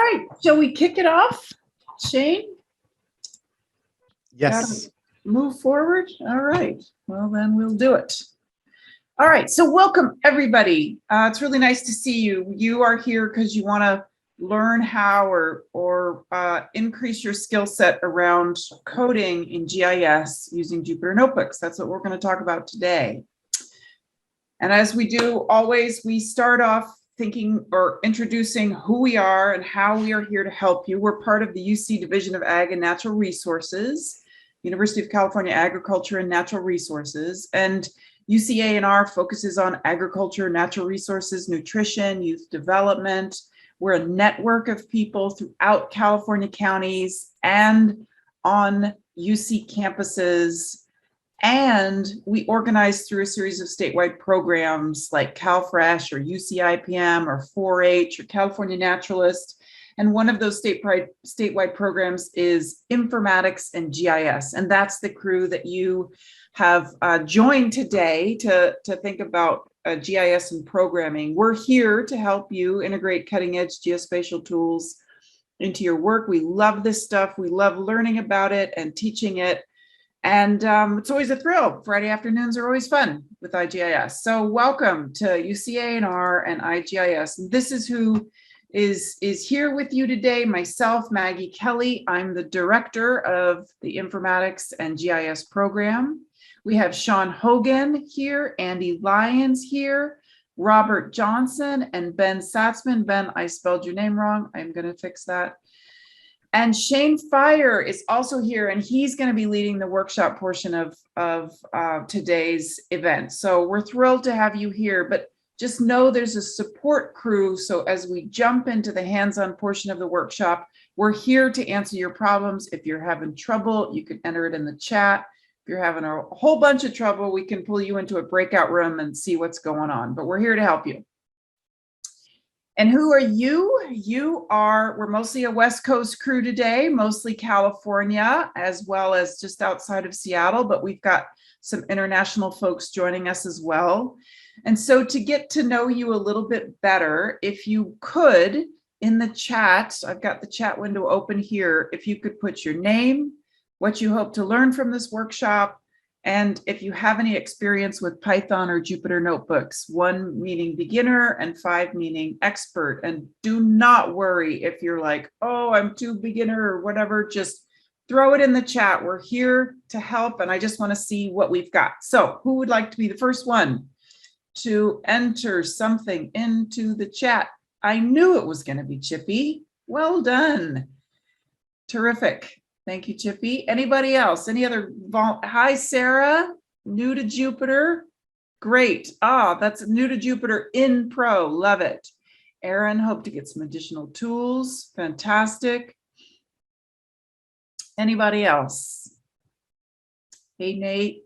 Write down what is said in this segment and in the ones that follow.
right, shall we kick it off, Shane? Yes. Move forward. All right, well then we'll do it. All right, so welcome everybody. It's really nice to see you. You are here because you want to learn how or increase your skill set around coding in GIS using Jupyter Notebooks. That's what we're going to talk about today. And as we do always, we start off thinking or introducing who we are and how we are here to help you. We're part of the UC Division of Ag and Natural Resources, University of California Agriculture and Natural Resources. And UCANR focuses on agriculture, natural resources, nutrition, youth development. We're a network of people throughout California counties and on UC campuses. And we organize through a series of statewide programs like CalFresh or UCIPM or 4-H or California Naturalist. And one of those statewide programs is Informatics and GIS. And that's the crew that you have joined today to think about GIS and programming. We're here to help you integrate cutting edge geospatial tools into your work. We love this stuff. We love learning about it and teaching it. And it's always a thrill. Friday afternoons are always fun with IGIS. So welcome to UCANR and IGIS. This is who is here with you today. Myself, Maggie Kelly. I'm the director of the Informatics and GIS program. We have Sean Hogan here, Andy Lyons here, Robert Johnson, and Ben Satzman. Ben, I spelled your name wrong. I'm going to fix that. And Shane Fire is also here, and he's going to be leading the workshop portion of today's event. So we're thrilled to have you here, but just know there's a support crew. So as we jump into the hands-on portion of the workshop, we're here to answer your problems. If you're having trouble, you can enter it in the chat. If you're having a whole bunch of trouble, we can pull you into a breakout room and see what's going on, but we're here to help you. And who are you? We're mostly a West Coast crew today, mostly California, as well as just outside of Seattle, but we've got some international folks joining us as well. And so to get to know you a little bit better, if you could, in the chat, I've got the chat window open here, if you could put your name, what you hope to learn from this workshop, and if you have any experience with Python or Jupyter Notebooks, 1 meaning beginner and 5 meaning expert. And do not worry if you're like, oh, I'm too beginner or whatever, just throw it in the chat. We're here to help, and I just want to see what we've got. So who would like to be the first one to enter something into the chat? I knew it was going to be Chippy. Well done. Terrific. Thank you, Chippy. Anybody else? Any other? Hi, Sarah. New to Jupyter. Great. That's new to Jupyter in Pro. Love it. Aaron, hope to get some additional tools. Fantastic. Anybody else? Hey, Nate.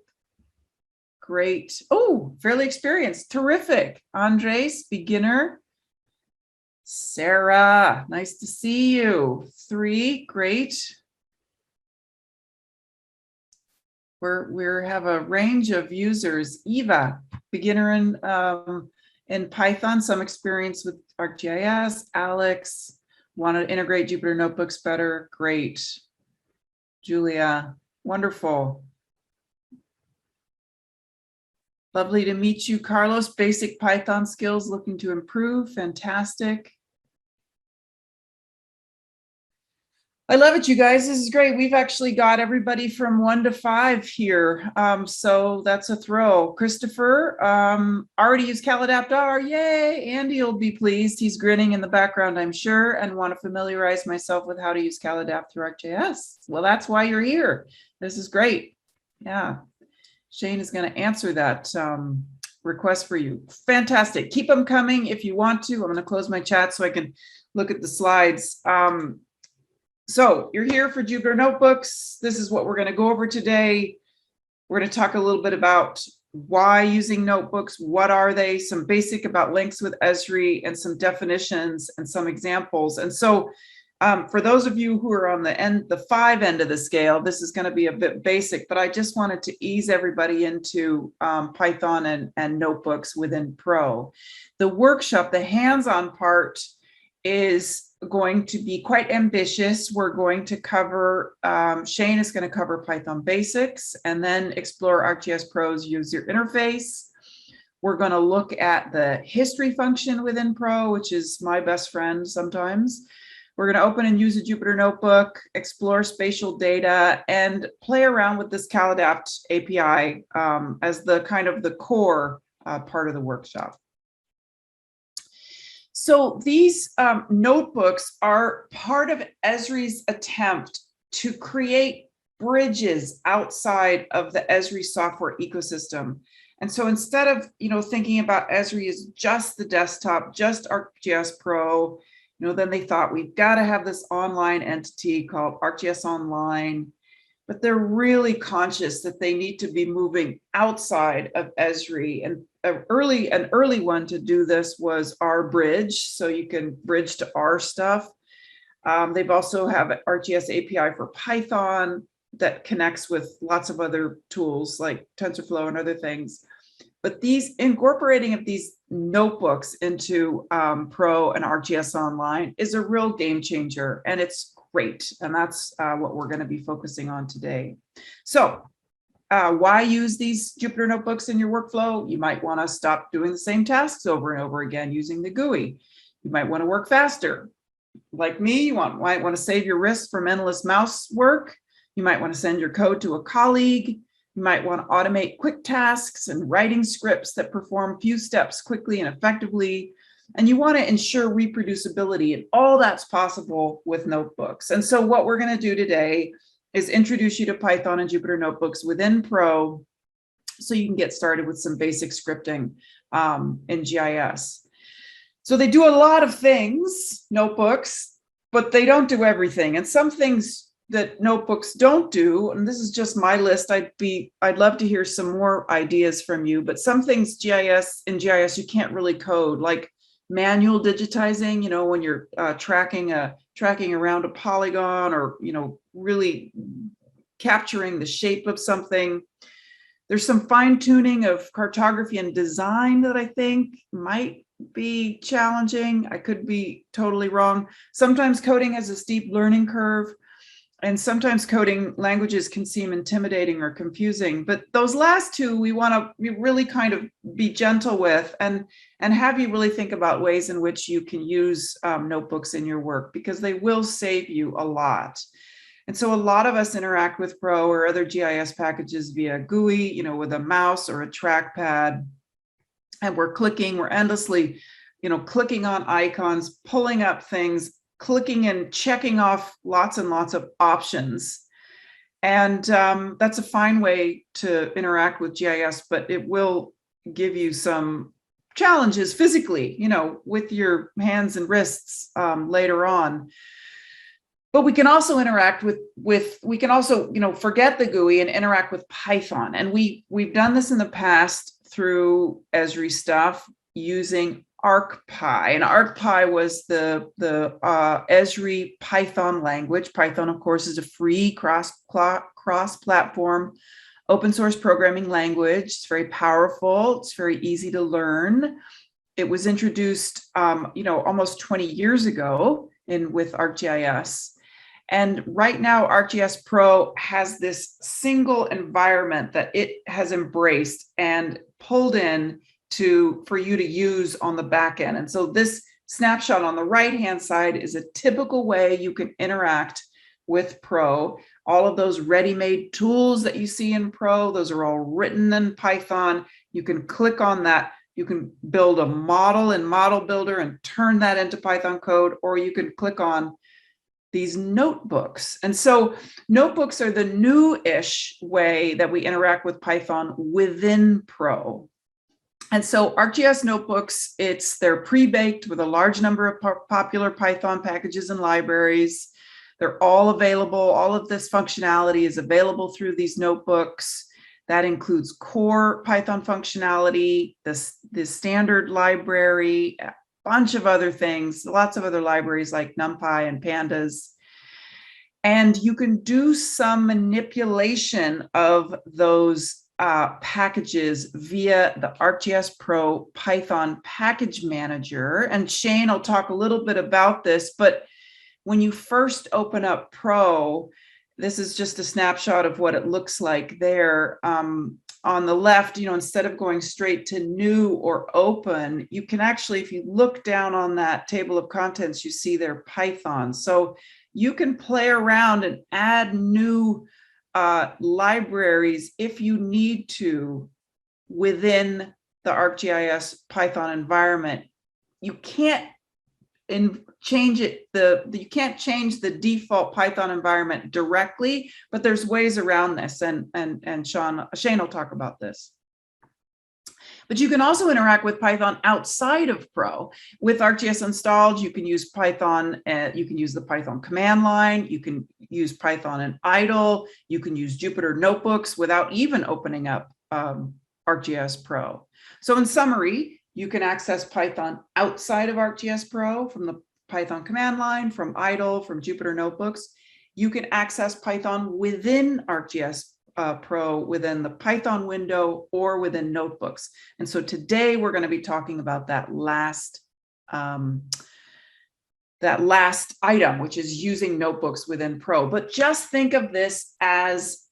Great. Oh, fairly experienced. Terrific. Andres, beginner. Sarah, nice to see you. 3, great. We have a range of users. Eva, beginner in Python, some experience with ArcGIS. Alex, want to integrate Jupyter Notebooks better. Great. Julia, wonderful. Lovely to meet you. Carlos, basic Python skills looking to improve. Fantastic. I love it, you guys. This is great. We've actually got everybody from 1 to 5 here. So that's a thrill. Christopher, already used CalAdapt-R. Yay. Andy will be pleased. He's grinning in the background, I'm sure, and want to familiarize myself with how to use CalAdapt through ArcGIS. Well, that's why you're here. This is great. Yeah. Shane is going to answer that request for you. Fantastic. Keep them coming if you want to. I'm going to close my chat so I can look at the slides. So you're here for Jupyter Notebooks. This is what we're going to go over today. We're going to talk a little bit about why using notebooks, what are they, some basic about links with Esri, and some definitions and some examples. And so for those of you who are on the 5 end of the scale, this is going to be a bit basic, but I just wanted to ease everybody into Python and notebooks within Pro. The workshop, the hands-on part, is going to be quite ambitious. We're going to cover, Shane is going to cover Python basics and then explore ArcGIS Pro's user interface. We're going to look at the history function within Pro, which is my best friend sometimes. We're going to open and use a Jupyter Notebook, explore spatial data, and play around with this CalAdapt API as the kind of the core part of the workshop. So these notebooks are part of Esri's attempt to create bridges outside of the Esri software ecosystem. And so instead of thinking about Esri as just the desktop, just ArcGIS Pro, then they thought we've got to have this online entity called ArcGIS Online. But they're really conscious that they need to be moving outside of Esri. And an early one to do this was our bridge, so you can bridge to our stuff. They've also have ArcGIS API for Python that connects with lots of other tools like TensorFlow and other things. But these incorporating of these notebooks into Pro and ArcGIS Online is a real game changer, and it's great. And that's what we're going to be focusing on today. So why use these Jupyter Notebooks in your workflow? You might want to stop doing the same tasks over and over again using the GUI. You might want to work faster. Like me, you might want to save your wrist from endless mouse work. You might want to send your code to a colleague. You might want to automate quick tasks and writing scripts that perform few steps quickly and effectively. And you want to ensure reproducibility, and all that's possible with notebooks. And so what we're going to do today is introduce you to Python and Jupyter Notebooks within Pro so you can get started with some basic scripting in GIS. So they do a lot of things, notebooks, but they don't do everything. And some things that notebooks don't do, and this is just my list, I'd love to hear some more ideas from you, but some things in GIS you can't really code, like manual digitizing, when you're tracking around a polygon, or really capturing the shape of something. There's some fine tuning of cartography and design that I think might be challenging. I could be totally wrong. Sometimes coding has a steep learning curve, and sometimes coding languages can seem intimidating or confusing. But those last two, we want to really kind of be gentle with and have you really think about ways in which you can use notebooks in your work, because they will save you a lot. And so a lot of us interact with Pro or other GIS packages via GUI, with a mouse or a trackpad. And we're endlessly, clicking on icons, pulling up things, clicking and checking off lots and lots of options. And that's a fine way to interact with GIS, but it will give you some challenges physically, with your hands and wrists later on. But we can also interact we can also, forget the GUI and interact with Python. And we've done this in the past through Esri stuff using ArcPy, and ArcPy was the Esri Python language. Python, of course, is a free cross-platform open source programming language. It's very powerful. It's very easy to learn. It was introduced, almost 20 years ago with ArcGIS. And right now, ArcGIS Pro has this single environment that it has embraced and pulled in for you to use on the back end. And so this snapshot on the right-hand side is a typical way you can interact with Pro. All of those ready-made tools that you see in Pro, those are all written in Python. You can click on that. You can build a model in Model Builder and turn that into Python code, or you can click on these notebooks. And so notebooks are the new-ish way that we interact with Python within Pro. And so ArcGIS Notebooks, they're pre-baked with a large number of popular Python packages and libraries. They're all available. All of this functionality is available through these notebooks. That includes core Python functionality, the standard library, a bunch of other things, lots of other libraries like NumPy and Pandas. And you can do some manipulation of those packages via the ArcGIS Pro Python Package Manager. And Shane will talk a little bit about this, but when you first open up Pro, this is just a snapshot of what it looks like there. On the left, instead of going straight to new or open, you can actually, if you look down on that table of contents, you see their Python. So you can play around and add new libraries if you need to within the ArcGIS Python environment. You can't change it. You can't change the default Python environment directly, but there's ways around this, and Shane will talk about this. But you can also interact with Python outside of Pro. With ArcGIS installed, you can use Python. You can use the Python command line. You can use Python in idle. You can use Jupyter Notebooks without even opening up ArcGIS Pro. So in summary, you can access Python outside of ArcGIS Pro from the Python command line, from idle, from Jupyter Notebooks. You can access Python within ArcGIS Pro within the Python window or within notebooks. And so today we're going to be talking about that last item, which is using notebooks within Pro. But just think of this as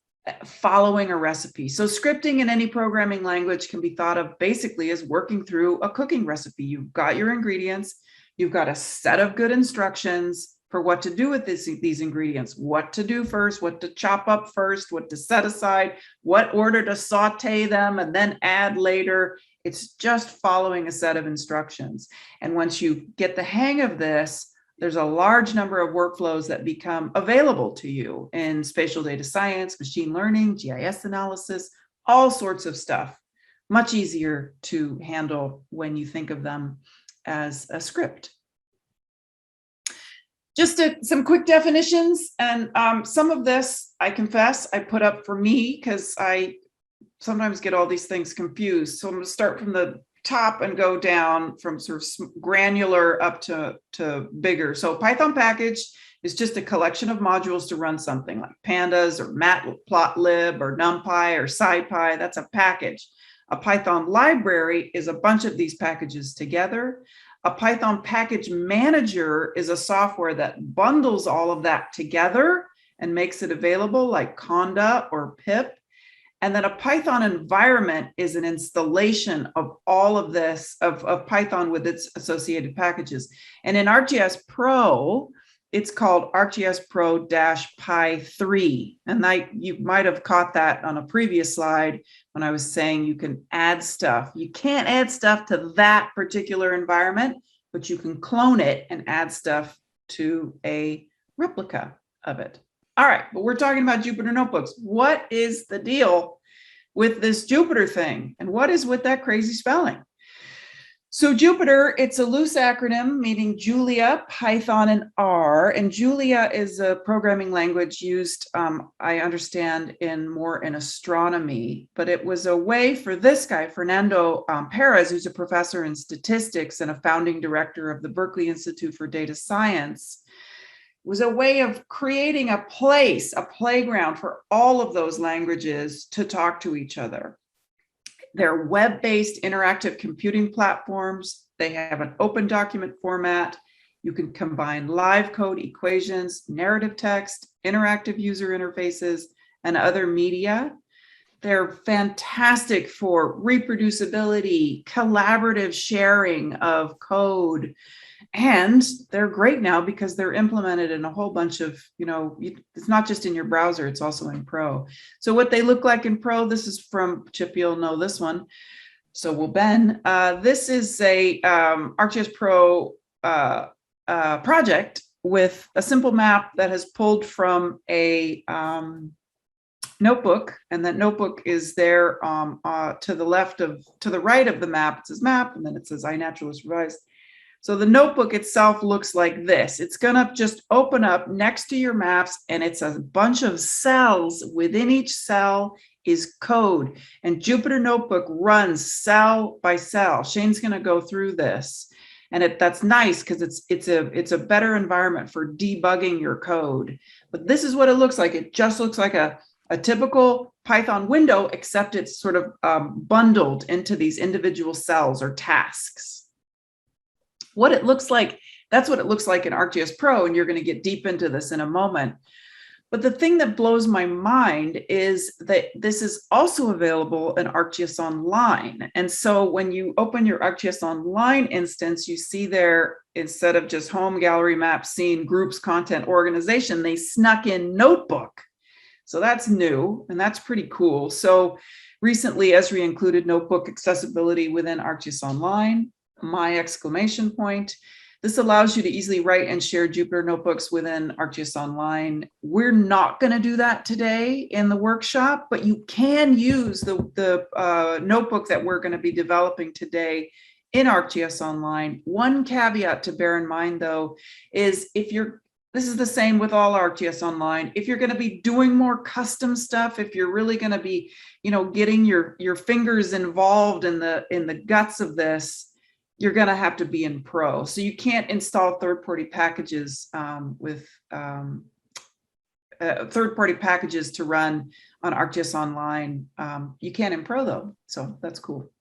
following a recipe. So scripting in any programming language can be thought of basically as working through a cooking recipe. You've got your ingredients, you've got a set of good instructions for what to do with these ingredients, what to do first, what to chop up first, what to set aside, what order to saute them and then add later. It's just following a set of instructions. And once you get the hang of this, there's a large number of workflows that become available to you in spatial data science, machine learning, GIS analysis, all sorts of stuff. Much easier to handle when you think of them as a script. Just some quick definitions, and some of this, I confess, I put up for me because I sometimes get all these things confused. So I'm going to start from the top and go down from sort of granular up to bigger. So Python package is just a collection of modules to run something like Pandas or Matplotlib or NumPy or SciPy. That's a package. A Python library is a bunch of these packages together. A Python package manager is a software that bundles all of that together and makes it available, like Conda or pip. And then a Python environment is an installation of all of this, of Python with its associated packages. And in ArcGIS Pro, it's called ArcGIS Pro-Py3. And you might have caught that on a previous slide when I was saying you can add stuff. You can't add stuff to that particular environment, but you can clone it and add stuff to a replica of it. All right, but we're talking about Jupyter Notebooks. What is the deal with this Jupyter thing? And what is with that crazy spelling? So Jupyter, it's a loose acronym meaning Julia, Python, and R. And Julia is a programming language used, I understand, more in astronomy. But it was a way for this guy, Fernando Perez, who's a professor in statistics and a founding director of the Berkeley Institute for Data Science, was a way of creating a place, a playground for all of those languages to talk to each other. They're web-based interactive computing platforms. They have an open document format. You can combine live code equations, narrative text, interactive user interfaces, and other media. They're fantastic for reproducibility, collaborative sharing of code. And they're great now because they're implemented in a whole bunch of, it's not just in your browser, it's also in Pro. So what they look like in Pro, this is from Chip, you'll know this one. So will Ben. This is a ArcGIS Pro project with a simple map that has pulled from a notebook, and that notebook is there to the right of the map. It says map, and then it says iNaturalist revised. So the notebook itself looks like this. It's going to just open up next to your maps, and it's a bunch of cells. Within each cell is code, and Jupyter Notebook runs cell by cell. Shane's going to go through this, and that's nice because it's a better environment for debugging your code. But this is what it looks like. It just looks like a a typical Python window, except it's sort of bundled into these individual cells or tasks. What it looks like, that's what it looks like in ArcGIS Pro, and you're going to get deep into this in a moment. But the thing that blows my mind is that this is also available in ArcGIS Online. And so when you open your ArcGIS Online instance, you see there, instead of just home, gallery, map, scene, groups, content, organization, they snuck in notebook. So that's new, and that's pretty cool. So recently, Esri included notebook accessibility within ArcGIS Online, my exclamation point. This allows you to easily write and share Jupyter Notebooks within ArcGIS Online. We're not going to do that today in the workshop, but you can use the notebook that we're going to be developing today in ArcGIS Online. One caveat to bear in mind, though, is this is the same with all ArcGIS Online. If you're going to be doing more custom stuff, if you're really going to be, getting your fingers involved in the guts of this, you're going to have to be in Pro. So you can't install third-party packages with third-party packages to run on ArcGIS Online. You can in Pro, though, so that's cool.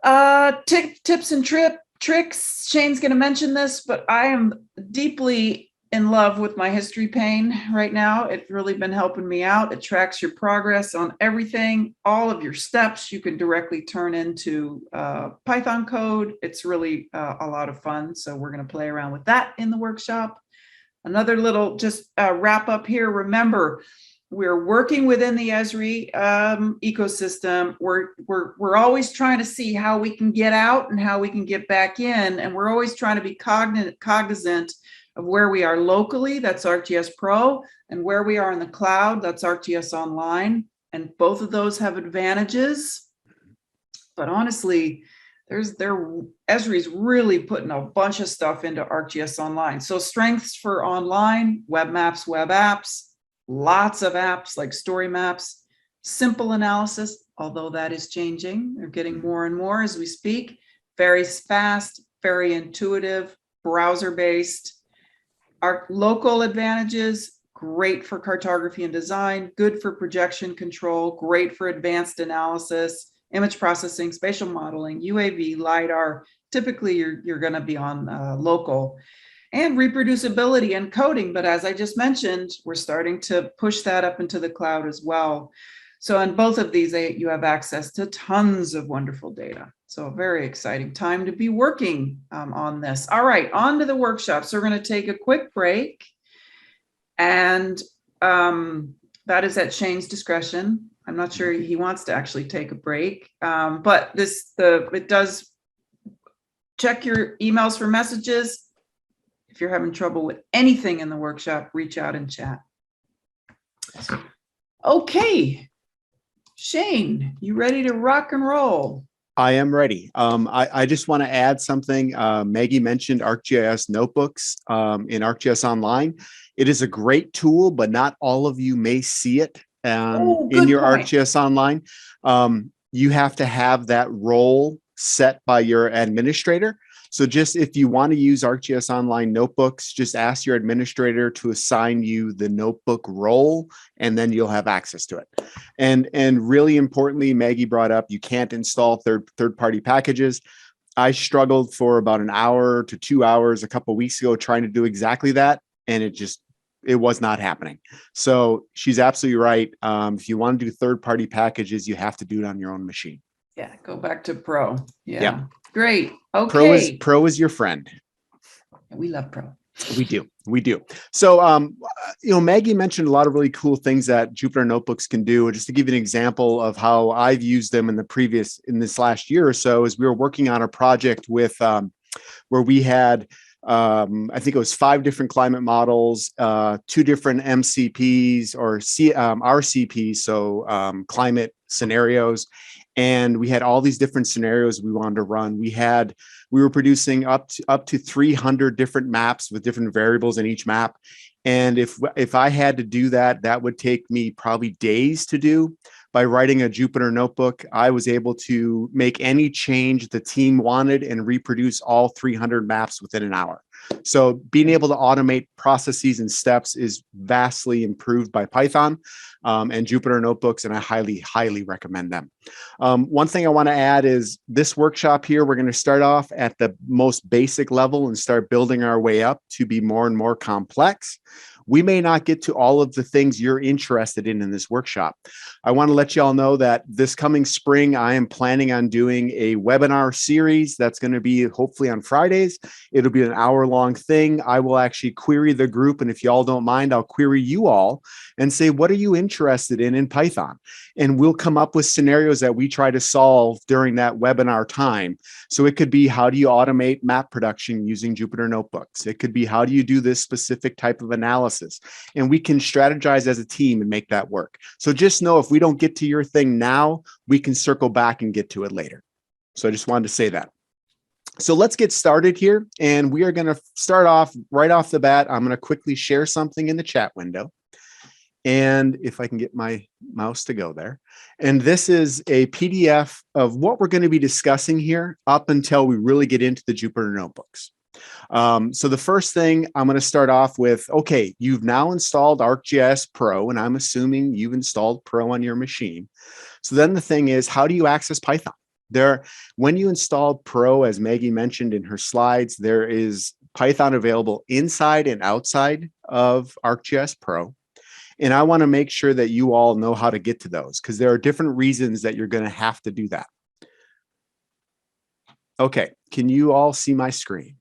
Tips and tricks. Shane's going to mention this, but I am deeply in love with my History Pane right now. It's really been helping me out. It tracks your progress on everything. All of your steps you can directly turn into Python code. It's really a lot of fun. So we're going to play around with that in the workshop. Another little just wrap up here. Remember, we're working within the Esri ecosystem. We're always trying to see how we can get out and how we can get back in. And we're always trying to be cognizant of where we are locally, that's ArcGIS Pro, and where we are in the cloud, that's ArcGIS Online. And both of those have advantages. But honestly, Esri's really putting a bunch of stuff into ArcGIS Online. So strengths for online, web maps, web apps, lots of apps like story maps, simple analysis, although that is changing. They're getting more and more as we speak. Very fast, very intuitive, browser-based. Our local advantages, great for cartography and design, good for projection control, great for advanced analysis, image processing, spatial modeling, UAV, LiDAR. Typically, you're going to be on local. And reproducibility and coding, but as I just mentioned, we're starting to push that up into the cloud as well. So in both of these, you have access to tons of wonderful data. So a very exciting time to be working on this. All right, on to the workshop. So we're going to take a quick break, and that is at Shane's discretion. I'm not sure he wants to actually take a break, but it does check your emails for messages. If you're having trouble with anything in the workshop, reach out and chat. Okay, Shane, you ready to rock and roll? I am ready. I just want to add something. Maggie mentioned ArcGIS Notebooks in ArcGIS Online. It is a great tool, but not all of you may see it in your point. ArcGIS Online. You have to have that role set by your administrator. So just if you want to use ArcGIS Online notebooks, just ask your administrator to assign you the notebook role, and then you'll have access to it. And really importantly, Maggie brought up, you can't install third-party packages. I struggled for about an hour to 2 hours a couple of weeks ago trying to do exactly that, and it was not happening. So she's absolutely right. If you want to do third-party packages, you have to do it on your own machine. Yeah, go back to Pro. Yeah. Great. Okay. Pro is your friend. We love Pro. We do. So, Maggie mentioned a lot of really cool things that Jupyter Notebooks can do. Just to give you an example of how I've used them in this last year or so, is we were working on a project with where we had, I think it was 5 different climate models, 2 different MCPs or RCPs, so climate scenarios. And we had all these different scenarios we wanted to run. We were producing up to 300 different maps with different variables in each map. And if I had to do that, that would take me probably days to do. By writing a Jupyter notebook, I was able to make any change the team wanted and reproduce all 300 maps within an hour. So being able to automate processes and steps is vastly improved by Python and Jupyter Notebooks, and I highly, highly recommend them. One thing I want to add is this workshop here, we're going to start off at the most basic level and start building our way up to be more and more complex. We may not get to all of the things you're interested in this workshop. I want to let you all know that this coming spring, I am planning on doing a webinar series that's going to be hopefully on Fridays. It'll be an hour-long thing. I will actually query the group, and if y'all don't mind, I'll query you all and say, what are you interested in Python? And we'll come up with scenarios that we try to solve during that webinar time. So it could be, how do you automate map production using Jupyter Notebooks? It could be, how do you do this specific type of analysis? And we can strategize as a team and make that work. So just know, if we don't get to your thing now, we can circle back and get to it later. So I just wanted to say that. So let's get started here. And we are going to start off right off the bat. I'm going to quickly share something in the chat window. And if I can get my mouse to go there. And this is a PDF of what we're going to be discussing here up until we really get into the Jupyter Notebooks. So the first thing I'm going to start off with, okay, you've now installed ArcGIS Pro, and I'm assuming you've installed Pro on your machine. So then the thing is, how do you access Python? When you install Pro, as Maggie mentioned in her slides, there is Python available inside and outside of ArcGIS Pro. And I want to make sure that you all know how to get to those, because there are different reasons that you're going to have to do that. Okay, can you all see my screen?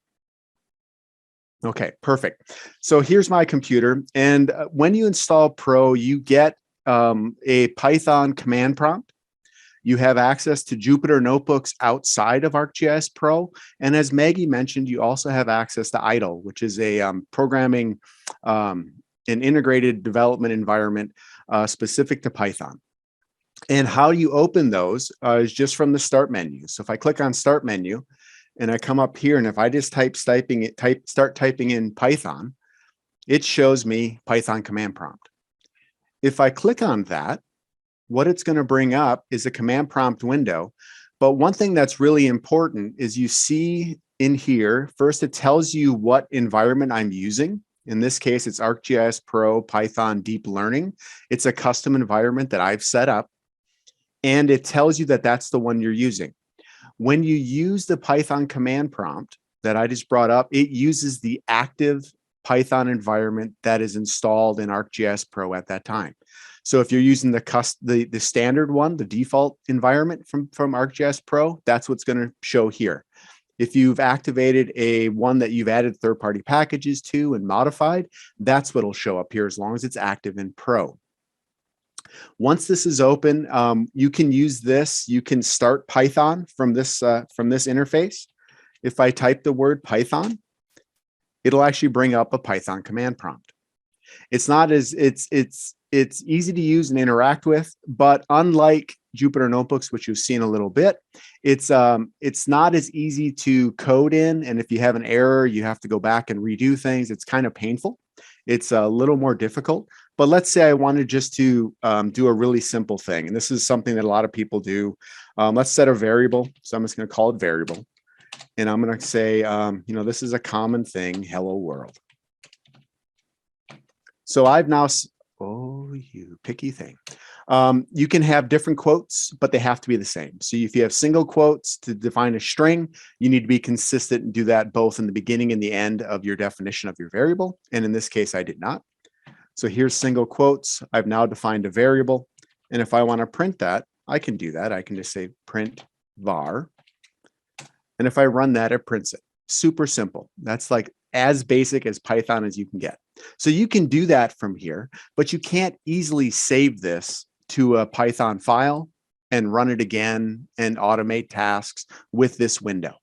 Okay, perfect. So here's my computer. And when you install Pro, you get a Python command prompt. You have access to Jupyter Notebooks outside of ArcGIS Pro. And as Maggie mentioned, you also have access to IDLE, which is a programming an integrated development environment specific to Python. And how you open those is just from the start menu. So if I click on start menu and I come up here, and if I just start typing in Python, it shows me Python command prompt. If I click on that, what it's going to bring up is a command prompt window. But one thing that's really important is you see in here, first it tells you what environment I'm using. In this case, it's ArcGIS Pro Python Deep Learning. It's a custom environment that I've set up, and it tells you that that's the one you're using. When you use the Python command prompt that I just brought up, it uses the active Python environment that is installed in ArcGIS Pro at that time. So if you're using the standard one, the default environment from ArcGIS Pro, that's what's going to show here. If you've activated a one that you've added third-party packages to and modified, that's what'll show up here as long as it's active in Pro. Once this is open, you can use this. You can start Python from this interface. If I type the word Python, it'll actually bring up a Python command prompt. It's easy to use and interact with, but unlike Jupyter Notebooks, which you've seen a little bit, it's not as easy to code in. And if you have an error, you have to go back and redo things. It's kind of painful. It's a little more difficult. But let's say I wanted just to do a really simple thing. And this is something that a lot of people do. Let's set a variable. So I'm just going to call it variable. And I'm going to say, this is a common thing, hello world. So I've now, oh, you picky thing. You can have different quotes, but they have to be the same. So if you have single quotes to define a string, you need to be consistent and do that both in the beginning and the end of your definition of your variable. And in this case, I did not. So here's single quotes. I've now defined a variable. And if I want to print that, I can do that. I can just say print var. And if I run that, it prints it. Super simple. That's like as basic as Python as you can get. So you can do that from here, but you can't easily save this to a Python file and run it again and automate tasks with this window.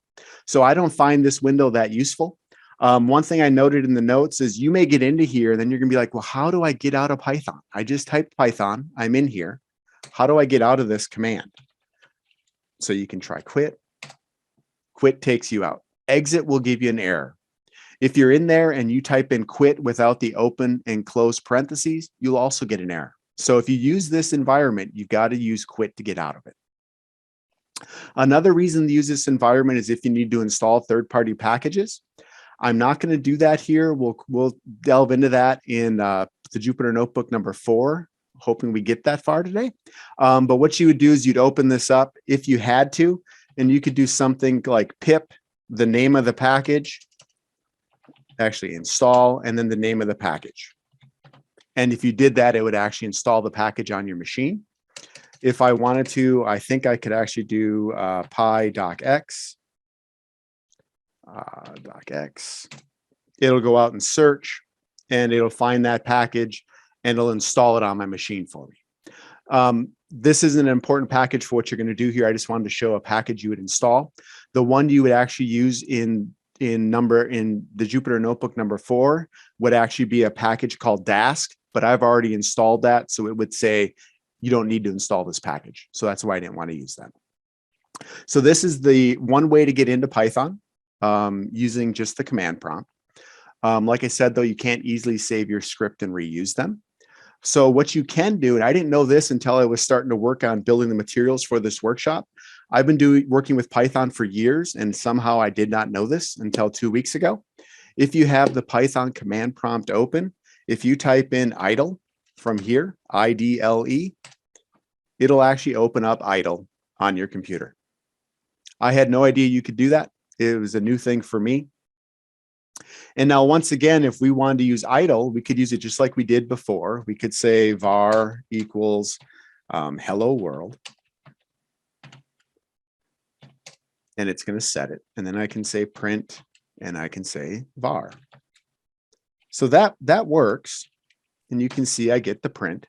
So I don't find this window that useful. One thing I noted in the notes is you may get into here and then you're gonna be like, well, how do I get out of Python? I just typed Python, I'm in here. How do I get out of this command? So you can try quit. Quit takes you out. Exit will give you an error. If you're in there and you type in quit without the open and close parentheses, you'll also get an error. So if you use this environment, you've got to use quit to get out of it. Another reason to use this environment is if you need to install third-party packages. I'm not going to do that here. We'll delve into that in the Jupyter Notebook number 4, hoping we get that far today. But what you would do is you'd open this up if you had to, and you could do something like pip, the name of the package, actually install, and then the name of the package. And if you did that, it would actually install the package on your machine. If I wanted to, I think I could actually do pi.x. .x. It'll go out and search, and it'll find that package, and it'll install it on my machine for me. This is an important package for what you're going to do here. I just wanted to show a package you would install. The one you would actually use in the Jupyter Notebook number 4 would actually be a package called Dask, but I've already installed that, so it would say you don't need to install this package. So that's why I didn't want to use that. So this is the one way to get into Python using just the command prompt. Like I said, though, you can't easily save your script and reuse them. So what you can do, and I didn't know this until I was starting to work on building the materials for this workshop. I've been working with Python for years, and somehow I did not know this until 2 weeks ago. If you have the Python command prompt open, if you type in idle from here, IDLE, it'll actually open up idle on your computer. I had no idea you could do that. It was a new thing for me. And now, once again, if we wanted to use idle, we could use it just like we did before. We could say var equals hello world. And it's going to set it. And then I can say print, and I can say var. So that works. And you can see I get the print.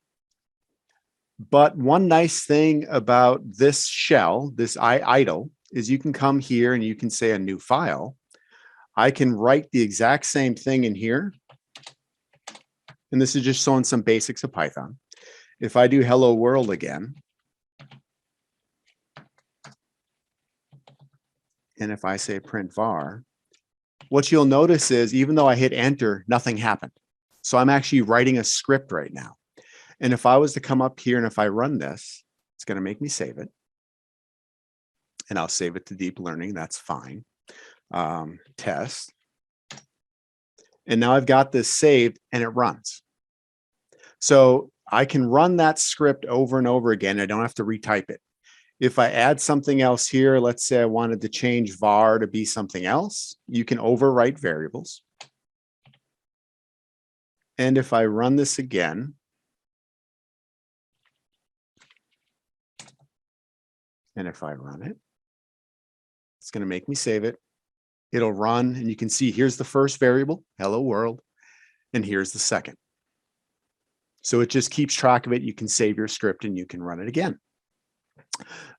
But one nice thing about this shell, this idle, is you can come here and you can say a new file. I can write the exact same thing in here. And this is just showing some basics of Python. If I do hello world again, and if I say print var, what you'll notice is even though I hit enter, nothing happened. So I'm actually writing a script right now. And if I was to come up here and if I run this, it's going to make me save it. And I'll save it to deep learning. That's fine. Test. And now I've got this saved and it runs. So I can run that script over and over again. I don't have to retype it. If I add something else here, let's say I wanted to change var to be something else, you can overwrite variables. And if I run this again, and if I run it, it's going to make me save it. It'll run, and you can see here's the first variable, hello world, and here's the second. So it just keeps track of it. You can save your script and you can run it again.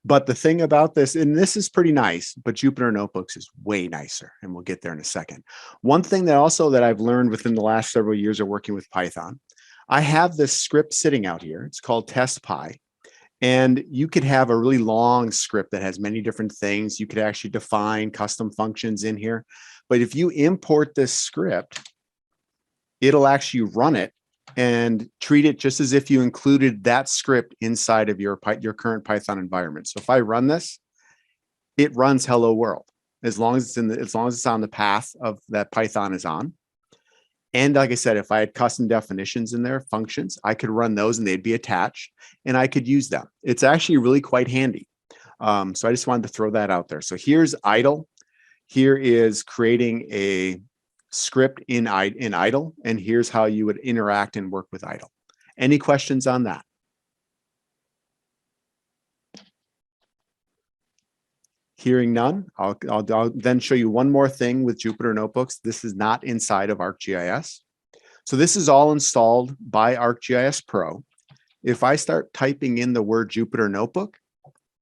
But the thing about this, and this is pretty nice, but Jupyter Notebooks is way nicer, and we'll get there in a second. One thing that I've learned within the last several years of working with Python, I have this script sitting out here. It's called test.py. And you could have a really long script that has many different things. You could actually define custom functions in here. But if you import this script, it'll actually run it and treat it just as if you included that script inside of your current Python environment. So if I run this, it runs hello world as long as it's on the path of that Python is on. And like I said, if I had custom definitions in there, functions, I could run those and they'd be attached and I could use them. It's actually really quite handy. So I just wanted to throw that out there. So here's idle. Here is creating a script in idle. And here's how you would interact and work with idle. Any questions on that? Hearing none, I'll then show you one more thing with Jupyter Notebooks. This is not inside of ArcGIS. So this is all installed by ArcGIS Pro. If I start typing in the word Jupyter Notebook,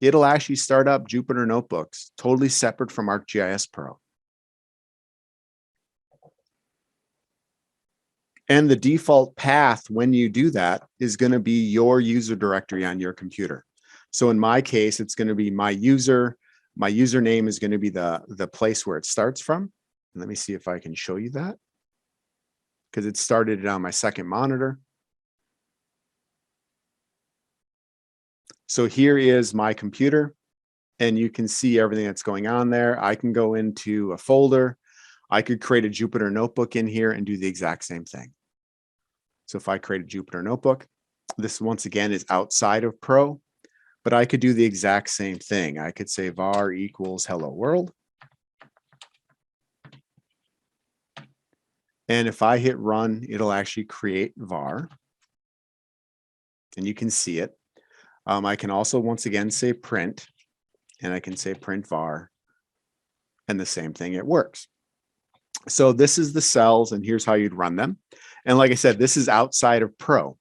it'll actually start up Jupyter Notebooks, totally separate from ArcGIS Pro. And the default path when you do that is going to be your user directory on your computer. So in my case, it's going to be my user. My username is going to be the place where it starts from. And let me see if I can show you that, because it started it on my second monitor. So here is my computer, and you can see everything that's going on there. I can go into a folder. I could create a Jupyter notebook in here and do the exact same thing. So if I create a Jupyter notebook, this once again is outside of Pro, but I could do the exact same thing. I could say var equals hello world. And if I hit run, it'll actually create var. And you can see it. I can also once again say print, and I can say print var, and the same thing, it works. So this is the cells, and here's how you'd run them. And like I said, this is outside of Pro.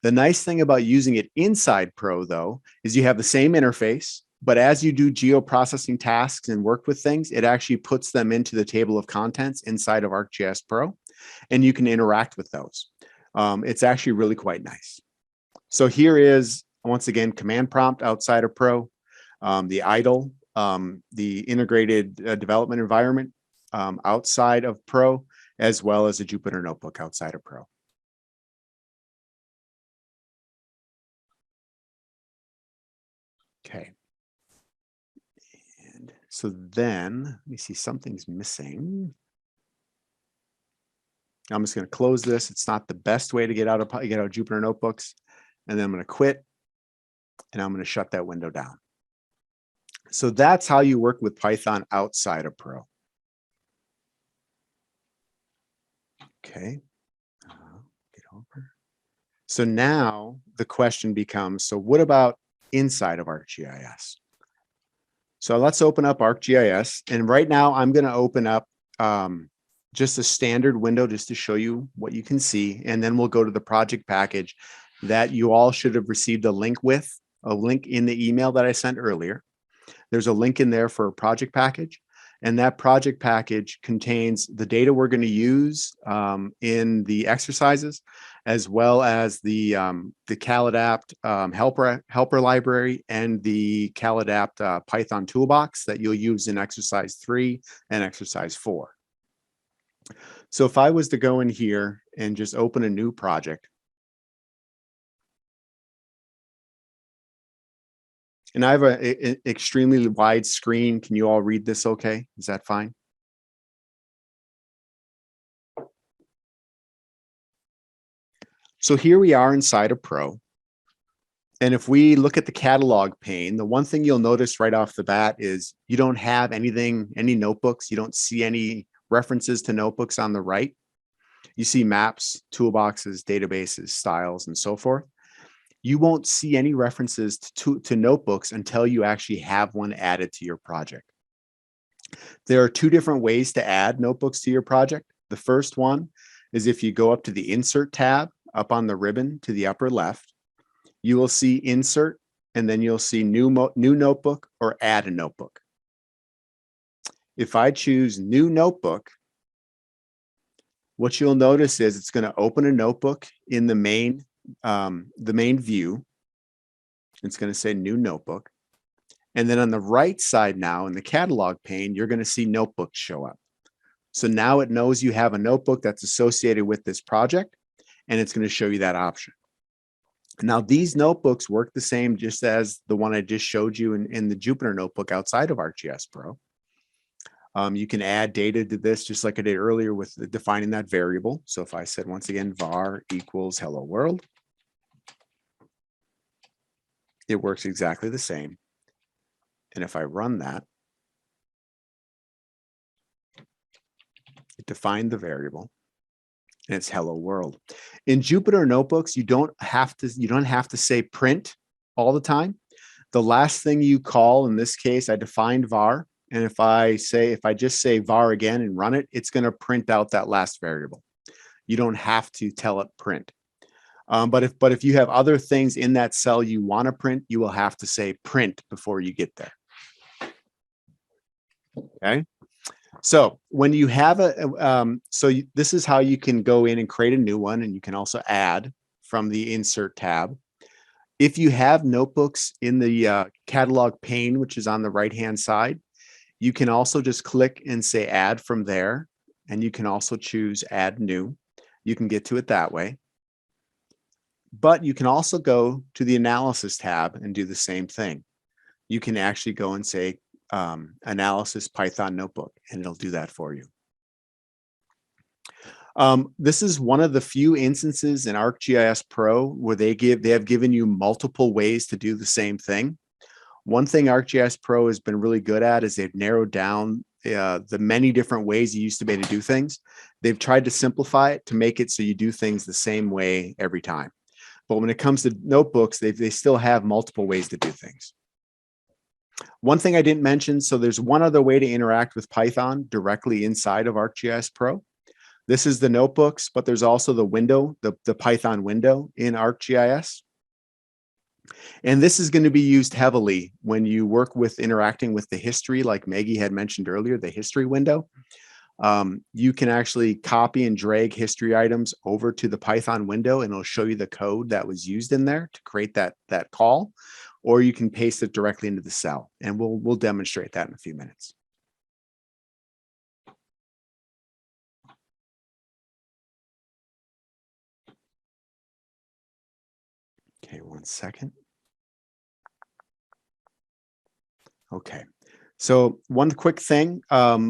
The nice thing about using it inside Pro, though, is you have the same interface, but as you do geoprocessing tasks and work with things, it actually puts them into the table of contents inside of ArcGIS Pro, and you can interact with those. It's actually really quite nice. So here is, once again, command prompt outside of Pro, the idle, the integrated development environment outside of Pro, as well as a Jupyter notebook outside of Pro. Okay. And so then, let me see, something's missing. I'm just going to close this. It's not the best way to get out of Jupyter notebooks. And then I'm going to quit, and I'm going to shut that window down. So that's how you work with Python outside of Pro. Okay. Get over. So now the question becomes, so what about inside of ArcGIS? So let's open up ArcGIS. And right now I'm going to open up just a standard window just to show you what you can see. And then we'll go to the project package that you all should have received a link with, a link in the email that I sent earlier. There's a link in there for a project package. And that project package contains the data we're going to use in the exercises, as well as the CalAdapt helper library and the CalAdapt Python toolbox that you'll use in exercise 3 and exercise 4. So if I was to go in here and just open a new project, and I have an extremely wide screen. Can you all read this okay? Is that fine? So here we are inside of Pro. And if we look at the catalog pane, the one thing you'll notice right off the bat is you don't have anything, any notebooks. You don't see any references to notebooks on the right. You see maps, toolboxes, databases, styles, and so forth. You won't see any references to notebooks until you actually have one added to your project. There are 2 different ways to add notebooks to your project. The first one is if you go up to the Insert tab up on the ribbon to the upper left, you will see Insert, and then you'll see New Notebook or Add a Notebook. If I choose New Notebook, what you'll notice is it's going to open a notebook in the main view. It's going to say New Notebook. And then on the right side now in the catalog pane, you're going to see notebooks show up. So now it knows you have a notebook that's associated with this project, and it's going to show you that option. Now, these notebooks work the same just as the one I just showed you in the Jupyter notebook outside of ArcGIS Pro. You can add data to this just like I did earlier with defining that variable. So if I said once again, var equals hello world, it works exactly the same. And if I run that, it defined the variable, and it's hello world. In Jupyter notebooks, you don't have to say print all the time. The last thing you call, in this case, I defined var. And if I just say var again and run it, it's going to print out that last variable. You don't have to tell it print. But if you have other things in that cell you want to print, you will have to say print before you get there. Okay. So when you have this is how you can go in and create a new one, and you can also add from the Insert tab. If you have notebooks in the catalog pane, which is on the right-hand side, you can also just click and say add from there, and you can also choose add new. You can get to it that way. But you can also go to the analysis tab and do the same thing. You can actually go and say analysis Python notebook, and it'll do that for you. This is one of the few instances in ArcGIS Pro where they have given you multiple ways to do the same thing. One thing ArcGIS Pro has been really good at is they've narrowed down the many different ways you used to be able to do things. They've tried to simplify it to make it so you do things the same way every time. But when it comes to notebooks, they still have multiple ways to do things. One thing I didn't mention, so there's one other way to interact with Python directly inside of ArcGIS Pro. This is the notebooks, but there's also the window, the Python window in ArcGIS. And this is going to be used heavily when you work with interacting with the history, like Maggie had mentioned earlier, the history window. You can actually copy and drag history items over to the Python window, and it'll show you the code that was used in there to create that call, or you can paste it directly into the cell. And we'll demonstrate that in a few minutes. Okay, 1 second. Okay, so one quick thing,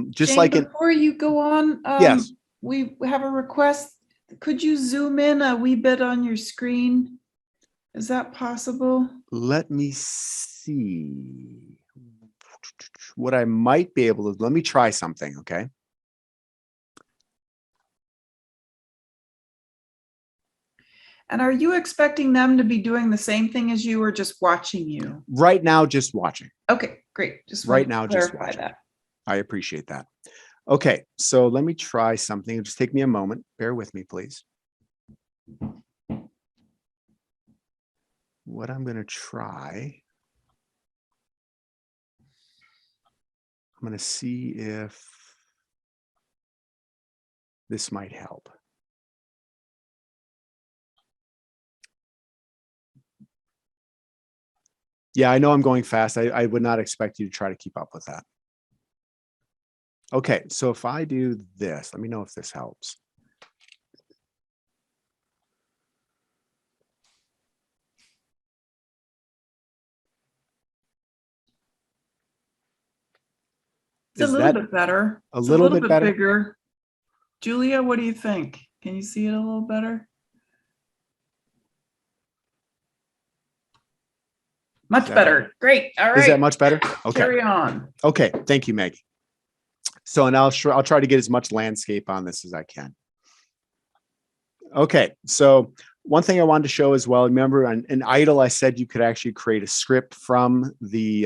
just Jane, like in, before you go on, yes, we have a request. Could you zoom in a wee bit on your screen? Is that possible? let me see what I might be able to, let me try something, okay? And are you expecting them to be doing the same thing as you or just watching you? Right now, just watching. Okay, great. Just Right wanted now, to just clarify watching. that. I appreciate that. Okay, so let me try something. It'll just take me a moment. Bear with me, please. What I'm going to try, I'm going to see if this might help. Yeah, I know I'm going fast. I would not expect you to try to keep up with that. Okay, so if I do this, let me know if this helps. It's a little bit better. A It's little bit better? bigger. Julia, what do you think? Can you see it a little better? Much better. Great. All right. Is that much better? Okay. Carry on. Okay. Thank you, Maggie. So, and I'll try to get as much landscape on this as I can. Okay. So one thing I wanted to show as well, remember in idle, I said you could actually create a script from the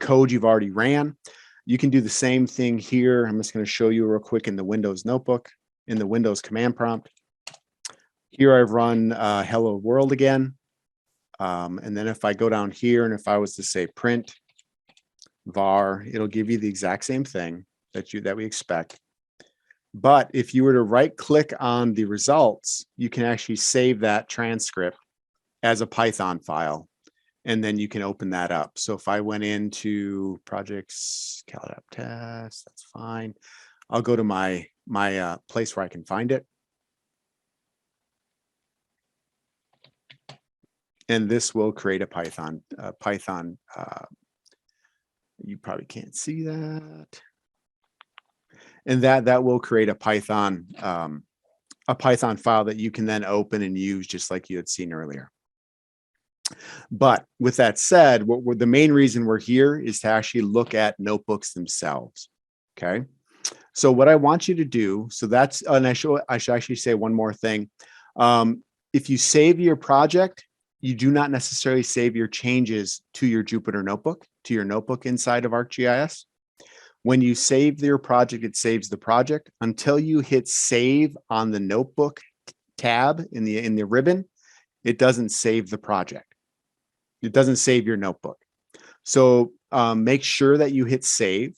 code you've already ran. You can do the same thing here. I'm just going to show you real quick in the Windows notebook, in the Windows command prompt. Here I've run hello world again. And then if I go down here and if I was to say print var, it'll give you the exact same thing that we expect. But if you were to right click on the results, you can actually save that transcript as a Python file. And then you can open that up. So if I went into projects, CalApp test, that's fine. I'll go to my place where I can find it. And this will create a Python. You probably can't see that. And that will create a Python file that you can then open and use just like you had seen earlier. But with that said, the main reason we're here is to actually look at notebooks themselves. Okay. So what I want you to do, so that's, and I should actually say one more thing. If you save your project, you do not necessarily save your changes to your Jupyter notebook, to your notebook inside of ArcGIS. When you save your project, it saves the project until you hit save on the notebook tab in the ribbon. It doesn't save the project. It doesn't save your notebook. So make sure that you hit save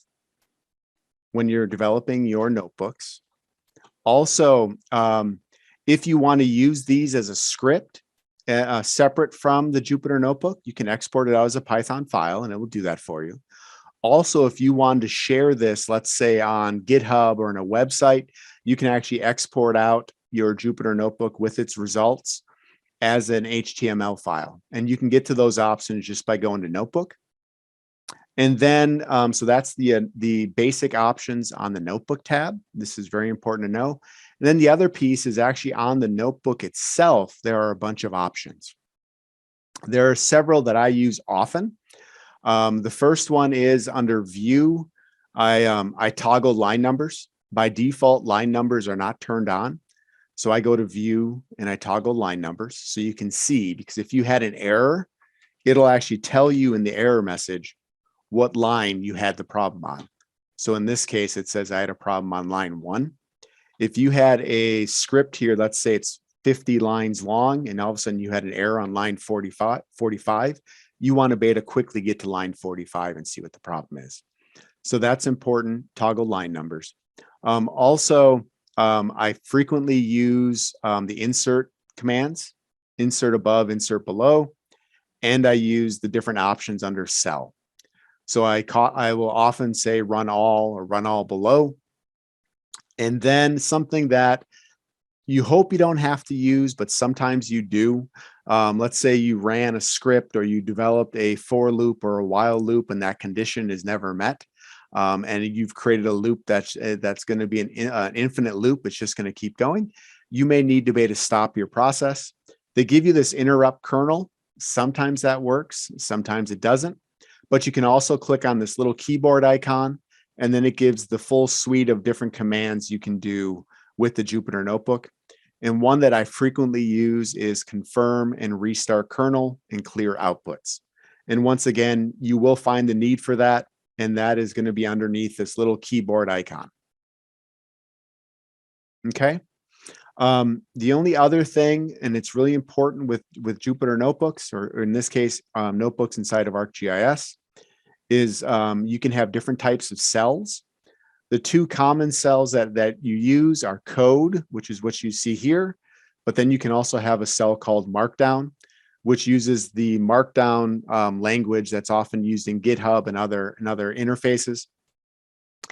when you're developing your notebooks. Also, if you want to use these as a script, separate from the Jupyter notebook, you can export it out as a Python file and it will do that for you. Also, if you wanted to share this, let's say on GitHub or in a website, you can actually export out your Jupyter notebook with its results as an HTML file. And you can get to those options just by going to Notebook And then, so that's the basic options on the notebook tab. This is very important to know. And then the other piece is actually on the notebook itself, there are a bunch of options. There are several that I use often. The first one is under view. I toggle line numbers. By default, line numbers are not turned on. So I go to view and I toggle line numbers so you can see, because if you had an error, it'll actually tell you in the error message what line you had the problem on. So in this case, it says I had a problem on line 1. If you had a script here, let's say it's 50 lines long, and all of a sudden you had an error on line 45, you want to be able to quickly get to line 45 and see what the problem is. So that's important, toggle line numbers. Also, I frequently use the insert commands, insert above, insert below, and I use the different options under cell. So I will often say run all or run all below. And then something that you hope you don't have to use, but sometimes you do. Let's say you ran a script or you developed a for loop or a while loop and that condition is never met. And you've created a loop that's going to be an infinite loop. It's just going to keep going. You may need to be able to stop your process. They give you this interrupt kernel. Sometimes that works, sometimes it doesn't. But you can also click on this little keyboard icon, and then it gives the full suite of different commands you can do with the Jupyter Notebook. And one that I frequently use is confirm and restart kernel and clear outputs. And once again, you will find the need for that, and that is going to be underneath this little keyboard icon. Okay. The only other thing, and it's really important with Jupyter Notebooks, or in this case, notebooks inside of ArcGIS, is you can have different types of cells. The two common cells that you use are code, which is what you see here, but then you can also have a cell called Markdown, which uses the Markdown language that's often used in GitHub and other interfaces.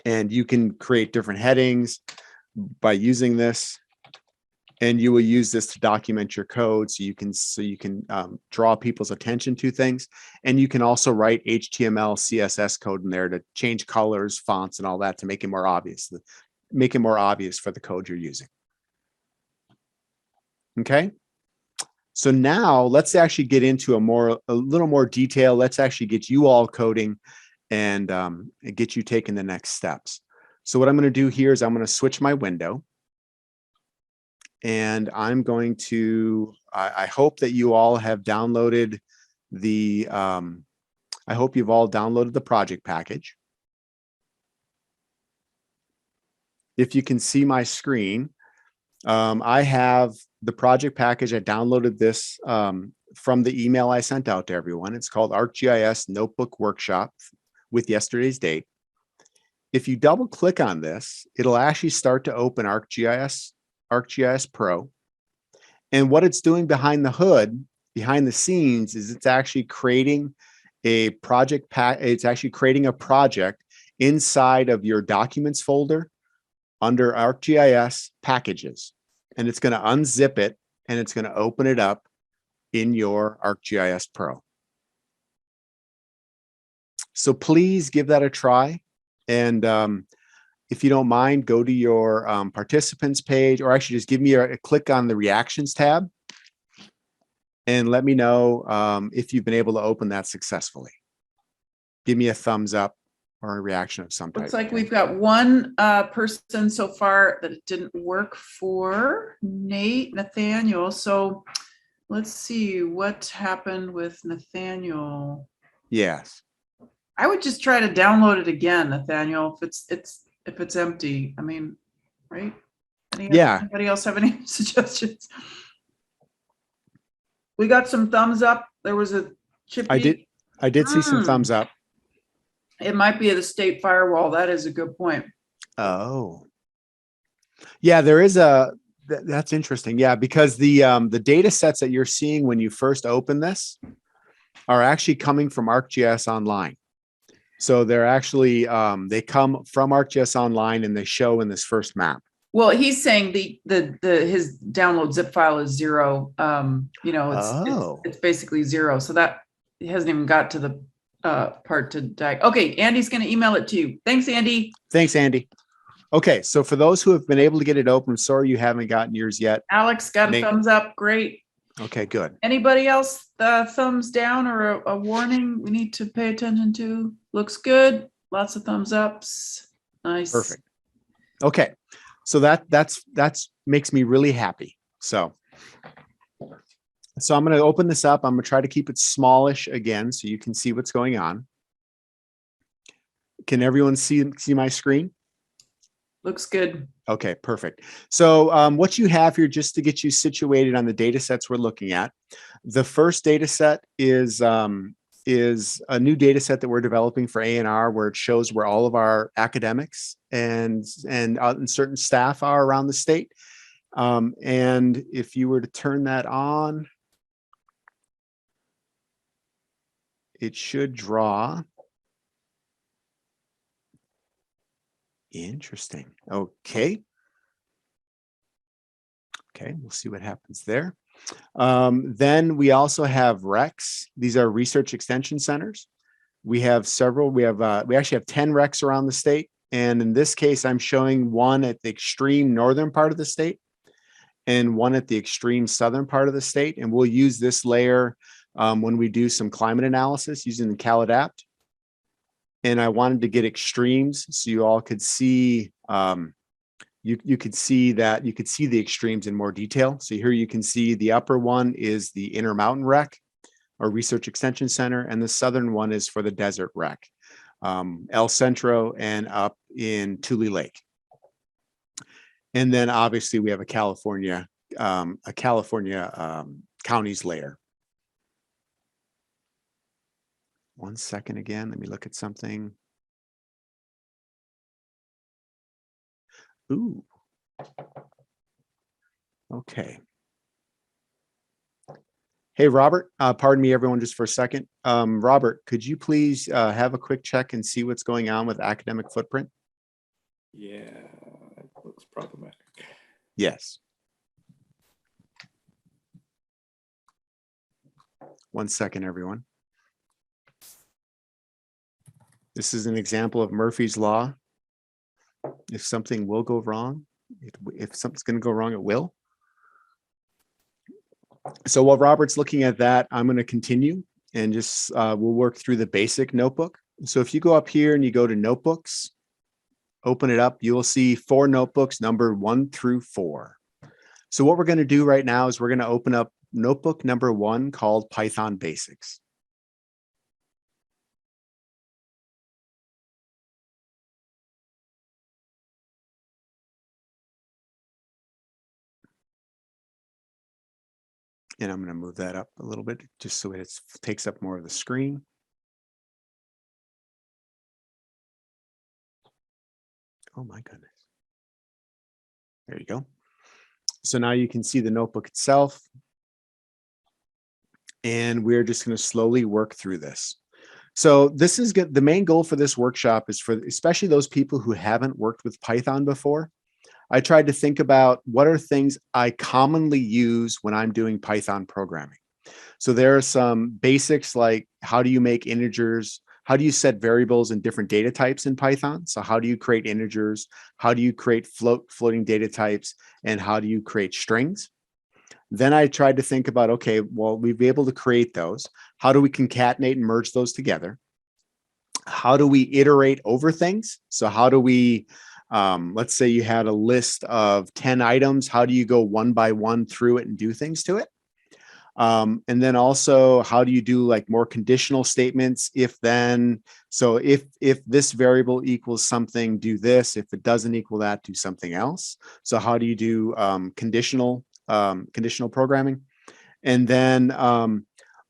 And you can create different headings by using this. And you will use this to document your code so you can draw people's attention to things. And you can also write HTML, CSS code in there to change colors, fonts, and all that to make it more obvious, for the code you're using. Okay. So now let's actually get into a little more detail. Let's actually get you all coding and get you taking the next steps. So what I'm going to do here is I'm going to switch my window. And I'm going to, I hope that you all have downloaded I hope you've all downloaded the project package. If you can see my screen, I have the project package. I downloaded this from the email I sent out to everyone. It's called ArcGIS Notebook Workshop with yesterday's date. If you double click on this, it'll actually start to open ArcGIS Pro. And what it's doing behind the hood, behind the scenes, is it's actually creating a project it's actually creating a project inside of your documents folder under ArcGIS packages. And it's going to unzip it and it's going to open it up in your ArcGIS Pro. So please give that a try. And if you don't mind, go to your participants page, or actually just give me a click on the reactions tab and let me know if you've been able to open that successfully. Give me a thumbs up or a reaction of some type. Looks like we've got one person so far that it didn't work for, Nathaniel. So let's see what happened with Nathaniel. Yes. I would just try to download it again, Nathaniel, if it's empty. I mean, right? Anybody else have any suggestions? We got some thumbs up. There was a chippy. I did see some thumbs up. It might be the state firewall. That is a good point. Oh. Yeah, there is that's interesting. Yeah, because the data sets that you're seeing when you first open this are actually coming from ArcGIS Online. So they're actually, they come from ArcGIS Online and they show in this first map. Well, he's saying his download zip file is 0. It's basically 0. So that it hasn't even got to the part to okay, Andy's going to email it to you. Thanks, Andy. Thanks, Andy. Okay, so for those who have been able to get it open, sorry you haven't gotten yours yet. Alex got a thumbs up. Great. Okay, good. Anybody else thumbs down or a warning we need to pay attention to? Looks good. Lots of thumbs ups. Nice. Perfect. Okay, so that's makes me really happy. So I'm going to open this up. I'm going to try to keep it smallish again so you can see what's going on. Can everyone see my screen? Looks good. Okay, perfect. So what you have here, just to get you situated on the data sets we're looking at, the first data set is a new data set that we're developing for A&R, where it shows where all of our academics and certain staff are around the state. And if you were to turn that on, it should draw. Interesting. Okay. Okay, we'll see what happens there. Then we also have RECs. These are research extension centers. We have several. We actually have 10 RECs around the state. And in this case, I'm showing one at the extreme northern part of the state and one at the extreme southern part of the state. And we'll use this layer when we do some climate analysis using the CalAdapt. And I wanted to get extremes so you all could see, you could see the extremes in more detail. So here you can see the upper one is the Intermountain Rec or Research Extension Center, and the southern one is for the Desert Rec, El Centro and up in Tule Lake. And then obviously we have a California counties layer. One second again, let me look at something. Ooh. Okay. Hey, Robert, pardon me, everyone, just for a second. Robert, could you please have a quick check and see what's going on with academic footprint? Yeah, it looks problematic. Yes. One second, everyone. This is an example of Murphy's Law. If something will go wrong, if something's going to go wrong, it will. So while Robert's looking at that, I'm going to continue and just we'll work through the basic notebook. So if you go up here and you go to notebooks, open it up, you will see 4 notebooks numbered 1 through 4. So what we're going to do right now is we're going to open up notebook number 1 called Python Basics. And I'm going to move that up a little bit just so it takes up more of the screen. Oh my goodness. There you go. So now you can see the notebook itself. And we're just going to slowly work through this. So this is good. The main goal for this workshop is for especially those people who haven't worked with Python before. I tried to think about what are things I commonly use when I'm doing Python programming. So there are some basics like how do you make integers? How do you set variables in different data types in Python? So how do you create integers? How do you create floating data types? And how do you create strings? Then I tried to think about, okay, well, we'd be able to create those. How do we concatenate and merge those together? How do we iterate over things? So how do we let's say you had a list of 10 items. How do you go one by one through it and do things to it? And then also, how do you do like more conditional statements? If then, so if this variable equals something, do this. If it doesn't equal that, do something else. So how do you do conditional programming? And then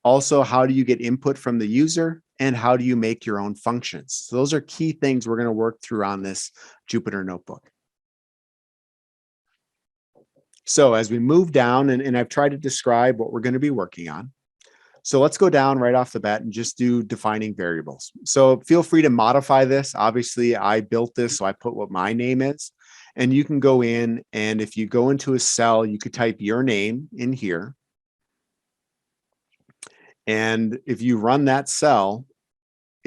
also, how do you get input from the user? And how do you make your own functions? So those are key things we're going to work through on this Jupyter Notebook. So as we move down, and I've tried to describe what we're going to be working on. So let's go down right off the bat and just do defining variables. So feel free to modify this. Obviously, I built this, so I put what my name is. And you can go in, and if you go into a cell, you could type your name in here. And if you run that cell,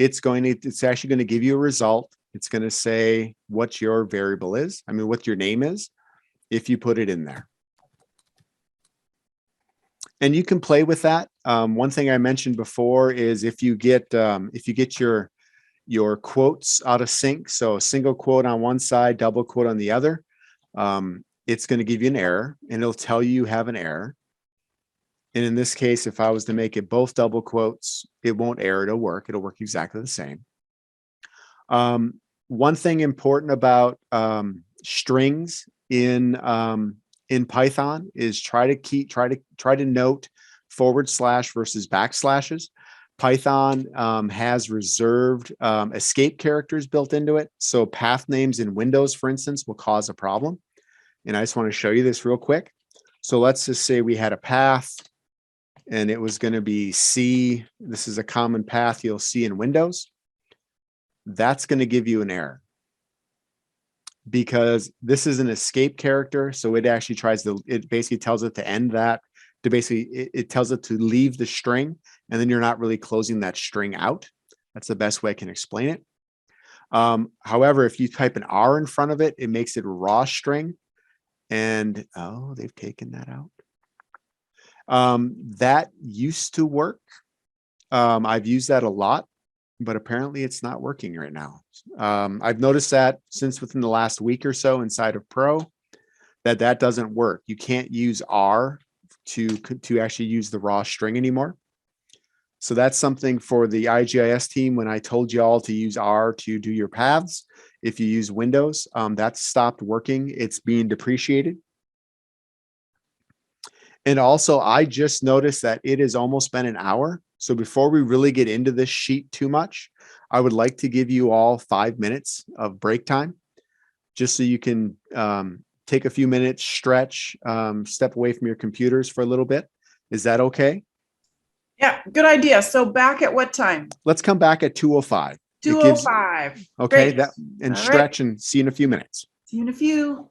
it's actually going to give you a result. It's going to say what your variable is. I mean, what your name is, if you put it in there. And you can play with that. One thing I mentioned before is if you get your quotes out of sync, so a single quote on one side, double quote on the other, it's going to give you an error, and it'll tell you have an error. And in this case, if I was to make it both double quotes, it won't error. It'll work. It'll work exactly the same. One thing important about strings in Python is try to note / versus backslashes. Python has reserved escape characters built into it. So path names in Windows, for instance, will cause a problem. And I just want to show you this real quick. So let's just say we had a path and it was going to be C. This is a common path you'll see in Windows. That's going to give you an error because this is an escape character. So it actually it basically tells it to end that, it tells it to leave the string, and then you're not really closing that string out. That's the best way I can explain it. However, if you type an R in front of it, it makes it a raw string. And oh, they've taken that out. That used to work. I've used that a lot, but apparently it's not working right now. I've noticed that since within the last week or so inside of Pro, that doesn't work. You can't use R to actually use the raw string anymore. So that's something for the IGIS team. When I told you all to use R to do your paths, if you use Windows, that's stopped working. It's being depreciated. And also, I just noticed that it has almost been an hour. So before we really get into this sheet too much, I would like to give you all 5 minutes of break time, just so you can take a few minutes, stretch, step away from your computers for a little bit. Is that okay? Yeah, good idea. So back at what time? Let's come back at 2:05. 2:05. Okay, Great. and All stretch right. and see you in a few minutes. See you in a few.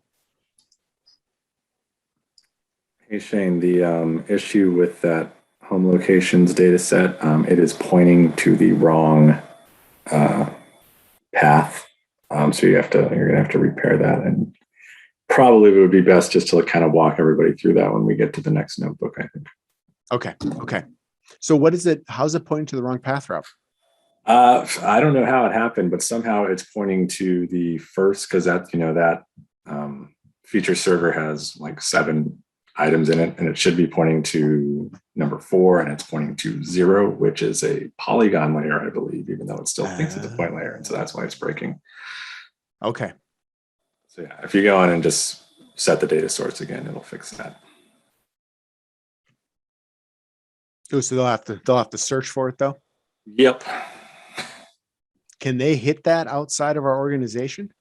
Hey Shane, the issue with that home locations data set, it is pointing to the wrong path. So you're gonna have to repair that, and probably it would be best just to kind of walk everybody through that when we get to the next notebook, I think. Okay. So what is it? How's it pointing to the wrong path route? I don't know how it happened, but somehow it's pointing to the first, because that feature server has like 7 items in it, and it should be pointing to number 4, and it's pointing to 0, which is a polygon layer, I believe, even though it still thinks it's a point layer, and so that's why it's breaking. Okay. So yeah, if you go in and just set the data source again, it'll fix that. Oh, so they'll have to search for it though. Yep. Can they hit that outside of our organization?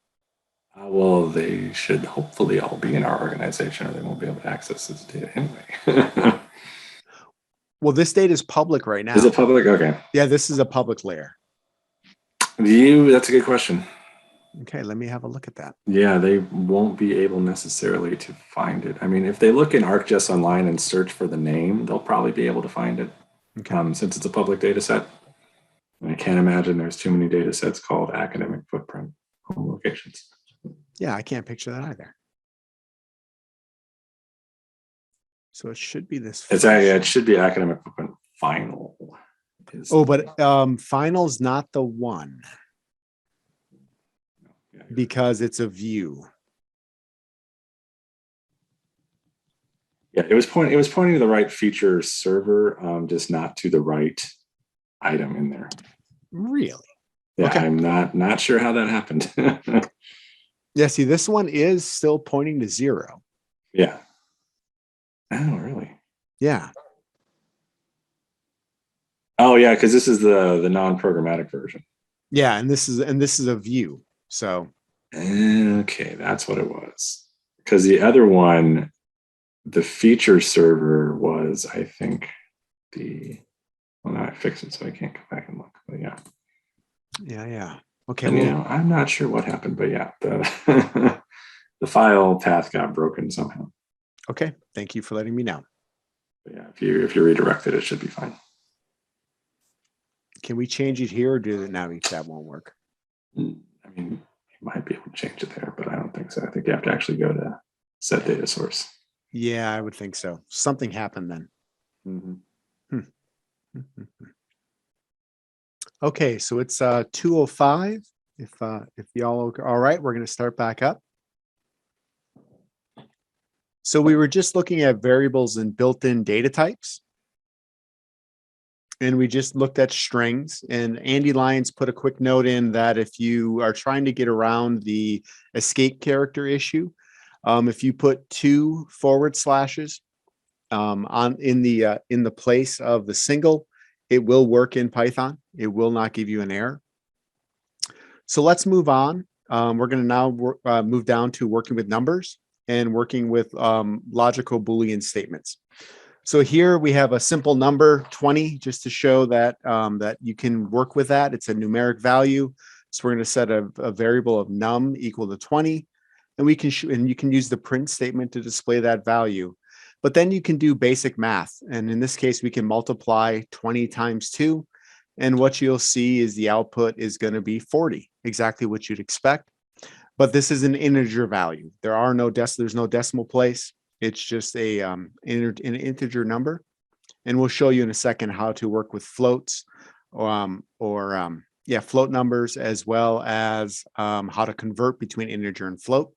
Well, they should hopefully all be in our organization, or they won't be able to access this data anyway. Well, this data is public right now. Is it public? Okay. Yeah, this is a public layer. That's a good question. Okay, let me have a look at that. Yeah, they won't be able necessarily to find it. I mean, if they look in ArcGIS Online and search for the name, they'll probably be able to find it. Okay. Since it's a public data set. And I can't imagine there's too many data sets called academic footprint home locations. Yeah, I can't picture that either. So it should be this. It should be academic footprint final. But final's not the one, because it's a view. Yeah, it was pointing to the right feature server, just not to the right item in there. Really? Yeah, Okay. I'm not sure how that happened. Yeah, see, this one is still pointing to 0. Yeah. Oh, really? Yeah. Oh, yeah, because this is the non-programmatic version. Yeah, and this is a view. So okay, that's what it was. Because the other one, the feature server was, I think, well, now I fixed it, so I can't go back and look. But yeah. Yeah. Okay. And, Well, I'm not sure what happened, but yeah, the file path got broken somehow. okay. Thank you for letting me know. But yeah, if you redirect it, it should be fine. Can we change it here or do it now? That won't work. I mean, you might be able to change it there, but I don't think so. I think you have to actually go to set data source. Yeah, I would think so. Something happened then. Mhm. Okay, so it's 2:05. If y'all are all right, we're going to start back up. So we were just looking at variables and built-in data types. And we just looked at strings, and Andy Lyons put a quick note in that if you are trying to get around the escape character issue, if you put 2 forward slashes in the place of the single, it will work in Python. It will not give you an error. So let's move on. We're going to now move down to working with numbers and working with logical Boolean statements. So here we have a simple number 20, just to show that that you can work with that. It's a numeric value. So we're going to set a variable of num equal to 20, and you can use the print statement to display that value. But then you can do basic math, and in this case, we can multiply 20 times 2, and what you'll see is the output is going to be 40, exactly what you'd expect. But this is an integer value. There's no decimal place. It's just an integer number, and we'll show you in a second how to work with floats, float numbers, as well as how to convert between integer and float.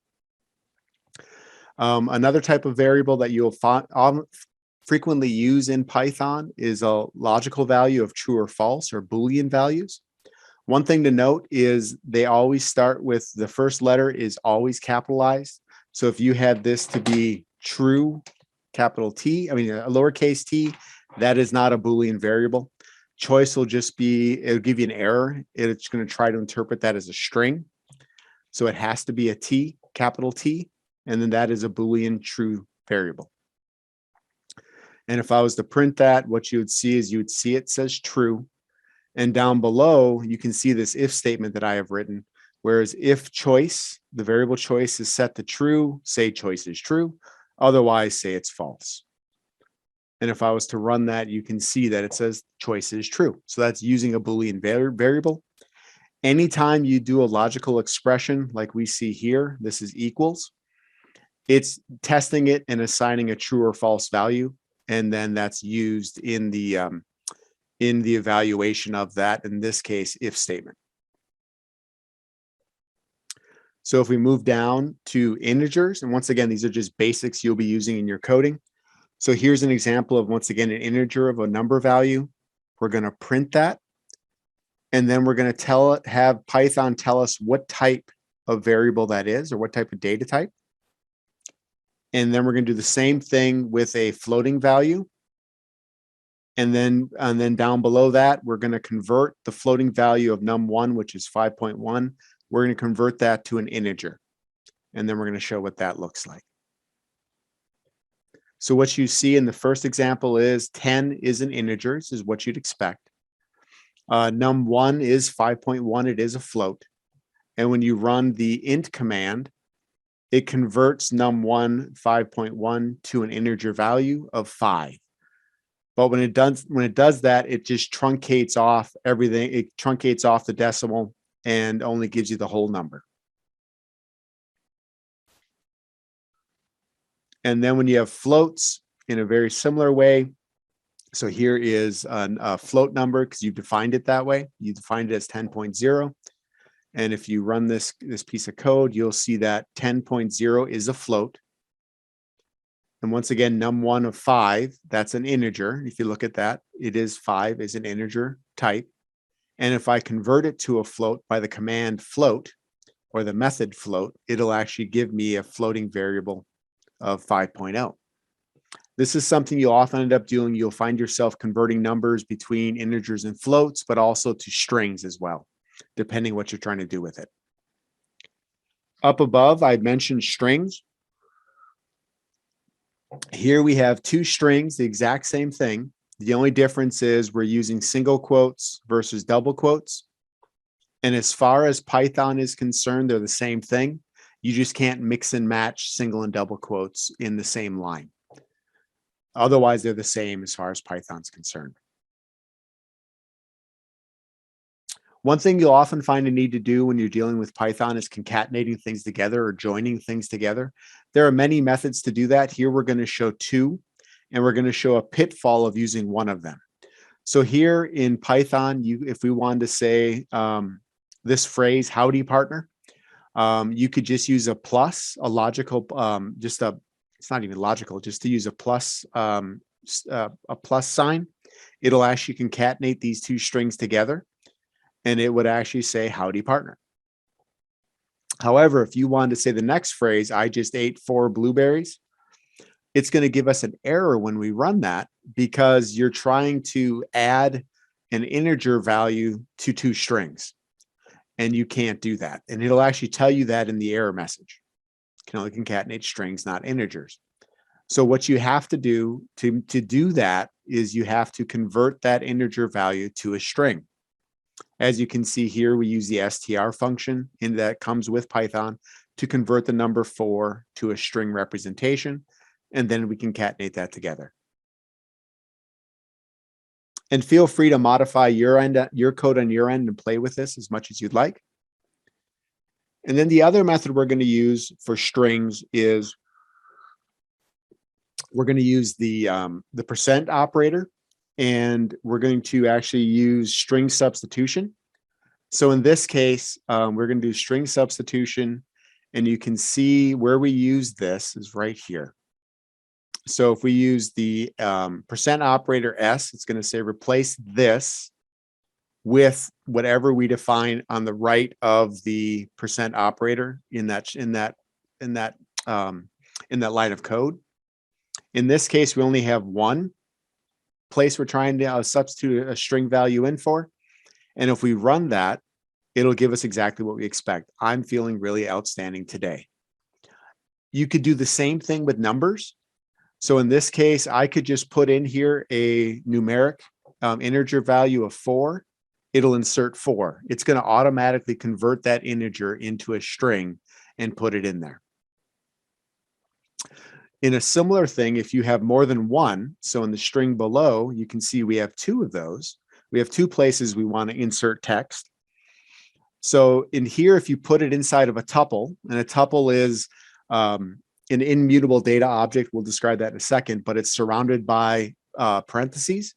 Another type of variable that you'll frequently use in Python is a logical value of true or false, or Boolean values. One thing to note is they always start with the first letter is always capitalized. So if you had this to be true, capital T, a lowercase t, that is not a Boolean variable. Choice will just be, it'll give you an error. It's going to try to interpret that as a string. So it has to be a T, capital T, and then that is a Boolean true variable. And if I was to print that, what you would see is it says true. And down below, you can see this if statement that I have written, whereas if choice, the variable choice is set to true, say choice is true, otherwise say it's false. And if I was to run that, you can see that it says choice is true. So that's using a Boolean variable. Anytime you do a logical expression like we see here, this is equals, it's testing it and assigning a true or false value. And then that's used in the evaluation of that, in this case, if statement. So if we move down to integers, and once again, these are just basics you'll be using in your coding. So here's an example of, once again, an integer of a number value. We're going to print that, and then we're going to have Python tell us what type of variable that is, or what type of data type. And then we're going to do the same thing with a floating value. And then down below that, we're going to convert the floating value of num1, which is 5.1. We're going to convert that to an integer. And then we're going to show what that looks like. So what you see in the first example is 10 is an integer. This is what you'd expect. Num1 is 5.1. It is a float. And when you run the int command, it converts num1 5.1 to an integer value of 5. But when it does that, it just truncates off everything. It truncates off the decimal and only gives you the whole number. And then when you have floats, in a very similar way, so here is a float number because you defined it that way. You defined it as 10.0. And if you run this piece of code, you'll see that 10.0 is a float. And once again, num1 of 5, that's an integer. If you look at that, it is 5 is an integer type. And if I convert it to a float by the command float, or the method float, it'll actually give me a floating variable of 5.0. This is something you'll often end up doing. You'll find yourself converting numbers between integers and floats, but also to strings as well, depending what you're trying to do with it. Up above, I mentioned strings. Here we have 2 strings, the exact same thing. The only difference is we're using single quotes versus double quotes. And as far as Python is concerned, they're the same thing. You just can't mix and match single and double quotes in the same line. Otherwise, they're the same as far as Python's concerned. One thing you'll often find a need to do when you're dealing with Python is concatenating things together or joining things together. There are many methods to do that. Here we're going to show two, and we're going to show a pitfall of using one of them. So here in Python, if we wanted to say this phrase, howdy partner, you could just use a plus, a logical, it's not even logical, just to use a plus sign. It'll actually concatenate these two strings together, and it would actually say howdy partner. However, if you wanted to say the next phrase, I just ate 4 blueberries, it's going to give us an error when we run that because you're trying to add an integer value to 2 strings, and you can't do that. And it'll actually tell you that in the error message. You can only concatenate strings, not integers. So what you have to do to do that is you have to convert that integer value to a string. As you can see here, we use the str function that comes with Python to convert the number 4 to a string representation, and then we concatenate that together. And feel free to modify your code on your end and play with this as much as you'd like. And then the other method we're going to use for strings is we're going to use the percent operator, and we're going to actually use string substitution. So in this case, we're going to do string substitution, and you can see where we use this is right here. So if we use the percent operator S, it's going to say replace this with whatever we define on the right of the percent operator in that line of code. In this case, we only have one place we're trying to substitute a string value in for. And if we run that, it'll give us exactly what we expect. I'm feeling really outstanding today. You could do the same thing with numbers. So in this case, I could just put in here a numeric integer value of 4. It'll insert 4. It's going to automatically convert that integer into a string and put it in there. In a similar thing, if you have more than one, so in the string below, you can see we have 2 of those. We have 2 places we want to insert text. So in here, if you put it inside of a tuple, and a tuple is an immutable data object, we'll describe that in a second, but it's surrounded by parentheses.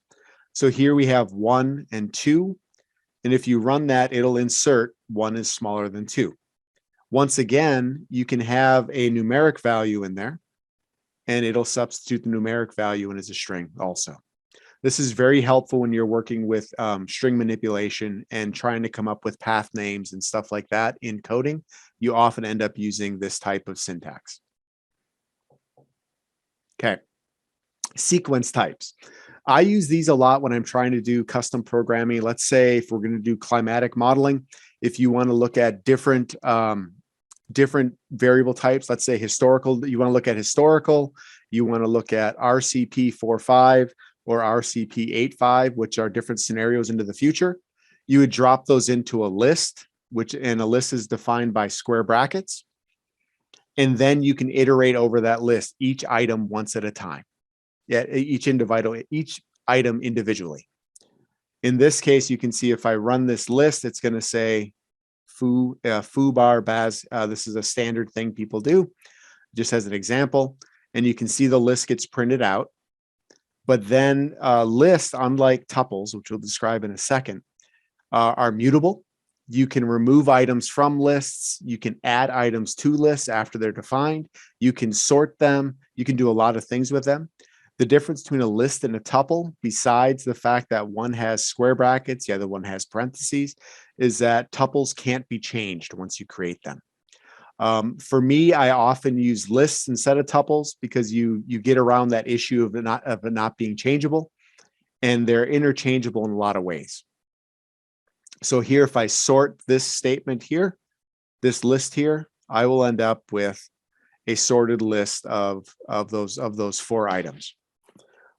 So here we have 1 and 2. And if you run that, it'll insert 1 is smaller than 2. Once again, you can have a numeric value in there, and it'll substitute the numeric value in as a string also. This is very helpful when you're working with string manipulation and trying to come up with path names and stuff like that in coding. You often end up using this type of syntax. Okay, sequence types. I use these a lot when I'm trying to do custom programming. Let's say if we're going to do climatic modeling, if you want to look at different variable types, let's say historical, you want to look at historical, you want to look at RCP 4.5 or RCP 8.5, which are different scenarios into the future. You would drop those into a list, and a list is defined by square brackets. And then you can iterate over that list, each item once at a time. Yeah, each item individually. In this case, you can see if I run this list, it's going to say foo bar baz. This is a standard thing people do, just as an example. And you can see the list gets printed out. But then lists, unlike tuples, which we'll describe in a second, are mutable. You can remove items from lists. You can add items to lists after they're defined. You can sort them. You can do a lot of things with them. The difference between a list and a tuple, besides the fact that one has square brackets, the other one has parentheses, is that tuples can't be changed once you create them. For me, I often use lists instead of tuples because you get around that issue of it not being changeable, and they're interchangeable in a lot of ways. So here, if I sort this statement here, this list here, I will end up with a sorted list of those 4 items.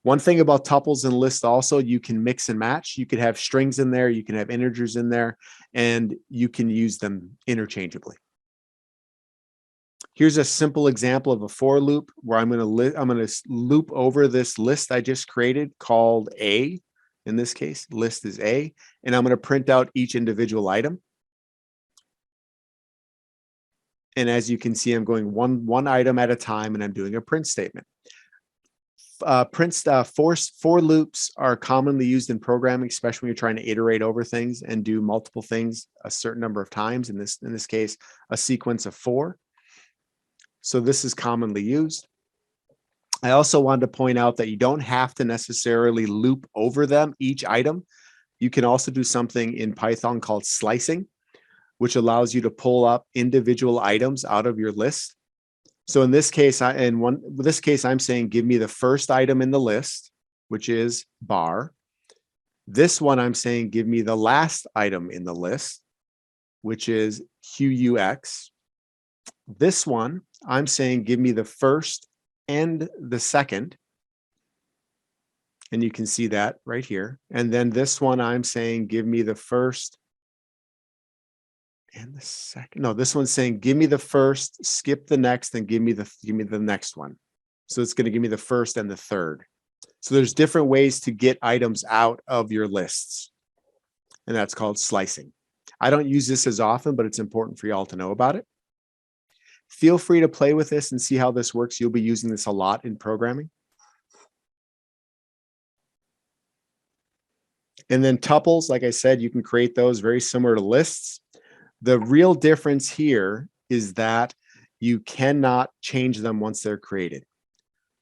One thing about tuples and lists also, you can mix and match. You could have strings in there, you can have integers in there, and you can use them interchangeably. Here's a simple example of a for loop where I'm going to loop over this list I just created called A, in this case, list is A, and I'm going to print out each individual item. And as you can see, I'm going one item at a time, and I'm doing a print statement. For loops are commonly used in programming, especially when you're trying to iterate over things and do multiple things a certain number of times. In this case, a sequence of 4. So this is commonly used. I also wanted to point out that you don't have to necessarily loop over them, each item. You can also do something in Python called slicing, which allows you to pull up individual items out of your list. So in this case, I'm saying, give me the first item in the list, which is bar. This one, I'm saying, give me the last item in the list, which is QUX. This one, I'm saying, give me the first and the second. And you can see that right here. And then this one, I'm saying, give me the first and the second. No, this one's saying, give me the first, skip the next, and give me the next one. So it's going to give me the first and the third. So there's different ways to get items out of your lists. And that's called slicing. I don't use this as often, but it's important for y'all to know about it. Feel free to play with this and see how this works. You'll be using this a lot in programming. And then tuples, like I said, you can create those very similar to lists. The real difference here is that you cannot change them once they're created.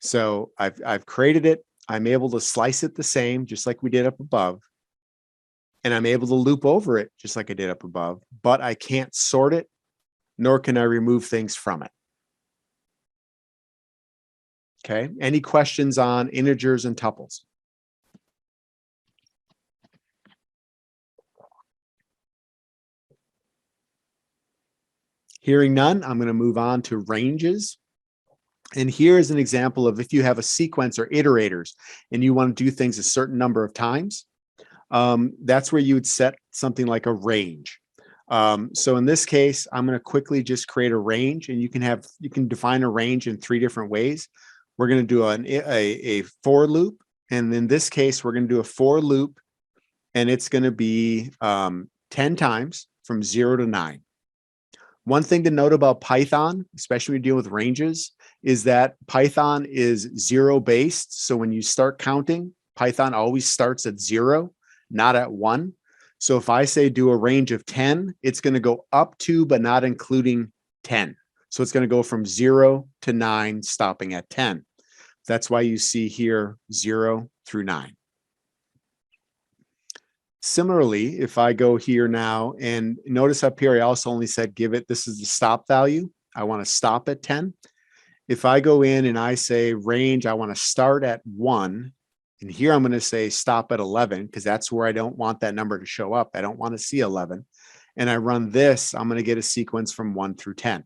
So I've created it. I'm able to slice it the same, just like we did up above. And I'm able to loop over it, just like I did up above, but I can't sort it, nor can I remove things from it. Okay, any questions on integers and tuples? Hearing none, I'm going to move on to ranges. And here is an example of if you have a sequence or iterators and you want to do things a certain number of times, that's where you would set something like a range. So in this case, I'm going to quickly just create a range, and you can define a range in 3 different ways. We're going to do a for loop. And in this case, we're going to do a for loop, and it's going to be 10 times from 0 to 9. One thing to note about Python, especially when you deal with ranges, is that Python is 0 based. So when you start counting, Python always starts at 0, not at 1. So if I say do a range of 10, it's going to go up to, but not including 10. So it's going to go from 0 to 9, stopping at 10. That's why you see here 0 through 9. Similarly, if I go here now and notice up here, I also only said give it, this is the stop value. I want to stop at 10. If I go in and I say range, I want to start at 1. And here I'm going to say stop at 11 because that's where I don't want that number to show up. I don't want to see 11. And I run this, I'm going to get a sequence from 1 through 10.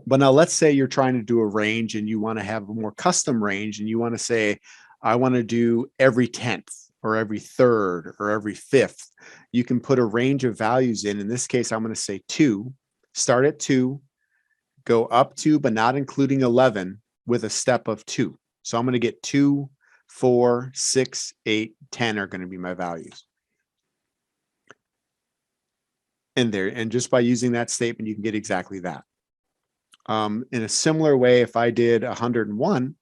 But now let's say you're trying to do a range and you want to have a more custom range and you want to say, I want to do every 10th or every 3rd or every 5th. You can put a range of values in. In this case, I'm going to say 2, start at 2, go up to, but not including 11 with a step of 2. So I'm going to get 2, 4, 6, 8, 10 are going to be my values. And just by using that statement, you can get exactly that. In a similar way, if I did 101,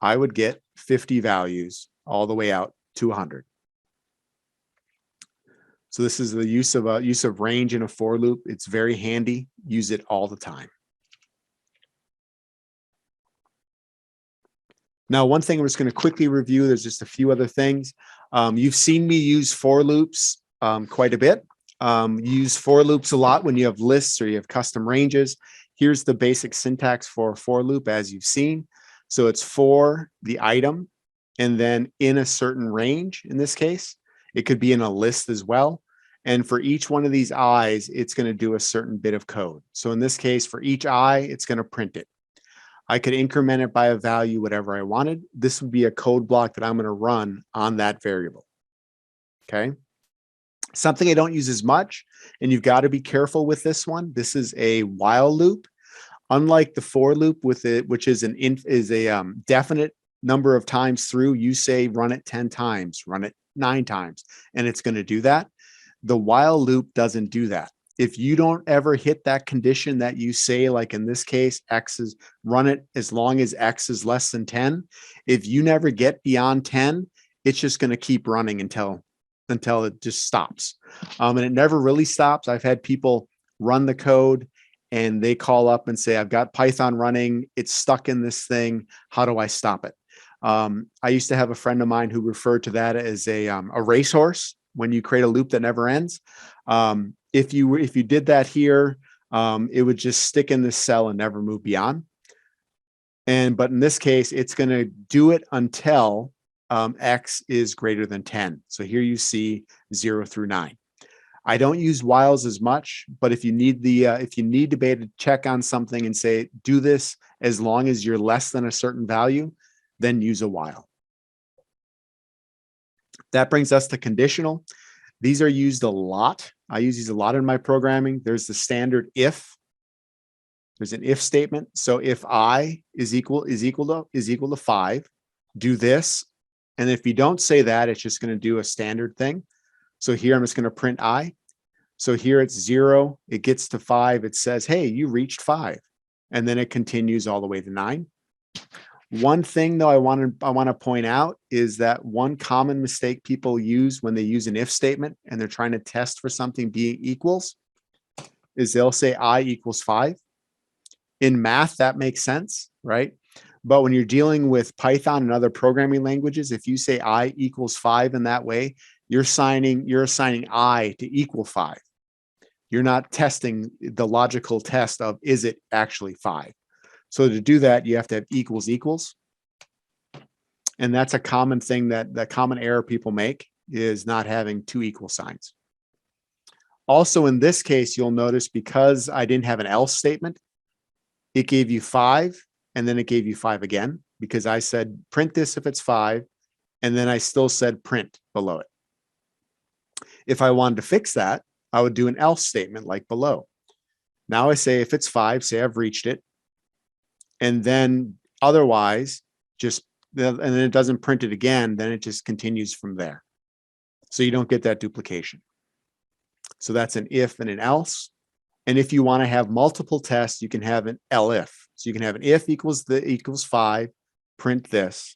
I would get 50 values all the way out to 100. So this is the use of range in a for loop. It's very handy. Use it all the time. Now, one thing I'm just going to quickly review, there's just a few other things. You've seen me use for loops quite a bit. Use for loops a lot when you have lists or you have custom ranges. Here's the basic syntax for a for loop as you've seen. So it's for the item and then in a certain range in this case. It could be in a list as well. And for each one of these i's, it's going to do a certain bit of code. So in this case, for each I, it's going to print it. I could increment it by a value, whatever I wanted. This would be a code block that I'm going to run on that variable. Okay. Something I don't use as much, and you've got to be careful with this one. This is a while loop. Unlike the for loop with it, which is a definite number of times through, you say run it 10 times, run it 9 times, and it's going to do that. The while loop doesn't do that. If you don't ever hit that condition that you say, like in this case, X is run it as long as X is less than 10. If you never get beyond 10, it's just going to keep running until it just stops. And it never really stops. I've had people run the code and they call up and say, I've got Python running. It's stuck in this thing. How do I stop it? I used to have a friend of mine who referred to that as a racehorse. When you create a loop that never ends, if you did that here, it would just stick in this cell and never move beyond. But in this case, it's going to do it until X is greater than 10. So here you see 0 through 9. I don't use whiles as much, but if you need to be able to check on something and say, do this as long as you're less than a certain value, then use a while. That brings us to conditional. These are used a lot. I use these a lot in my programming. There's the standard if. There's an if statement. So if I is equal to 5, do this. And if you don't say that, it's just going to do a standard thing. So here I'm just going to print I. So here it's 0. It gets to 5. It says, hey, you reached 5. And then it continues all the way to 9. One thing though I want to point out is that one common mistake people use when they use an if statement and they're trying to test for something being equals is they'll say I equals 5. In math, that makes sense, right? But when you're dealing with Python and other programming languages, if you say I equals 5 in that way, you're assigning I to equal 5. You're not testing the logical test of, is it actually 5? So to do that, you have to have equals equals. And that's a common thing that common error people make is not having 2 equal signs. Also in this case, you'll notice because I didn't have an else statement, it gave you 5 and then it gave you 5 again because I said print this if it's 5 and then I still said print below it. If I wanted to fix that, I would do an else statement like below. Now I say if it's 5, say I've reached it. And then otherwise, and then it doesn't print it again, then it just continues from there. So you don't get that duplication. So that's an if and an else. And if you want to have multiple tests, you can have an elif. So you can have an if equals 5, print this.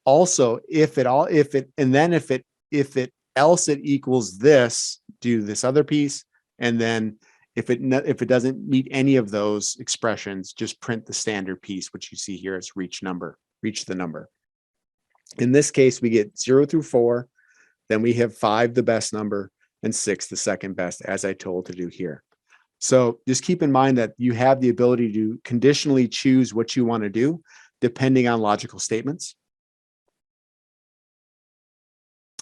Also, if it else it equals this, do this other piece. And then if it doesn't meet any of those expressions, just print the standard piece, which you see here as reach the number. In this case, we get 0 through 4, then we have 5, the best number, and 6, the second best, as I told to do here. So just keep in mind that you have the ability to conditionally choose what you want to do, depending on logical statements.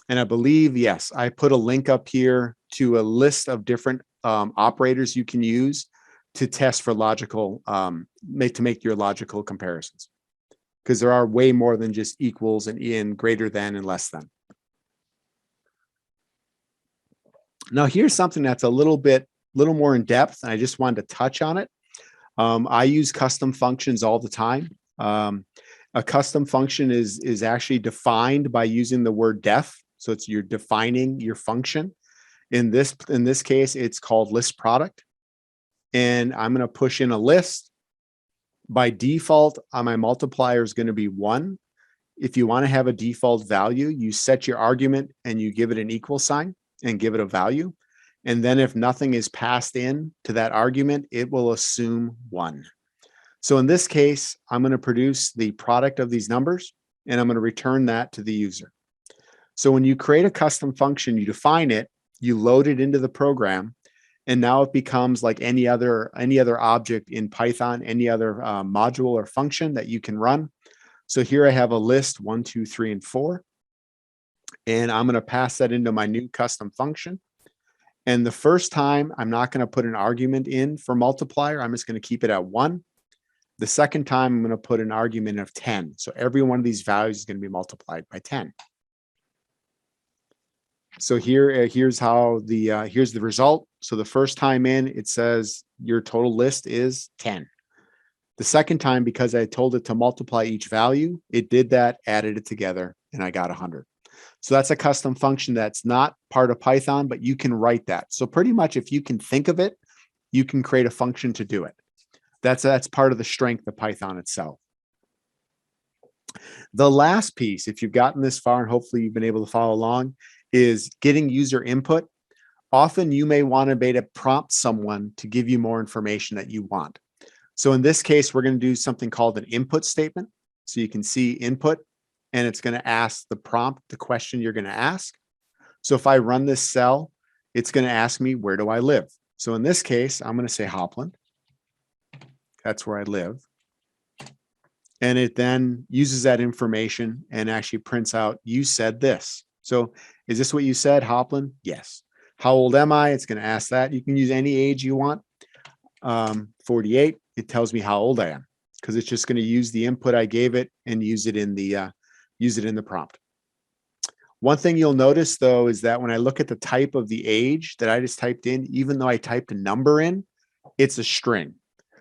And I believe, yes, I put a link up here to a list of different operators you can use to test for logical, to make your logical comparisons. Because there are way more than just equals and in, greater than, and less than. Now here's something that's a little more in depth, and I just wanted to touch on it. I use custom functions all the time. A custom function is actually defined by using the word def. So you're defining your function. In this case, it's called list product. And I'm going to push in a list. By default, my multiplier is going to be 1. If you want to have a default value, you set your argument and you give it an equal sign and give it a value. And then if nothing is passed in to that argument, it will assume 1. So in this case, I'm going to produce the product of these numbers, and I'm going to return that to the user. So when you create a custom function, you define it, you load it into the program, and now it becomes like any other object in Python, any other module or function that you can run. So here I have a list 1, 2, 3, and 4, and I'm going to pass that into my new custom function. And the first time, I'm not going to put an argument in for multiplier. I'm just going to keep it at 1. The second time, I'm going to put an argument of 10. So every one of these values is going to be multiplied by 10. So here's the result. So the first time in, it says your total list is 10. The second time, because I told it to multiply each value, it did that, added it together, and I got 100. So that's a custom function that's not part of Python, but you can write that. So pretty much if you can think of it, you can create a function to do it. That's part of the strength of Python itself. The last piece, if you've gotten this far and hopefully you've been able to follow along, is getting user input. Often you may want to be able to prompt someone to give you more information that you want. So in this case, we're going to do something called an input statement. So you can see input, and it's going to ask the prompt, the question you're going to ask. So if I run this cell, it's going to ask me, where do I live? So in this case, I'm going to say Hopland. That's where I live. And it then uses that information and actually prints out, you said this. So is this what you said, Hopland? Yes. How old am I? It's going to ask that. You can use any age you want. 48, it tells me how old I am because it's just going to use the input I gave it and use it in the prompt. One thing you'll notice though is that when I look at the type of the age that I just typed in, even though I typed a number in, it's a string.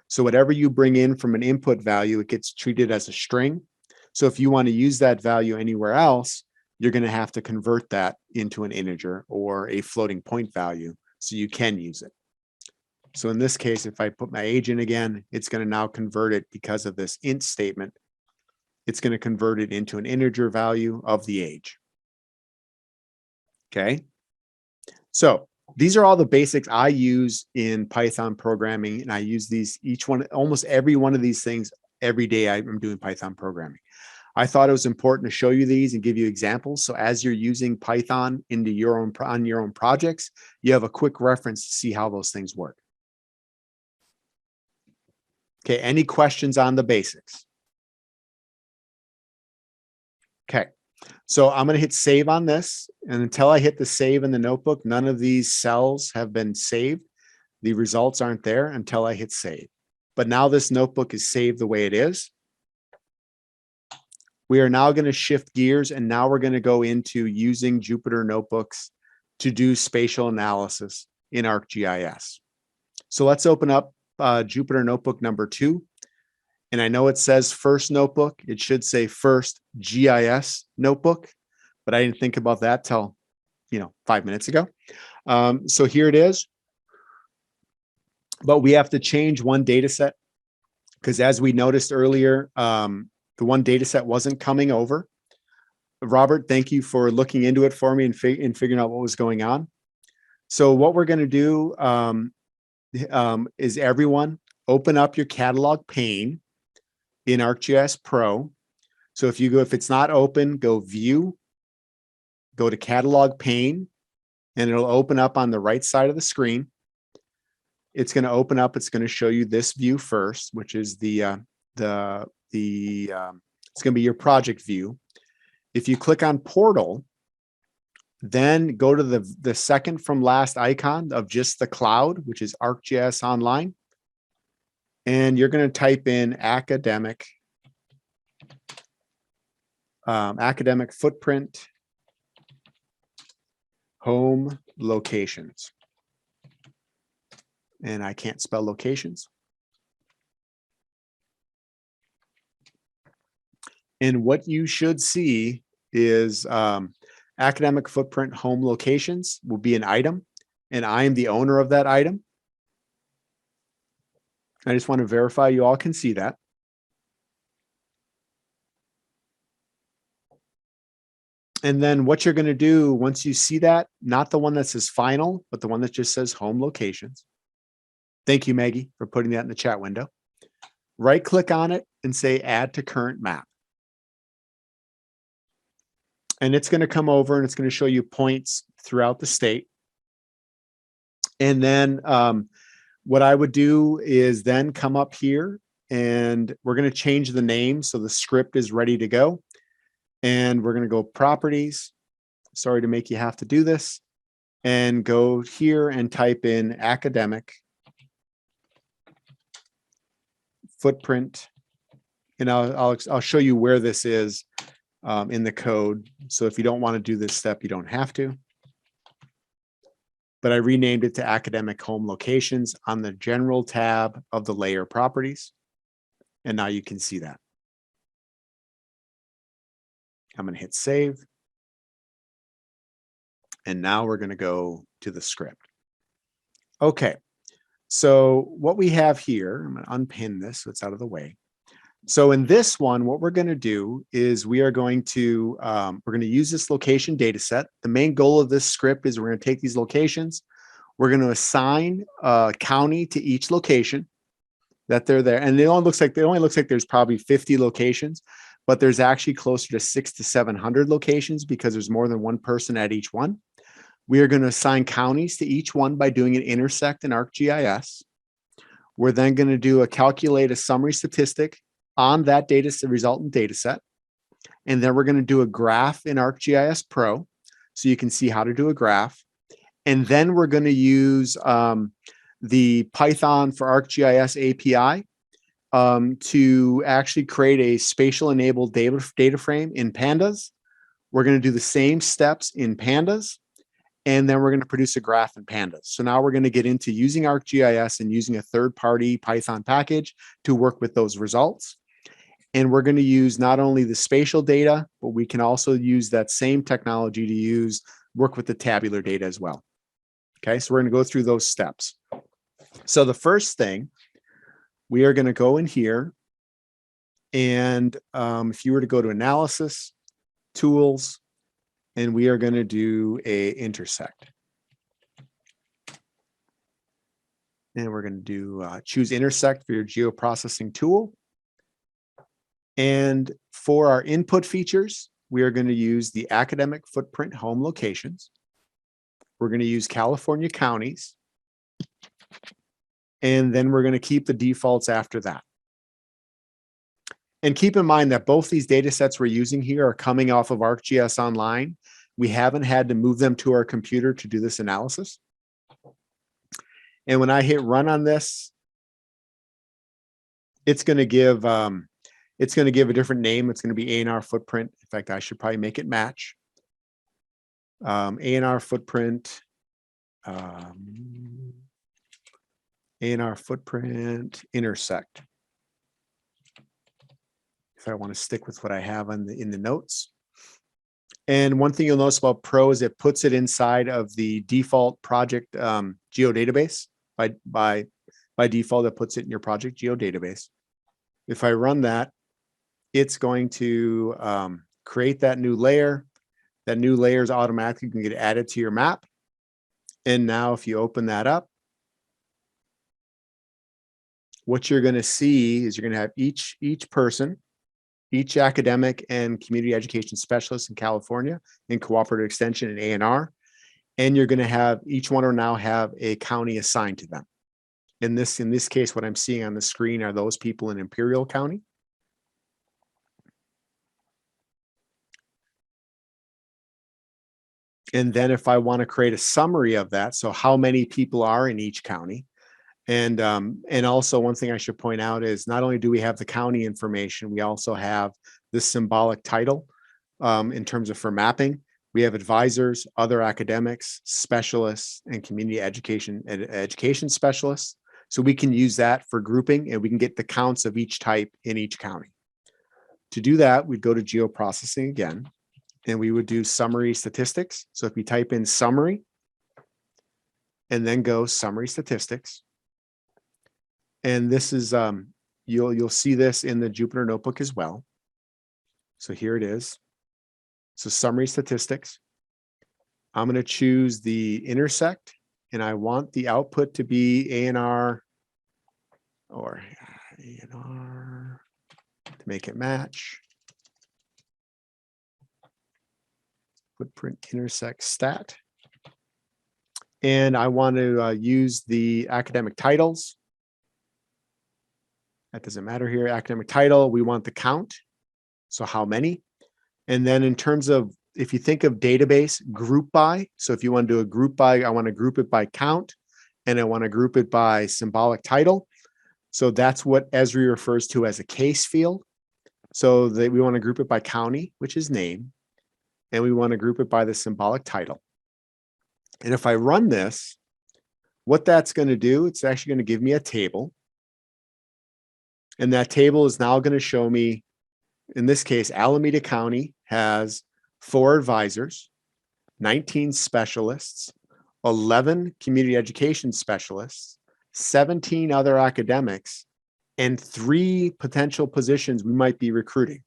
So whatever you bring in from an input value, it gets treated as a string. So if you want to use that value anywhere else, you're going to have to convert that into an integer or a floating point value so you can use it. So in this case, if I put my age in again, it's going to now convert it because of this int statement. It's going to convert it into an integer value of the age. Okay. So these are all the basics I use in Python programming, and I use these, each one, almost every one of these things every day I'm doing Python programming. I thought it was important to show you these and give you examples. So as you're using Python into on your own projects, you have a quick reference to see how those things work. Okay, any questions on the basics? Okay, so I'm going to hit save on this. And until I hit the save in the notebook, none of these cells have been saved. The results aren't there until I hit save. But now this notebook is saved the way it is. We are now going to shift gears, and now we're going to go into using Jupyter Notebooks to do spatial analysis in ArcGIS. So let's open up Jupyter Notebook number 2. And I know it says first notebook. It should say first GIS notebook, but I didn't think about that till 5 minutes ago. So here it is. But we have to change one data set because as we noticed earlier, the one data set wasn't coming over. Robert, thank you for looking into it for me and figuring out what was going on. So what we're going to do is everyone open up your catalog pane in ArcGIS Pro. So if it's not open, go view, go to catalog pane, and it'll open up on the right side of the screen. It's going to open up. It's going to show you this view first, which is it's going to be your project view. If you click on portal, then go to the second from last icon of just the cloud, which is ArcGIS Online. And you're going to type in academic footprint home locations. And I can't spell locations. And what you should see is academic footprint home locations will be an item, and I am the owner of that item. I just want to verify you all can see that. And then what you're going to do once you see that, not the one that says final, but the one that just says home locations. Thank you, Maggie, for putting that in the chat window. Right click on it and say add to current map. And it's going to come over and it's going to show you points throughout the state. And then what I would do is then come up here and we're going to change the name. So the script is ready to go. And we're going to go properties. Sorry to make you have to do this. And go here and type in academic footprint. And I'll show you where this is in the code. So if you don't want to do this step, you don't have to. But I renamed it to academic home locations on the general tab of the layer properties. And now you can see that. I'm going to hit save. And now we're going to go to the script. Okay. So what we have here, I'm going to unpin this so it's out of the way. So in this one, what we're going to do is we are going to use this location data set. The main goal of this script is we're going to take these locations. We're going to assign a county to each location that they're there. And it only looks like there's probably 50 locations, but there's actually closer to 600 to 700 locations because there's more than one person at each one. We are going to assign counties to each one by doing an intersect in ArcGIS. We're then going to calculate a summary statistic on that resultant data set. And then we're going to do a graph in ArcGIS Pro so you can see how to do a graph. And then we're going to use the Python for ArcGIS API to actually create a spatial enabled data frame in Pandas. We're going to do the same steps in Pandas. And then we're going to produce a graph in Pandas. So now we're going to get into using ArcGIS and using a third-party Python package to work with those results. And we're going to use not only the spatial data, but we can also use that same technology to work with the tabular data as well. Okay, so we're going to go through those steps. So the first thing, we are going to go in here. And if you were to go to Analysis, Tools, and we are going to do a intersect. And we're going to do choose intersect for your geoprocessing tool. And for our input features, we are going to use the academic footprint home locations. We're going to use California counties. And then we're going to keep the defaults after that. And keep in mind that both these data sets we're using here are coming off of ArcGIS Online. We haven't had to move them to our computer to do this analysis. And when I hit run on this, it's going to give a different name. It's going to be ANR footprint. In fact, I should probably make it match. ANR footprint. ANR footprint intersect. If I want to stick with what I have in the notes. And one thing you'll notice about Pro is it puts it inside of the default project geodatabase. By default, it puts it in your project geodatabase. If I run that, it's going to create that new layer. That new layer is automatically going to get added to your map. And now if you open that up, what you're going to see is you're going to have each person, each academic and community education specialist in California in cooperative extension and ANR. And you're going to have each one will now have a county assigned to them. In this case, what I'm seeing on the screen are those people in Imperial County. And then if I want to create a summary of that, so how many people are in each county. And also one thing I should point out is not only do we have the county information, we also have this symbolic title in terms of for mapping. We have advisors, other academics, specialists, and community education specialists. So we can use that for grouping and we can get the counts of each type in each county. To do that, we'd go to geoprocessing again, and we would do summary statistics. So if we type in summary and then go summary statistics, and this is, you'll see this in the Jupyter Notebook as well. So here it is. So summary statistics. I'm going to choose the intersect, and I want the output to be ANR or ANR to make it match. Footprint intersect stat. And I want to use the academic titles. That doesn't matter here. Academic title, we want the count. So how many? And then in terms of, if you think of database, group by. So if you want to do a group by, I want to group it by count, and I want to group it by symbolic title. So that's what Esri refers to as a case field. So that we want to group it by county, which is name, and we want to group it by the symbolic title. And if I run this, what that's going to do, it's actually going to give me a table. And that table is now going to show me, in this case, Alameda County has 4 advisors, 19 specialists, 11 community education specialists, 17 other academics, and 3 potential positions we might be recruiting.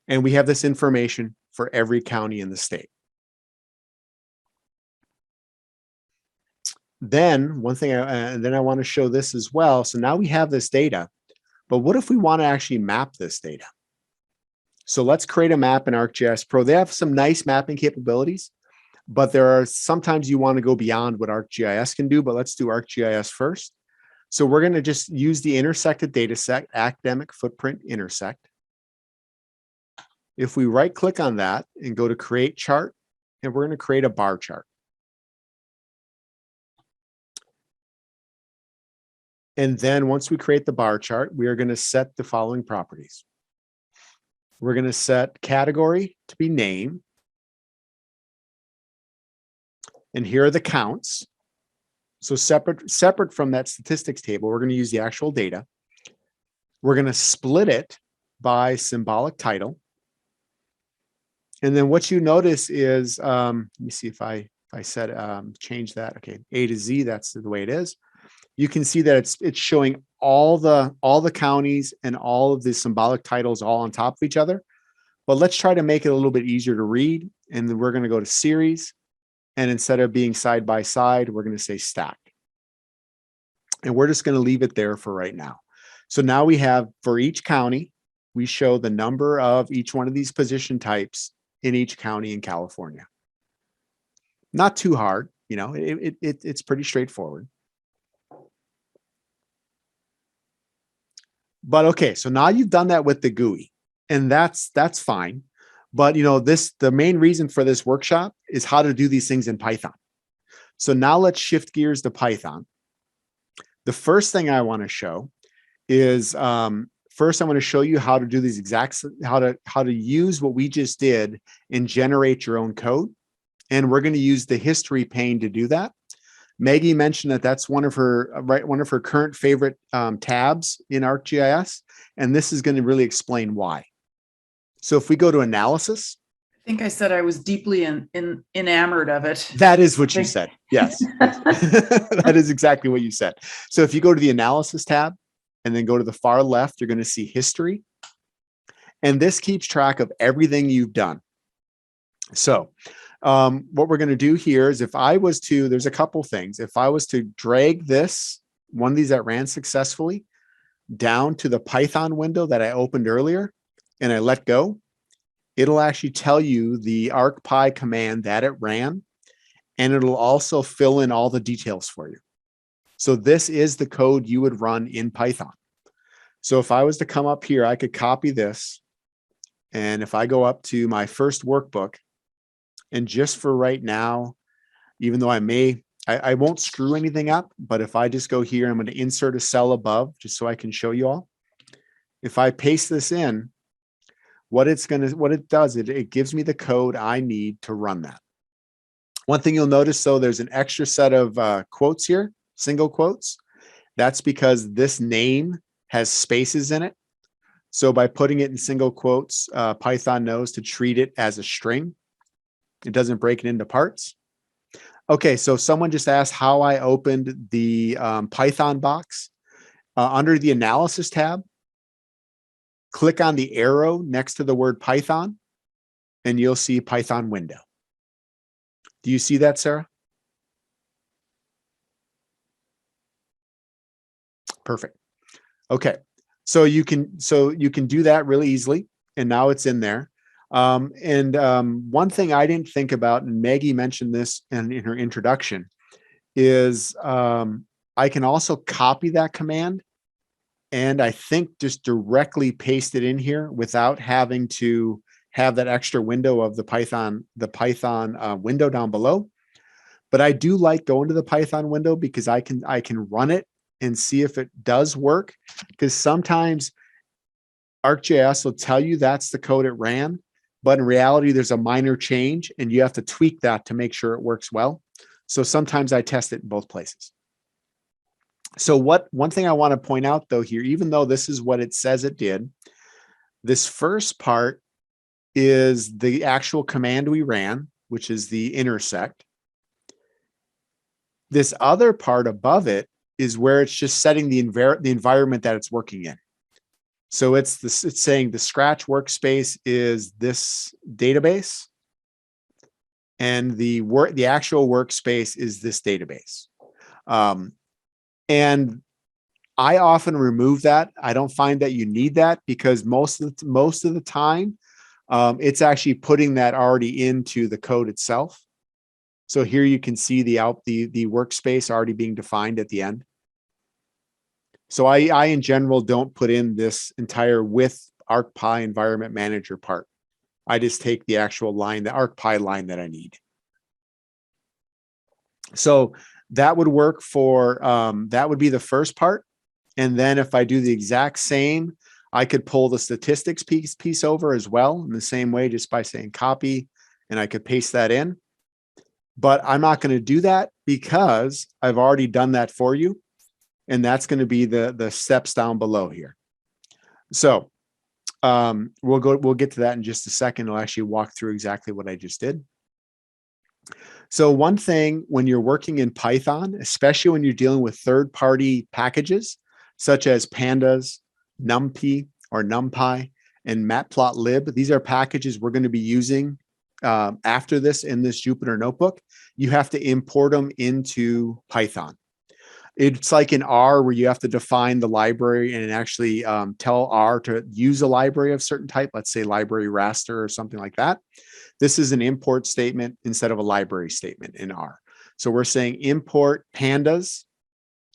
And we have this information for every county in the state. Then one thing, then I want to show this as well. So now we have this data, but what if we want to actually map this data? So let's create a map in ArcGIS Pro. They have some nice mapping capabilities, but there are sometimes you want to go beyond what ArcGIS can do, but let's do ArcGIS first. So we're going to just use the intersected data set, academic footprint intersect. If we right click on that and go to create chart, and we're going to create a bar chart. And then once we create the bar chart, we are going to set the following properties. We're going to set category to be name. And here are the counts. So separate from that statistics table, we're going to use the actual data. We're going to split it by symbolic title. And then what you notice is, let me see if I said change that. Okay, A to Z, that's the way it is. You can see that it's showing all the counties and all of the symbolic titles all on top of each other. But let's try to make it a little bit easier to read. And then we're going to go to series. And instead of being side by side, we're going to say stack. And we're just going to leave it there for right now. So now we have, for each county, we show the number of each one of these position types in each county in California. Not too hard, you know, it's pretty straightforward. But okay, so now you've done that with the GUI, and that's fine. But you know, the main reason for this workshop is how to do these things in Python. So now let's shift gears to Python. The first thing I want to show is first I want to show you how to do these how to use what we just did and generate your own code. And we're going to use the History Pane to do that. Maggie mentioned that that's one of her current favorite tabs in ArcGIS, and this is going to really explain why. So if we go to analysis, I think I said I was deeply enamored of it. that is what you said. Yes, that is exactly what you said. So if you go to the analysis tab and then go to the far left, you're going to see history, and this keeps track of everything you've done. So what we're going to do here is, if I was to, there's a couple things. If I was to drag this, one of these that ran successfully, down to the Python window that I opened earlier, and I let go, it'll actually tell you the arcpy command that it ran, and it'll also fill in all the details for you. So this is the code you would run in Python. So if I was to come up here, I could copy this. And if I go up to my first workbook, and just for right now, even though I won't screw anything up, but if I just go here, I'm going to insert a cell above just so I can show you all. If I paste this in, what it does, it gives me the code I need to run that. One thing you'll notice, though, there's an extra set of quotes here, single quotes. That's because this name has spaces in it. So by putting it in single quotes, Python knows to treat it as a string. It doesn't break it into parts. Okay, so someone just asked how I opened the Python box. Under the analysis tab, click on the arrow next to the word Python, and you'll see Python window. Do you see that, Sarah? Perfect. Okay, so you can do that really easily, and now it's in there. One thing I didn't think about, and Maggie mentioned this in her introduction, is I can also copy that command, and I think just directly paste it in here without having to have that extra window of the Python window down below. But I do like going to the Python window because I can run it and see if it does work, because sometimes ArcGIS will tell you that's the code it ran, but in reality, there's a minor change and you have to tweak that to make sure it works well. So sometimes I test it in both places. So one thing I want to point out though here, even though this is what it says it did, this first part is the actual command we ran, which is the intersect. This other part above it is where it's just setting the environment that it's working in. So it's saying the Scratch workspace is this database, and the actual workspace is this database. And I often remove that. I don't find that you need that, because most of the time, it's actually putting that already into the code itself. So here you can see the workspace already being defined at the end. So I in general don't put in this entire with ArcPy environment manager part. I just take the actual line, the ArcPy line that I need. So that would work for, that would be the first part. And then if I do the exact same, I could pull the statistics piece over as well in the same way, just by saying copy, and I could paste that in. But I'm not going to do that because I've already done that for you. And that's going to be the steps down below here. So we'll get to that in just a second. I'll actually walk through exactly what I just did. So one thing when you're working in Python, especially when you're dealing with third-party packages, such as Pandas, NumPy or NumPy, and Matplotlib, these are packages we're going to be using after this in this Jupyter notebook. You have to import them into Python. It's like in R where you have to define the library and actually tell R to use a library of certain type, let's say library raster or something like that. This is an import statement instead of a library statement in R. So we're saying import pandas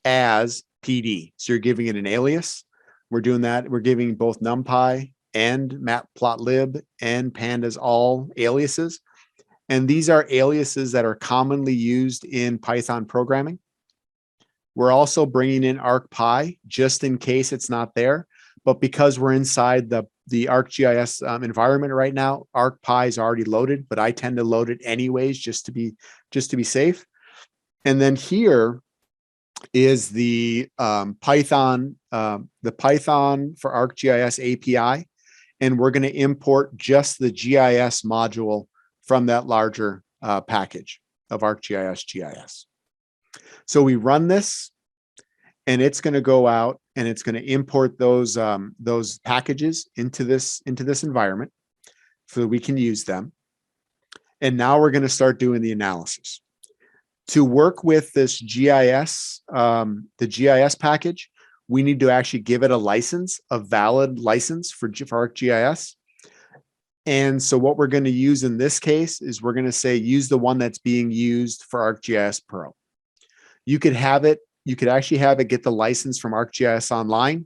as PD. So you're giving it an alias. We're doing that. We're giving both NumPy and Matplotlib and pandas all aliases. And these are aliases that are commonly used in Python programming. We're also bringing in ArcPy just in case it's not there. But because we're inside the ArcGIS environment right now, ArcPy is already loaded, but I tend to load it anyways just to be safe. And then here is the Python for ArcGIS API, and we're going to import just the GIS module from that larger package of ArcGIS GIS. So we run this, and it's going to go out and it's going to import those packages into this environment so that we can use them. And now we're going to start doing the analysis. To work with this GIS, the GIS package, we need to actually give it a license, a valid license for ArcGIS. And so what we're going to use in this case is we're going to say use the one that's being used for ArcGIS Pro. You could actually have it get the license from ArcGIS Online,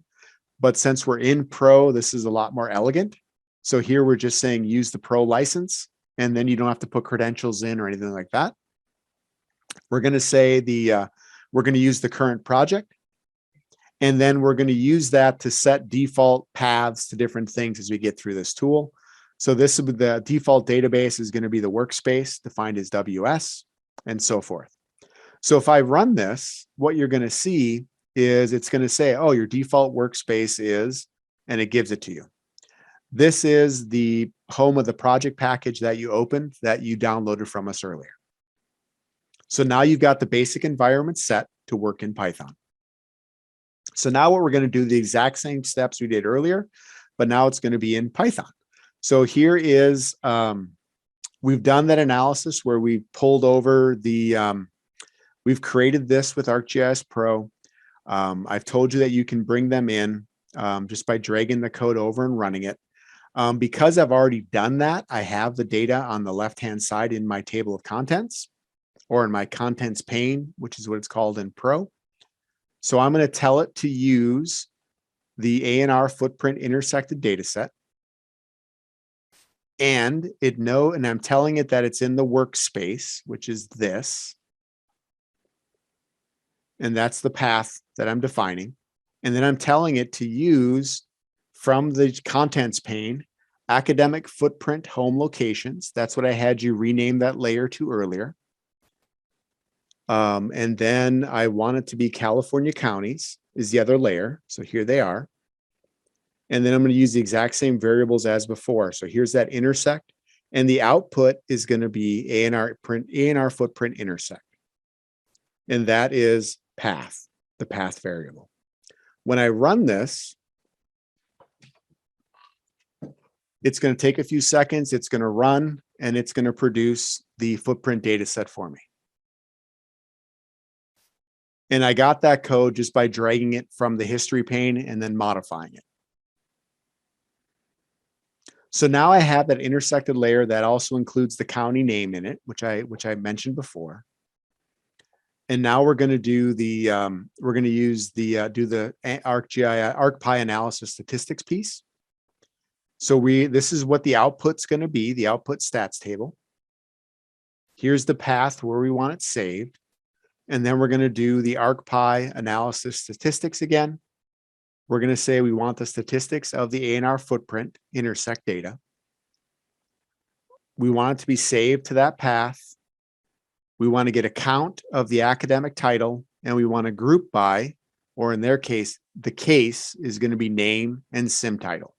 but since we're in Pro, this is a lot more elegant. So here we're just saying use the Pro license, and then you don't have to put credentials in or anything like that. We're going to say we're going to use the current project, and then we're going to use that to set default paths to different things as we get through this tool. So this is the default database is going to be the workspace defined as WS and so forth. So if I run this, what you're going to see is it's going to say, oh, your default workspace is, and it gives it to you. This is the home of the project package that you opened that you downloaded from us earlier. So now you've got the basic environment set to work in Python. So now what we're going to do the exact same steps we did earlier, but now it's going to be in Python. So here is, we've done that analysis where we pulled over we've created this with ArcGIS Pro. I've told you that you can bring them in just by dragging the code over and running it. Because I've already done that, I have the data on the left-hand side in my table of contents or in my contents pane, which is what it's called in Pro. So I'm going to tell it to use the ANR footprint intersected data set. And I'm telling it that it's in the workspace, which is this. And that's the path that I'm defining. And then I'm telling it to use from the contents pane, academic footprint home locations. That's what I had you rename that layer to earlier. And then I want it to be California counties is the other layer. So here they are. And then I'm going to use the exact same variables as before. So here's that intersect. And the output is going to be ANR footprint intersect. And that is path, the path variable. When I run this, it's going to take a few seconds. It's going to run and it's going to produce the footprint data set for me. And I got that code just by dragging it from the history pane and then modifying it. So now I have that intersected layer that also includes the county name in it, which I mentioned before. And now we're going to do the we're going to use the do the ArcGIS analysis statistics piece. So this is what the output's going to be, the output stats table. Here's the path where we want it saved. And then we're going to do the ArcPy analysis statistics again. We're going to say we want the statistics of the ANR footprint intersect data. We want it to be saved to that path. We want to get a count of the academic title, and we want to group by, or in their case, the case is going to be name and sim title.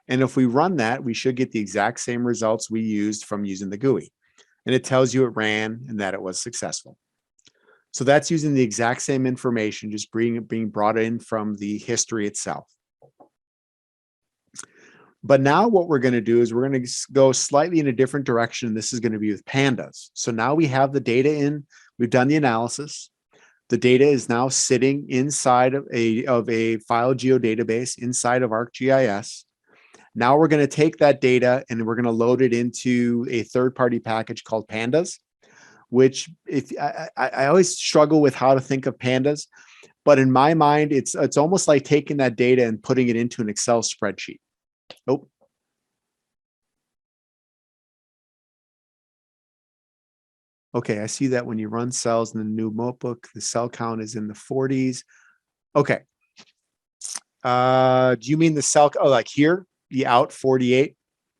And if we run that, we should get the exact same results we used from using the GUI. And it tells you it ran and that it was successful. So that's using the exact same information, just being brought in from the history itself. But now what we're going to do is we're going to go slightly in a different direction. This is going to be with pandas. So now we have the data in, we've done the analysis. The data is now sitting inside of a file geodatabase inside of ArcGIS. Now we're going to take that data and we're going to load it into a third-party package called Pandas, which if I always struggle with how to think of pandas, but in my mind, it's almost like taking that data and putting it into an Excel spreadsheet. Oh. Okay, I see that when you run cells in the new notebook, the cell count is in the 40s. Okay. Do you mean the cell, oh, like here, the out 48?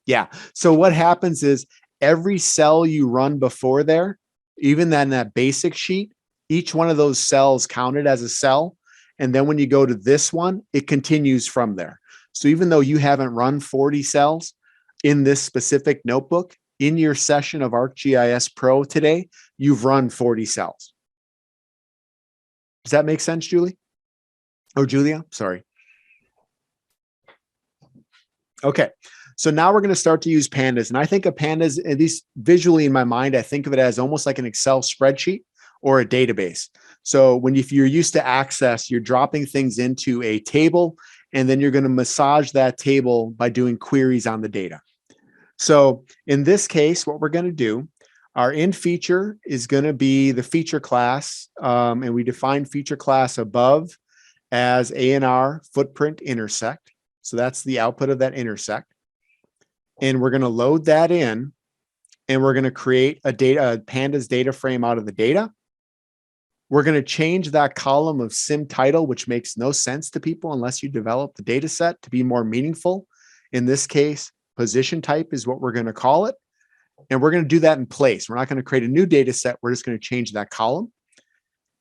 Yeah. So what happens is every cell you run before there, even then that basic sheet, each one of those cells counted as a cell. And then when you go to this one, it continues from there. So even though you haven't run 40 cells in this specific notebook, in your session of ArcGIS Pro today, you've run 40 cells. Does that make sense, Julie? Or Julia? Sorry. Okay. So now we're going to start to use pandas. And I think of pandas, at least visually in my mind, I think of it as almost like an Excel spreadsheet or a database. So if you're used to Access, you're dropping things into a table, and then you're going to massage that table by doing queries on the data. So in this case, what we're going to do, our in feature is going to be the feature class, and we define feature class above as ANR footprint intersect. So that's the output of that intersect. And we're going to load that in, and we're going to create a pandas data frame out of the data. We're going to change that column of sim title, which makes no sense to people unless you develop the data set to be more meaningful. In this case, position type is what we're going to call it. And we're going to do that in place. We're not going to create a new data set. We're just going to change that column.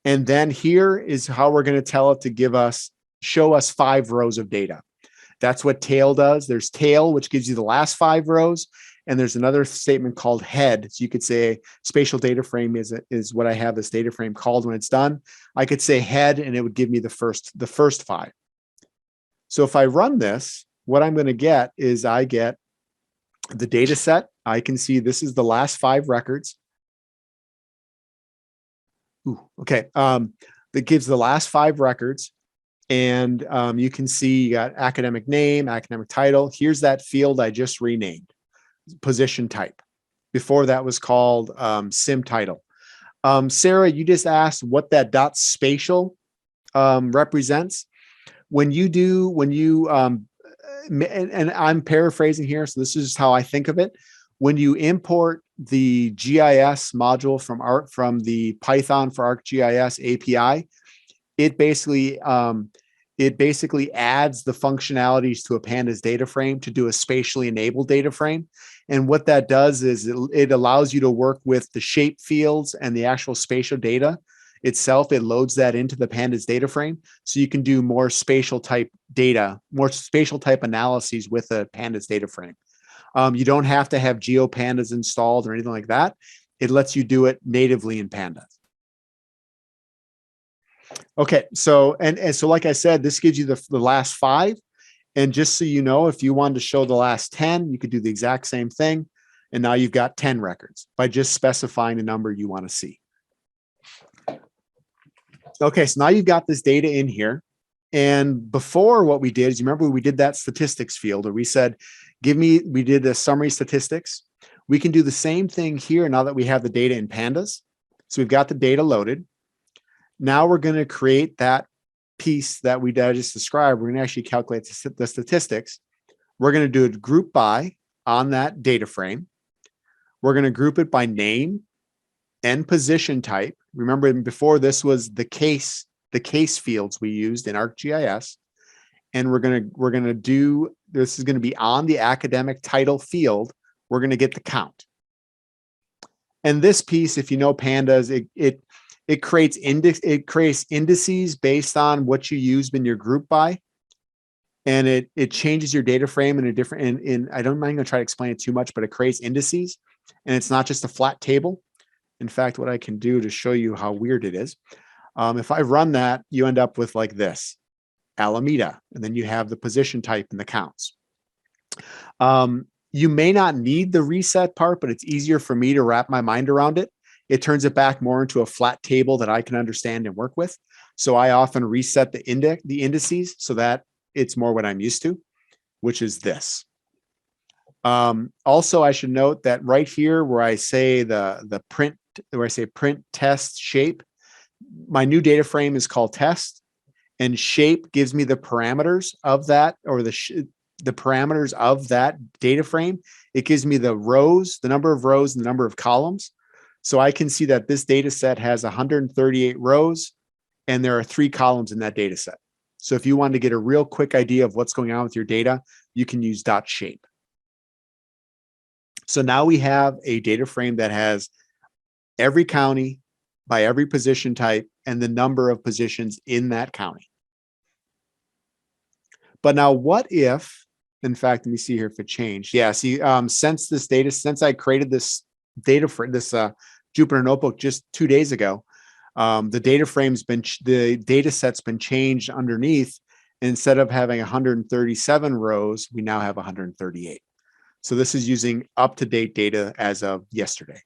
And then here is how we're going to tell it to show us 5 rows of data. That's what tail does. There's tail, which gives you the last 5 rows. And there's another statement called head. So you could say spatial data frame is what I have this data frame called when it's done. I could say head, and it would give me the first 5. So if I run this, what I'm going to get is I get the data set. I can see this is the last 5 records. Ooh, okay. That gives the last 5 records. And you can see you got academic name, academic title. Here's that field I just renamed, position type. Before that was called sim title. Sarah, you just asked what that dot spatial represents. And I'm paraphrasing here, so this is just how I think of it. When you import the GIS module from the Python for ArcGIS API, it basically it basically adds the functionalities to a Pandas data frame to do a spatially enabled data frame. And what that does is it allows you to work with the shape fields and the actual spatial data itself. It loads that into the Pandas data frame. So you can do more spatial type data, more spatial type analyses with a Pandas data frame. You don't have to have GeoPandas installed or anything like that. It lets you do it natively in Pandas. Okay, so so like I said, this gives you the last 5. And just so you know, if you wanted to show the last 10, you could do the exact same thing. And now you've got 10 records by just specifying the number you want to see. Okay, so now you've got this data in here. And before, what we did is, you remember we did that statistics field, where we said, we did the summary statistics. We can do the same thing here now that we have the data in Pandas. So we've got the data loaded. Now we're going to create that piece that I just described. We're going to actually calculate the statistics. We're going to do a group by on that data frame. We're going to group it by name and position type. Remember, before, this was the case fields we used in ArcGIS. And we're going to do, this is going to be on the academic title field. We're going to get the count. And this piece, if you know Pandas, it creates indices based on what you used in your group by, and it changes your data frame in a different. I don't mind going to try to explain it too much, but it creates indices, and it's not just a flat table. In fact, what I can do to show you how weird it is, if I run that, you end up with like this, Alameda, and then you have the position type and the counts. You may not need the reset part, but it's easier for me to wrap my mind around it. It turns it back more into a flat table that I can understand and work with. So I often reset the indices so that it's more what I'm used to, which is this. Also, I should note that right here where I say print test shape, my new data frame is called test, and shape gives me the parameters of that, or the parameters of that data frame. It gives me the rows, the number of rows and the number of columns. So I can see that this data set has 138 rows, and there are 3 columns in that data set. So if you wanted to get a real quick idea of what's going on with your data, you can use .shape. So now we have a data frame that has every county by every position type and the number of positions in that county. But now what if, in fact, let me see here if it changed. Yeah, see, since I created this data for this Jupyter Notebook just 2 days ago, the data set's been changed underneath. Instead of having 137 rows, we now have 138. So this is using up-to-date data as of yesterday.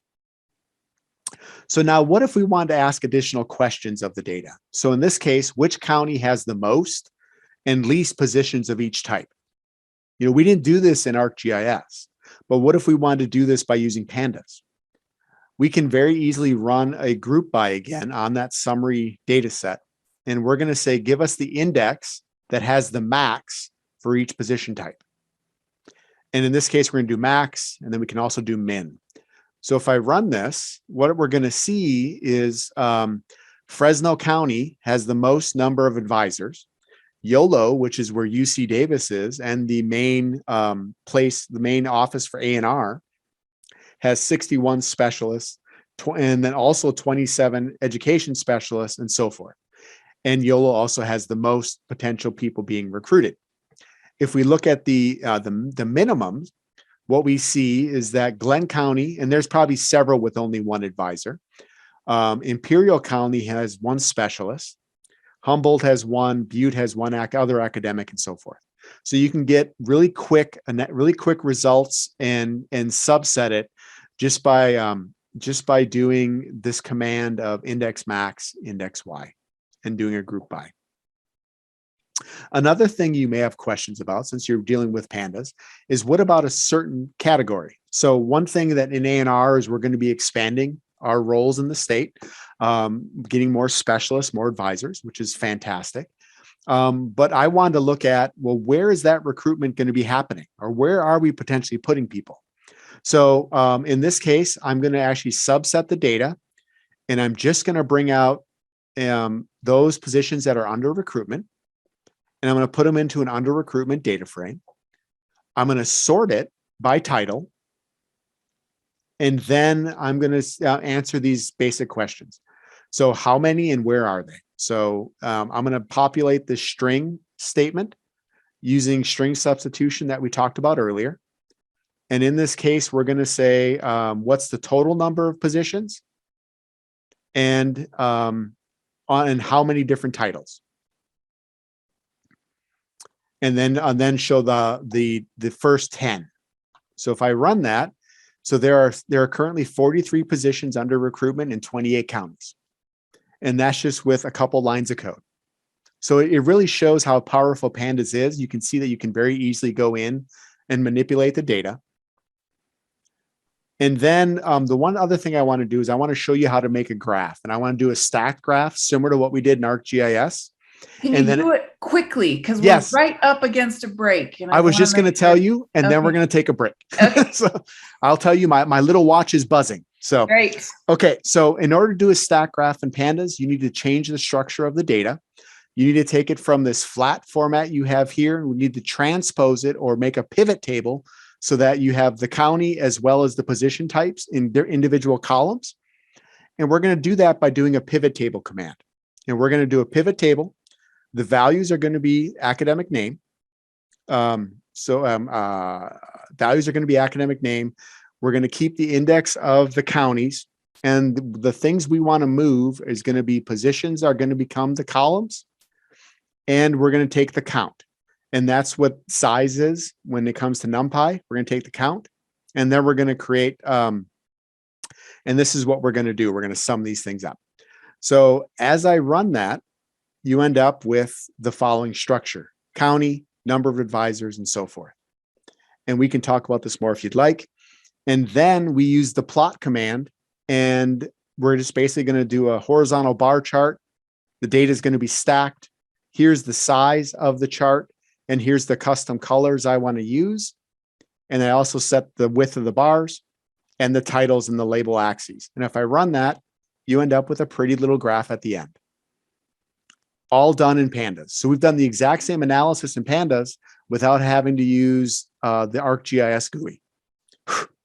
So now what if we wanted to ask additional questions of the data? So in this case, which county has the most and least positions of each type? You know, we didn't do this in ArcGIS, but what if we wanted to do this by using Pandas? We can very easily run a group by again on that summary data set. And we're going to say, give us the index that has the max for each position type. And in this case, we're going to do max, and then we can also do min. So if I run this, what we're going to see is Fresno County has the most number of advisors. YOLO, which is where UC Davis is, and the main the main office for A&R, has 61 specialists, and then also 27 education specialists, and so forth. And YOLO also has the most potential people being recruited. If we look at the minimums, what we see is that Glenn County, and there's probably several with only 1 advisor. Imperial County has 1 specialist. Humboldt has 1, Butte has 1 other academic, and so forth. So you can get really quick results and subset it just by doing this command of index max, index y, and doing a group by. Another thing you may have questions about, since you're dealing with Pandas, is what about a certain category? So one thing that in A&R is we're going to be expanding our roles in the state, getting more specialists, more advisors, which is fantastic. But I wanted to look at, well, where is that recruitment going to be happening? Or where are we potentially putting people? So in this case, I'm going to actually subset the data, and I'm just going to bring out those positions that are under recruitment. and I'm going to put them into an under recruitment data frame. I'm going to sort it by title. And then I'm going to answer these basic questions. So how many and where are they? So I'm going to populate the string statement using string substitution that we talked about earlier. And in this case, we're going to say, what's the total number of positions and how many different titles. And then show the first 10. So if I run that, so there are currently 43 positions under recruitment in 28 counties. And that's just with a couple lines of code. So it really shows how powerful Pandas is. You can see that you can very easily go in and manipulate the data. And then the one other thing I want to do is I want to show you how to make a graph. And I want to do a stacked graph similar to what we did in ArcGIS. Can you do it quickly? Because we're yes, right up against a break. And I was just going to tell you, and then we're going to take a break. Okay. So I'll tell you, my little watch is buzzing. So, great. Okay. So in order to do a stack graph in Pandas, you need to change the structure of the data. You need to take it from this flat format you have here, and we need to transpose it or make a pivot table so that you have the county as well as the position types in their individual columns. And we're going to do that by doing a pivot table command. And we're going to do a pivot table. The values are going to be academic name. Values are going to be academic name. We're going to keep the index of the counties, and the things we want to move is going to be positions are going to become the columns, and we're going to take the count. And that's what size is when it comes to NumPy. We're going to take the count, and then we're going to create, and this is what we're going to do. We're going to sum these things up. So as I run that, you end up with the following structure: county, number of advisors, and so forth. And we can talk about this more if you'd like. And then we use the plot command, and we're just basically going to do a horizontal bar chart. The data is going to be stacked. Here's the size of the chart, and here's the custom colors I want to use. And I also set the width of the bars and the titles and the label axes. And if I run that, you end up with a pretty little graph at the end. All done in Pandas. So we've done the exact same analysis in Pandas without having to use the ArcGIS GUI.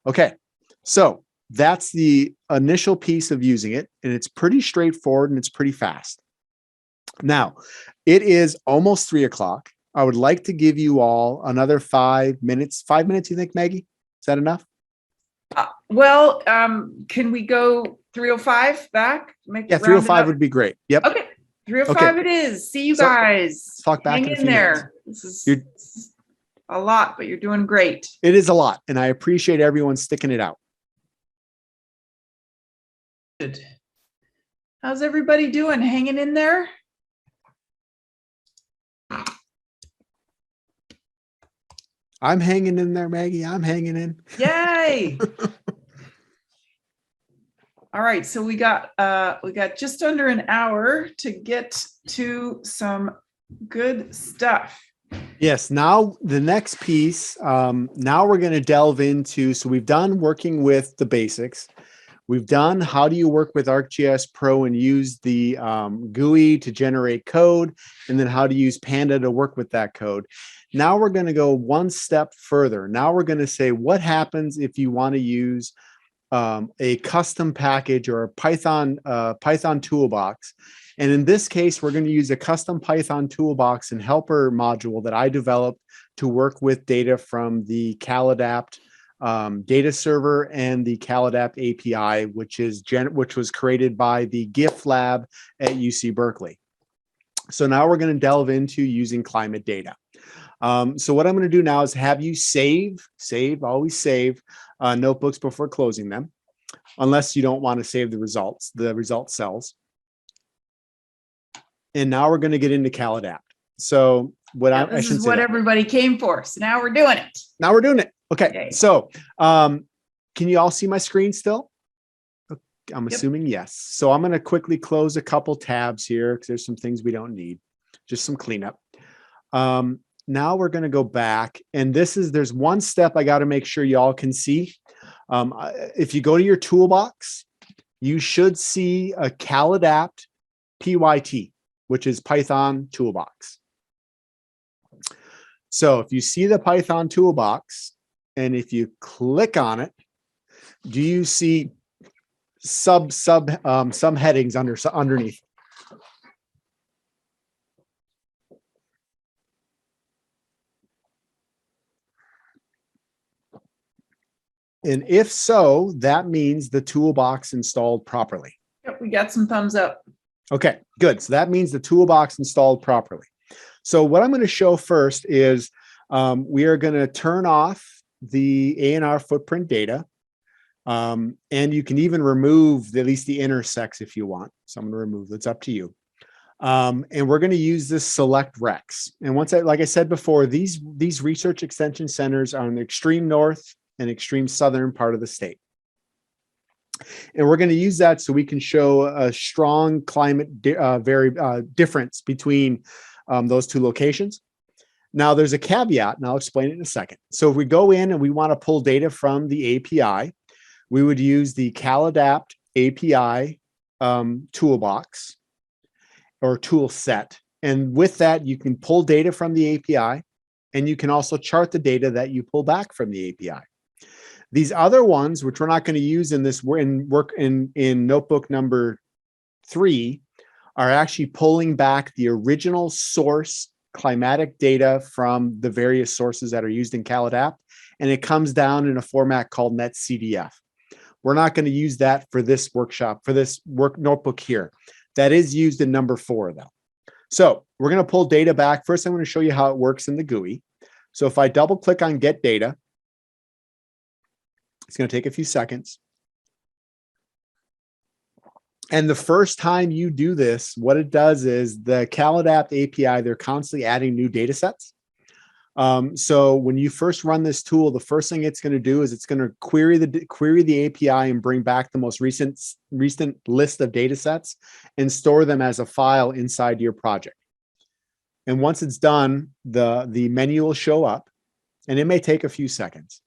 Okay, so that's the initial piece of using it, and it's pretty straightforward and it's pretty fast. Now, it is almost 3 o'clock. I would like to give you all another 5 minutes. 5 minutes, you think, Maggie? Is that enough? Can we go 3:05 back? Yeah, 3:05 would be great. Yep. Okay. 3:05 it is. See you guys. Let's talk back Hang in a in few there. minutes. This is a lot, but you're doing great. It is a lot, and I appreciate everyone sticking it out. Good. How's everybody doing? Hanging in there? I'm hanging in there, Maggie. I'm hanging in. Yay. All right, so we got just under an hour to get to some good stuff. Yes. Now the next piece. Now we're going to delve into. So we've done working with the basics. We've done how do you work with ArcGIS Pro and use the GUI to generate code, and then how to use Panda to work with that code. Now we're going to go one step further. Now we're going to say what happens if you want to use a custom package or a Python toolbox. And in this case, we're going to use a custom Python toolbox and helper module that I developed to work with data from the CalAdapt data server and the CalAdapt API, which was created by the GIF lab at UC Berkeley. So now we're going to delve into using climate data. So what I'm going to do now is have you always save notebooks before closing them, unless you don't want to save the result cells. And now we're going to get into CalAdapt. So This is what everybody came for. So now we're doing it. Now we're doing it. Okay. Yay. So can you all see my screen still? I'm assuming yes. So I'm going to quickly close a couple tabs here because there's some things we don't need. Just some cleanup. Now we're going to go back, and there's one step I got to make sure y'all can see. If you go to your toolbox, you should see a CalAdapt PYT, which is Python toolbox. So if you see the Python toolbox, and if you click on it, do you see some headings underneath? And if so, that means the toolbox installed properly. Yep, we got some thumbs up. Okay, good. So that means the toolbox installed properly. So what I'm going to show first is we are going to turn off the A&R footprint data. And you can even remove at least the intersects if you want. So I'm going to remove, it's up to you. And we're going to use this select recs. And like I said before, these research extension centers are in the extreme north and extreme southern part of the state. And we're going to use that so we can show a strong climate difference between those two locations. Now there's a caveat, and I'll explain it in a second. So if we go in and we want to pull data from the API, we would use the CalAdapt API toolbox or tool set. And with that, you can pull data from the API, and you can also chart the data that you pull back from the API. These other ones, which we're not going to use in this in notebook number 3, are actually pulling back the original source climatic data from the various sources that are used in CalAdapt, and it comes down in a format called netcdf. We're not going to use that for this workshop, for this notebook here. That is used in number 4, though. So we're going to pull data back. First, I'm going to show you how it works in the GUI. So if I double click on Get Data, it's going to take a few seconds. And the first time you do this, what it does is the CalAdapt API, they're constantly adding new data sets. So when you first run this tool, the first thing it's going to do is it's going to query the API and bring back the most recent list of data sets and store them as a file inside your project. And once it's done, the menu will show up, and it may take a few seconds.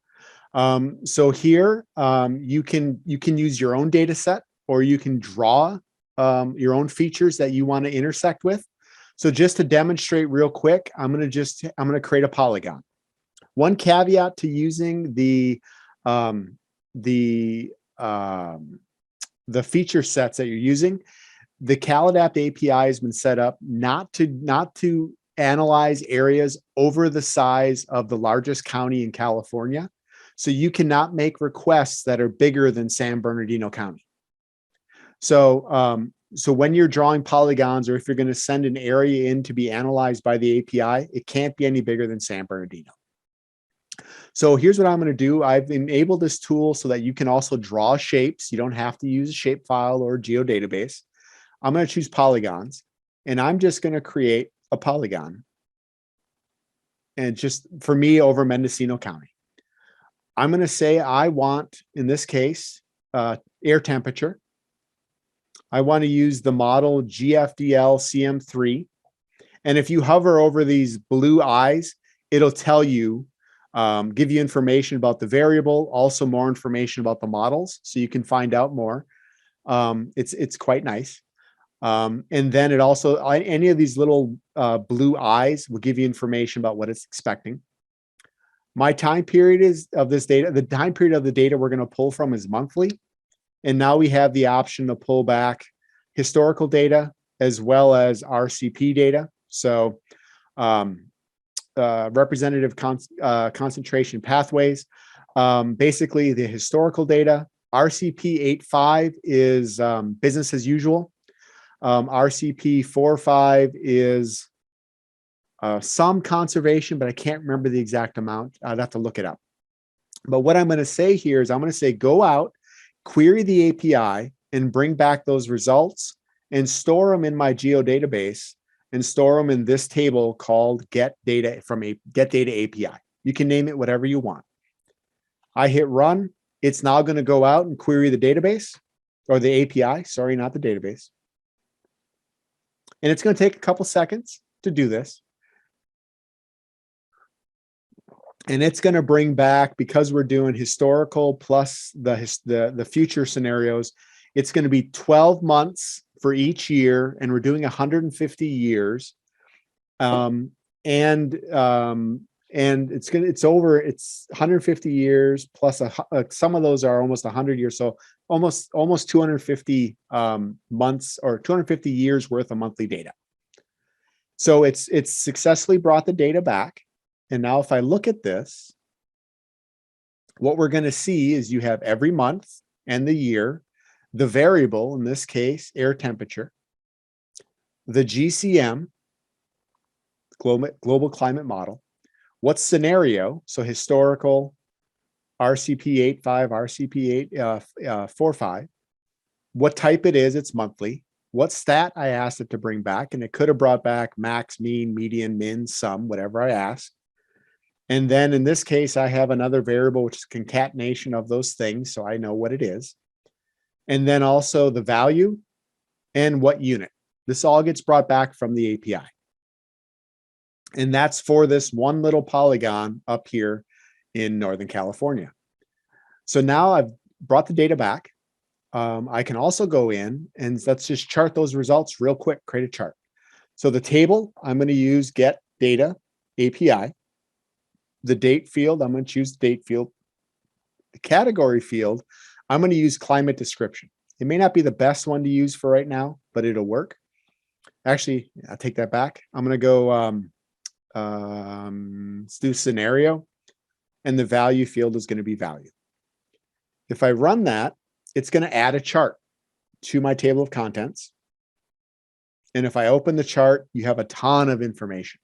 So here you can use your own data set, or you can draw your own features that you want to intersect with. So just to demonstrate real quick, I'm going to create a polygon. One caveat to using the feature sets that you're using, the CalAdapt API has been set up not to analyze areas over the size of the largest county in California. So you cannot make requests that are bigger than San Bernardino County. So when you're drawing polygons, or if you're going to send an area in to be analyzed by the API, it can't be any bigger than San Bernardino. So here's what I'm going to do. I've enabled this tool so that you can also draw shapes. You don't have to use a shapefile or a geodatabase. I'm going to choose polygons, and I'm just going to create a polygon. And just for me over Mendocino County, I'm going to say I want, in this case, air temperature. I want to use the model GFDL CM3. And if you hover over these blue eyes, it'll tell you, give you information about the variable, also more information about the models, so you can find out more. It's quite nice. And then it also, any of these little blue eyes will give you information about what it's expecting. My time period of this data, the time period of the data we're going to pull from is monthly. And now we have the option to pull back historical data as well as RCP data. So representative concentration pathways. Basically, the historical data. RCP 8.5 is business as usual. RCP 4.5 is some conservation, but I can't remember the exact amount. I'd have to look it up. But what I'm going to say here is I'm going to say go out, query the API, and bring back those results and store them in my geodatabase and store them in this table called Get Data API. You can name it whatever you want. I hit run. It's now going to go out and query the database, or the API, sorry, not the database. And it's going to take a couple seconds to do this. And it's going to bring back, because we're doing historical plus the future scenarios, it's going to be 12 months for each year, and we're doing 150 years. And and it's 150 years plus some of those are almost 100 years, so almost 250 months or 250 years worth of monthly data. So it's successfully brought the data back. And now if I look at this, what we're going to see is you have every month and the year, the variable, in this case, air temperature, the GCM, global climate model, what scenario, so historical, RCP 85, RCP 45, what type it is, it's monthly, what stat I asked it to bring back, and it could have brought back max, mean, median, min, sum, whatever I asked. And then in this case, I have another variable, which is concatenation of those things, so I know what it is. And then also the value and what unit. This all gets brought back from the API. And that's for this one little polygon up here in Northern California. So now I've brought the data back. I can also go in and let's just chart those results real quick, create a chart. So the table, I'm going to use get data API. The date field, I'm going to choose the date field. The category field, I'm going to use climate description. It may not be the best one to use for right now, but it'll work. Actually, I'll take that back. I'm going to go let's do scenario, and the value field is going to be value. If I run that, it's going to add a chart to my table of contents. And if I open the chart, you have a ton of information.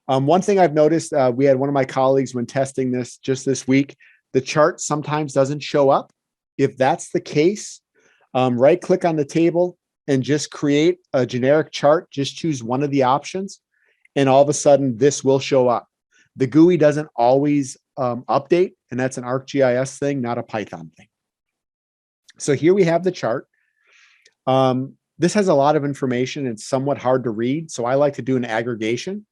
One thing I've noticed, we had one of my colleagues when testing this just this week, the chart sometimes doesn't show up. If that's the case, right click on the table and just create a generic chart. Just choose one of the options. And all of a sudden this will show up. The GUI doesn't always update, and that's an ArcGIS thing, not a Python thing. So here we have the chart. This has a lot of information. It's somewhat hard to read, so I like to do an aggregation.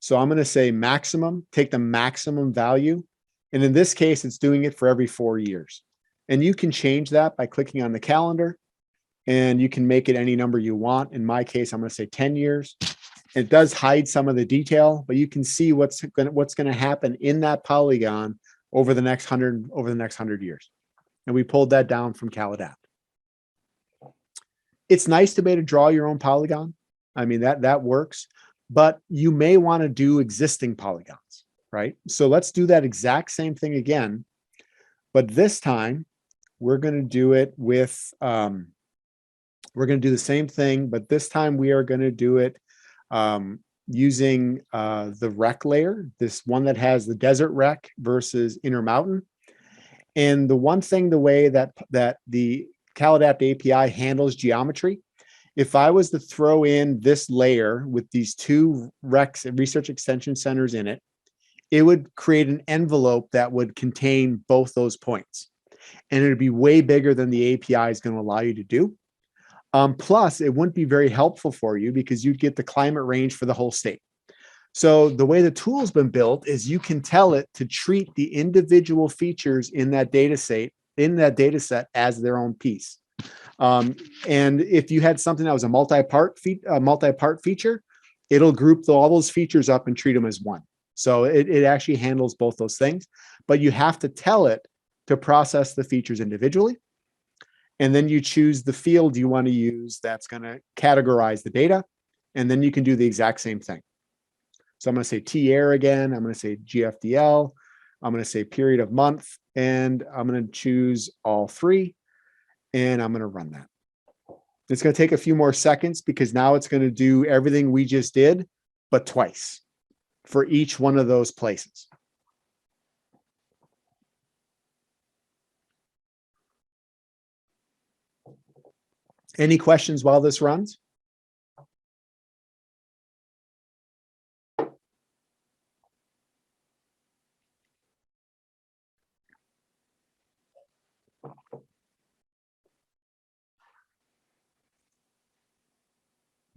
So I'm going to say maximum, take the maximum value. And in this case, it's doing it for every 4 years. And you can change that by clicking on the calendar, and you can make it any number you want. In my case, I'm going to say 10 years. It does hide some of the detail, but you can see what's going to happen in that polygon over the next 100 years. And we pulled that down from CalAdapt. It's nice to be able to draw your own polygon. I mean, that works, but you may want to do existing polygons, right? So let's do that exact same thing again, but this time we're going to do it with, we're going to do the same thing, but this time we are going to do it using the rec layer, this one that has the desert rec versus Intermountain. And the one thing, the way that the CalAdapt API handles geometry, if I was to throw in this layer with these two recs and research extension centers in it, it would create an envelope that would contain both those points. And it would be way bigger than the API is going to allow you to do. Plus, it wouldn't be very helpful for you because you'd get the climate range for the whole state. So the way the tool's been built is you can tell it to treat the individual features in that data set as their own piece. And if you had something that was a multi-part feature, it'll group all those features up and treat them as one. So it actually handles both those things, but you have to tell it to process the features individually. And then you choose the field you want to use that's going to categorize the data. And then you can do the exact same thing. So I'm going to say T-air again. I'm going to say GFDL. I'm going to say period of month. And I'm going to choose all three. And I'm going to run that. It's going to take a few more seconds because now it's going to do everything we just did, but twice for each one of those places. Any questions while this runs?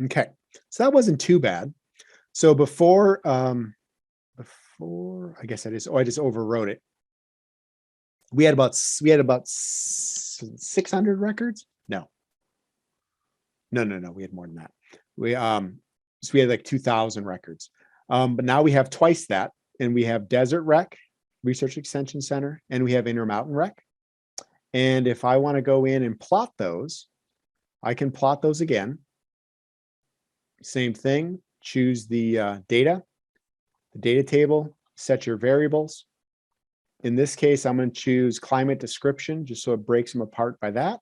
Okay, so that wasn't too bad. So before I guess I just overwrote it. We had about 600 records. No, we had more than that. So we had like 2,000 records. But now we have twice that, and we have Desert Rec, Research Extension Center, and we have Intermountain Rec. And if I want to go in and plot those, I can plot those again. Same thing, choose the data table, set your variables. In this case, I'm going to choose climate description, just so it breaks them apart by that.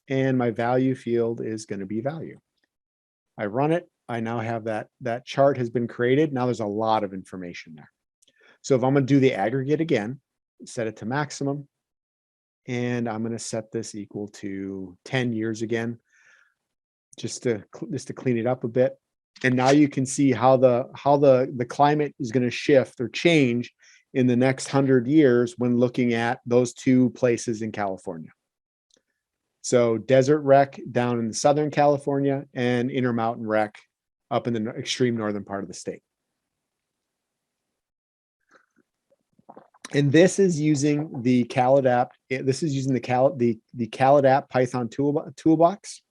And my value field is going to be value. I run it. I now have that chart has been created. Now there's a lot of information there. So if I'm going to do the aggregate again, set it to maximum, and I'm going to set this equal to 10 years again, just to clean it up a bit. And now you can see how the climate is going to shift or change in the next 100 years when looking at those two places in California. So Desert Rec down in the Southern California and Intermountain Rec up in the extreme northern part of the state. And this is using the CalAdapt. This is using the CalAdapt Python toolbox.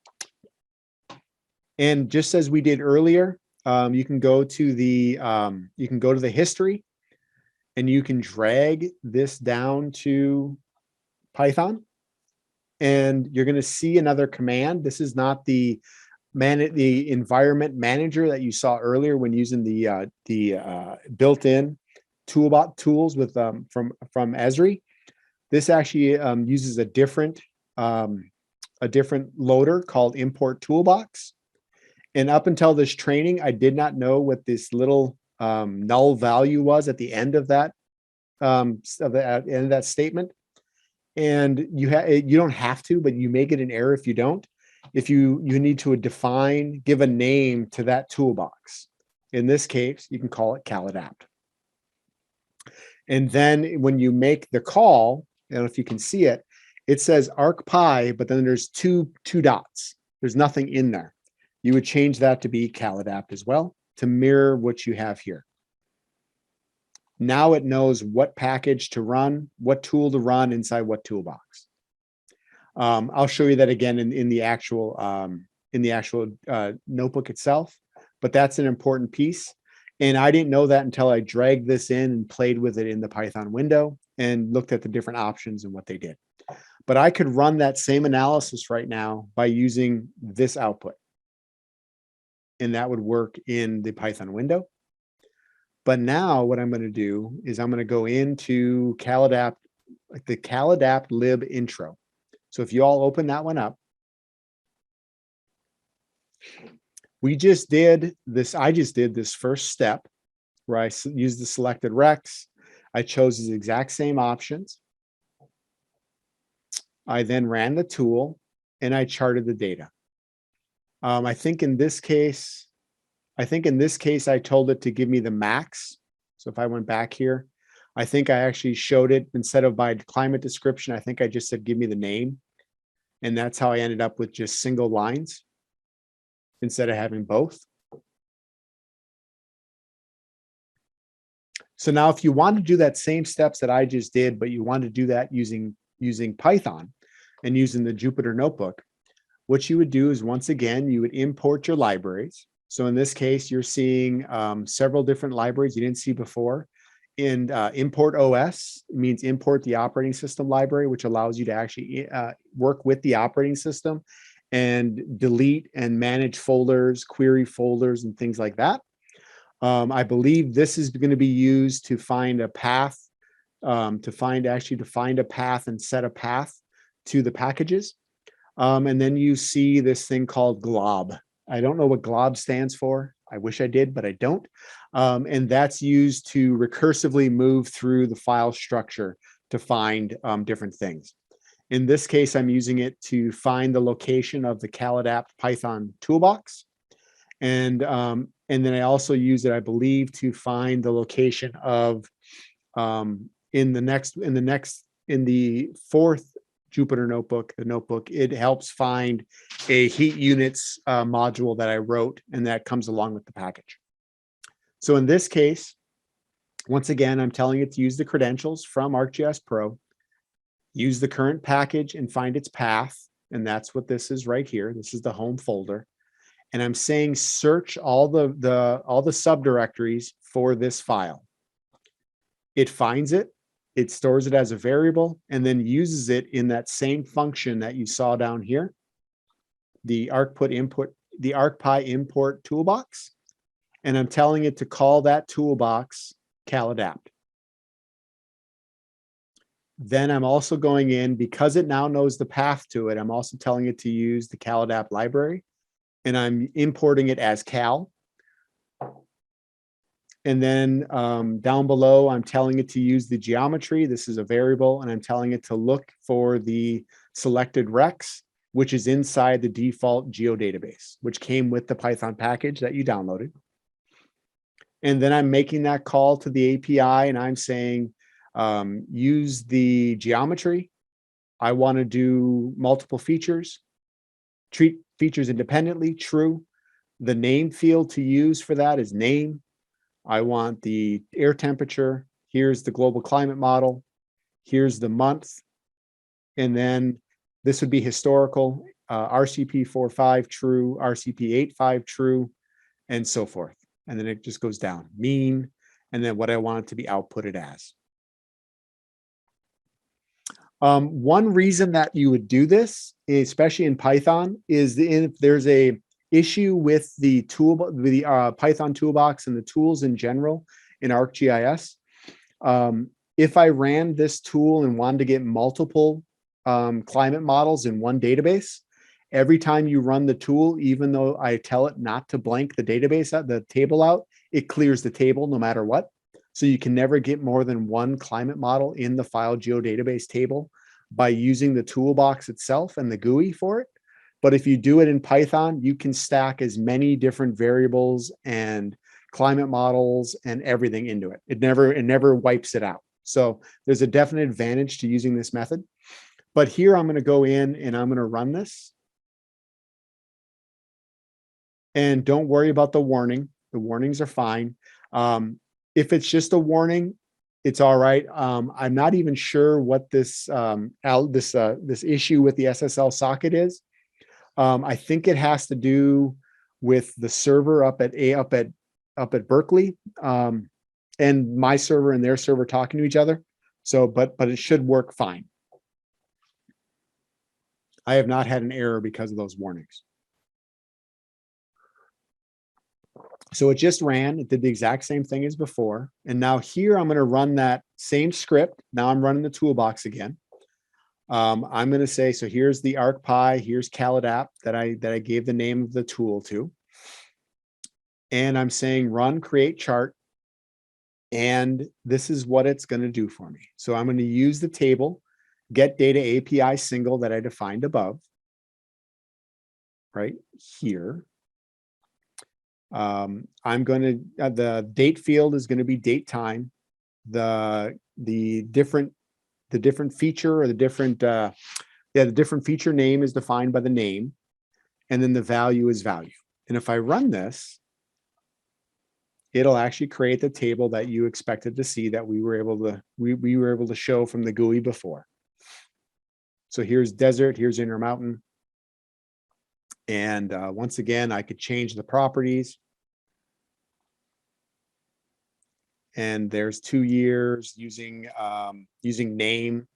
And just as we did earlier, you can go to the history, and you can drag this down to Python, and you're going to see another command. This is not the environment manager that you saw earlier when using the built-in Toolbox tools with from Esri. This actually uses a different loader called Import Toolbox. And up until this training, I did not know what this little null value was at the end of that statement. And you don't have to, but you may get an error if you don't. If you need to give a name to that toolbox. In this case, you can call it CalAdapt. And then when you make the call, I don't know if you can see it, it says ArcPy, but then there's two dots. There's nothing in there. You would change that to be CalAdapt as well to mirror what you have here. Now it knows what package to run, what tool to run inside what toolbox. I'll show you that again in the actual notebook itself, but that's an important piece. And I didn't know that until I dragged this in and played with it in the Python window and looked at the different options and what they did. But I could run that same analysis right now by using this output. And that would work in the Python window. But now what I'm going to do is I'm going to go into CalAdapt, like the CalAdapt lib intro. So if you all open that one up, I just did this first step where I used the selected recs. I chose these exact same options. I then ran the tool and I charted the data. I think in this case, I told it to give me the max. So if I went back here, I think I actually showed it instead of by climate description. I think I just said, give me the name. And that's how I ended up with just single lines instead of having both. So now if you want to do that same steps that I just did, but you want to do that using Python and using the Jupyter Notebook, what you would do is, once again, you would import your libraries. So in this case, you're seeing several different libraries you didn't see before. In import OS means import the operating system library, which allows you to actually work with the operating system and delete and manage folders, query folders, and things like that. I believe this is going to be used to find a path, to find a path and set a path to the packages. And then you see this thing called glob. I don't know what glob stands for. I wish I did, but I don't. And that's used to recursively move through the file structure to find different things. In this case, I'm using it to find the location of the CalAdapt Python toolbox. And then I also use it, I believe, to find the location of in the fourth Jupyter notebook, the notebook, it helps find a heat units module that I wrote, and that comes along with the package. So in this case, once again, I'm telling it to use the credentials from ArcGIS Pro, use the current package and find its path. And that's what this is right here. This is the home folder. and I'm saying search all the subdirectories for this file. It finds it, it stores it as a variable, and then uses it in that same function that you saw down here, the ArcPy import toolbox. And I'm telling it to call that toolbox caladapt. Then I'm also going in, because it now knows the path to it, I'm also telling it to use the caladapt library, and I'm importing it as cal. And then down below, I'm telling it to use the geometry. This is a variable, and I'm telling it to look for the selected recs, which is inside the default geodatabase, which came with the Python package that you downloaded. And then I'm making that call to the API, and I'm saying, use the geometry. I want to do multiple features, treat features independently, true. The name field to use for that is name. I want the air temperature. Here's the global climate model. Here's the month. And then this would be historical, RCP 4.5 true, RCP 8.5 true, and so forth. And then it just goes down, mean, and then what I want it to be outputted as. One reason that you would do this, especially in Python, is if there's a issue with the Python toolbox and the tools in general in ArcGIS. If I ran this tool and wanted to get multiple climate models in one database, every time you run the tool, even though I tell it not to blank the database out, the table out, it clears the table no matter what. So you can never get more than one climate model in the file geodatabase table by using the toolbox itself and the GUI for it. But if you do it in Python, you can stack as many different variables and climate models and everything into it. It never wipes it out. So there's a definite advantage to using this method. But here I'm going to go in and I'm going to run this. And don't worry about the warning. The warnings are fine. If it's just a warning, it's all right. I'm not even sure what this this issue with the SSL socket is. I think it has to do with the server up at Berkeley, and my server and their server talking to each other. So, but it should work fine. I have not had an error because of those warnings. So it just ran, it did the exact same thing as before. And now here I'm going to run that same script. Now I'm running the toolbox again. I'm going to say, so here's the ArcPy, here's caladapt that I gave the name of the tool to. And I'm saying run create chart. And this is what it's going to do for me. So I'm going to use the table, get data API single that I defined above, right here. I'm going to, the date field is going to be date time. The different feature or the different feature name is defined by the name, and then the value is value. And if I run this, it'll actually create the table that you expected to see that we were able to show from the GUI before. So here's desert, here's Intermountain. And once again, I could change the properties. And there's 2 years using name.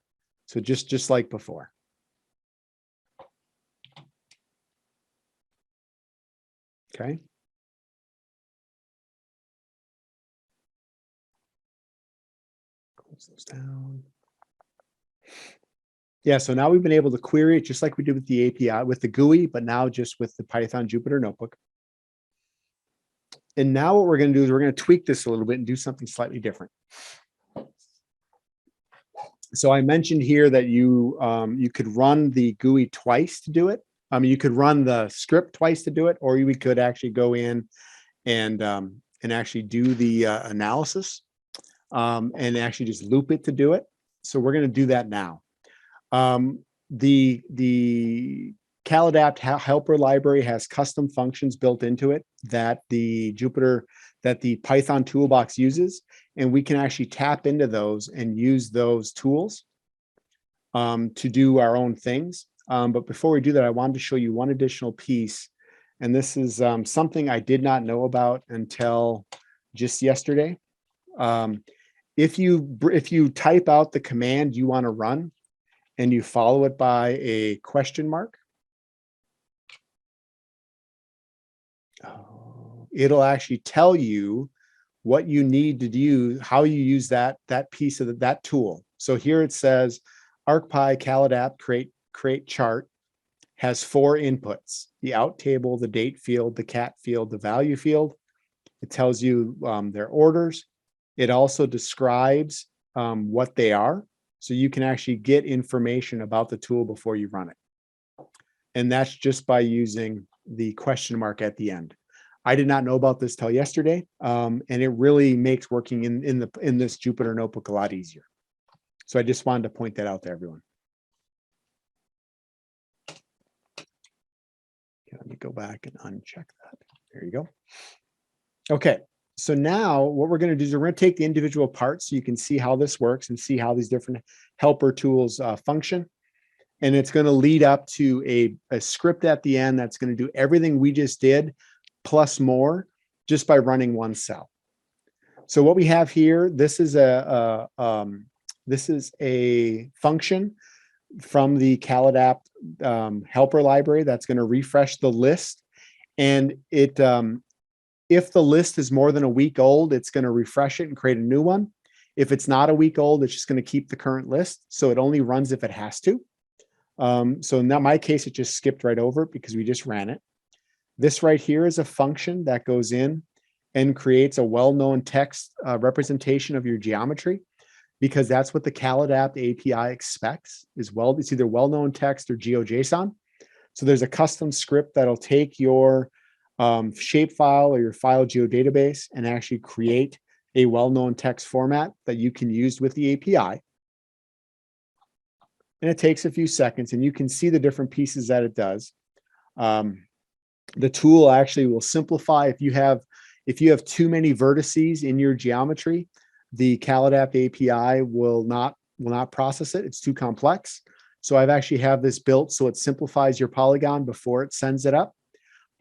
So just like before. Okay. Close those down. Yeah, so now we've been able to query it just like we did with the API, with the GUI, but now just with the Python Jupyter Notebook. And now what we're going to do is we're going to tweak this a little bit and do something slightly different. So I mentioned here that you could run the GUI twice to do it. I mean, you could run the script twice to do it, or we could actually go in and actually do the analysis and actually just loop it to do it. So we're going to do that now. The caladapt helper library has custom functions built into it that the Python toolbox uses, and we can actually tap into those and use those tools to do our own things. But before we do that, I wanted to show you one additional piece, And this is something I did not know about until just yesterday. If you type out the command you want to run and you follow it by a question mark, it'll actually tell you what you need to do, how you use that piece of that tool. So here it says ArcPy CalAdapt create chart has 4 inputs: the out table, the date field, the cat field, the value field. It tells you their orders. It also describes what they are, so you can actually get information about the tool before you run it. And that's just by using the question mark at the end. I did not know about this till yesterday, and it really makes working in this Jupyter Notebook a lot easier. So I just wanted to point that out to everyone. Okay, let me go back and uncheck that. There you go. Okay, so now what we're going to do is we're going to take the individual parts so you can see how this works and see how these different helper tools function. And it's going to lead up to a script at the end that's going to do everything we just did plus more just by running one cell. So what we have here, this is a function from the CalAdapt helper library that's going to refresh the list. And it if the list is more than a week old, it's going to refresh it and create a new one. If it's not a week old, it's just going to keep the current list. So it only runs if it has to. So in my case, it just skipped right over it because we just ran it. This right here is a function that goes in and creates a well-known text representation of your geometry, because that's what the CalAdapt API expects is it's either well-known text or GeoJSON. So there's a custom script that'll take your shapefile or your file geodatabase and actually create a well-known text format that you can use with the API. And it takes a few seconds, and you can see the different pieces that it does. The tool actually will simplify if you have too many vertices in your geometry, the CalAdapt API will not process it. It's too complex. So I've actually have this built so it simplifies your polygon before it sends it up.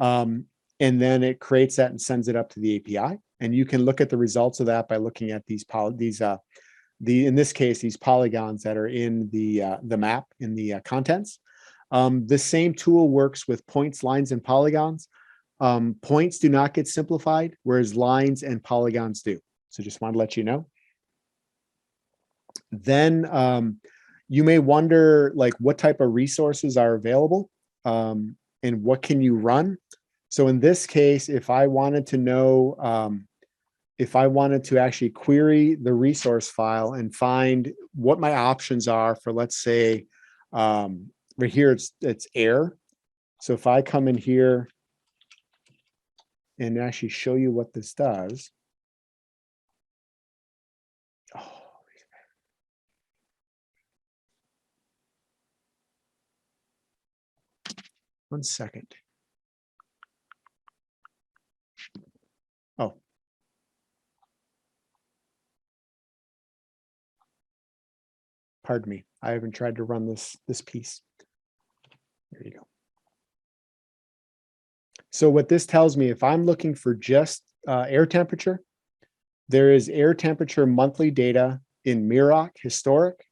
And then it creates that and sends it up to the API. And you can look at the results of that by looking at in this case, these polygons that are in the map in the contents. The same tool works with points, lines, and polygons. Points do not get simplified, whereas lines and polygons do. So just wanted to let you know. Then you may wonder, like, what type of resources are available and what can you run? So in this case, if I wanted to know, if I wanted to actually query the resource file and find what my options are for, let's say, right here, it's air. So if I come in here and actually show you what this does. Oh, 1 second. Oh. Pardon me. I haven't tried to run this piece. There you go. So what this tells me, if I'm looking for just air temperature, there is air temperature monthly data in Miroc historic,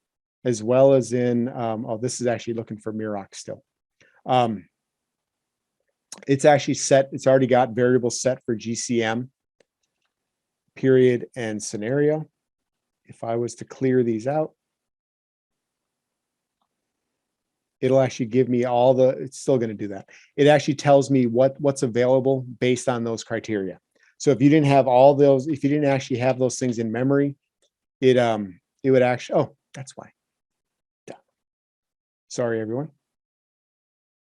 as well as in, this is actually looking for Miroc still. It's actually set, it's already got variables set for GCM, period, and scenario. If I was to clear these out, it'll actually give me it's still going to do that. It actually tells me what's available based on those criteria. So if you didn't have all those, if you didn't actually have those things in memory, it would actually, oh, that's why. Duh. Sorry, everyone.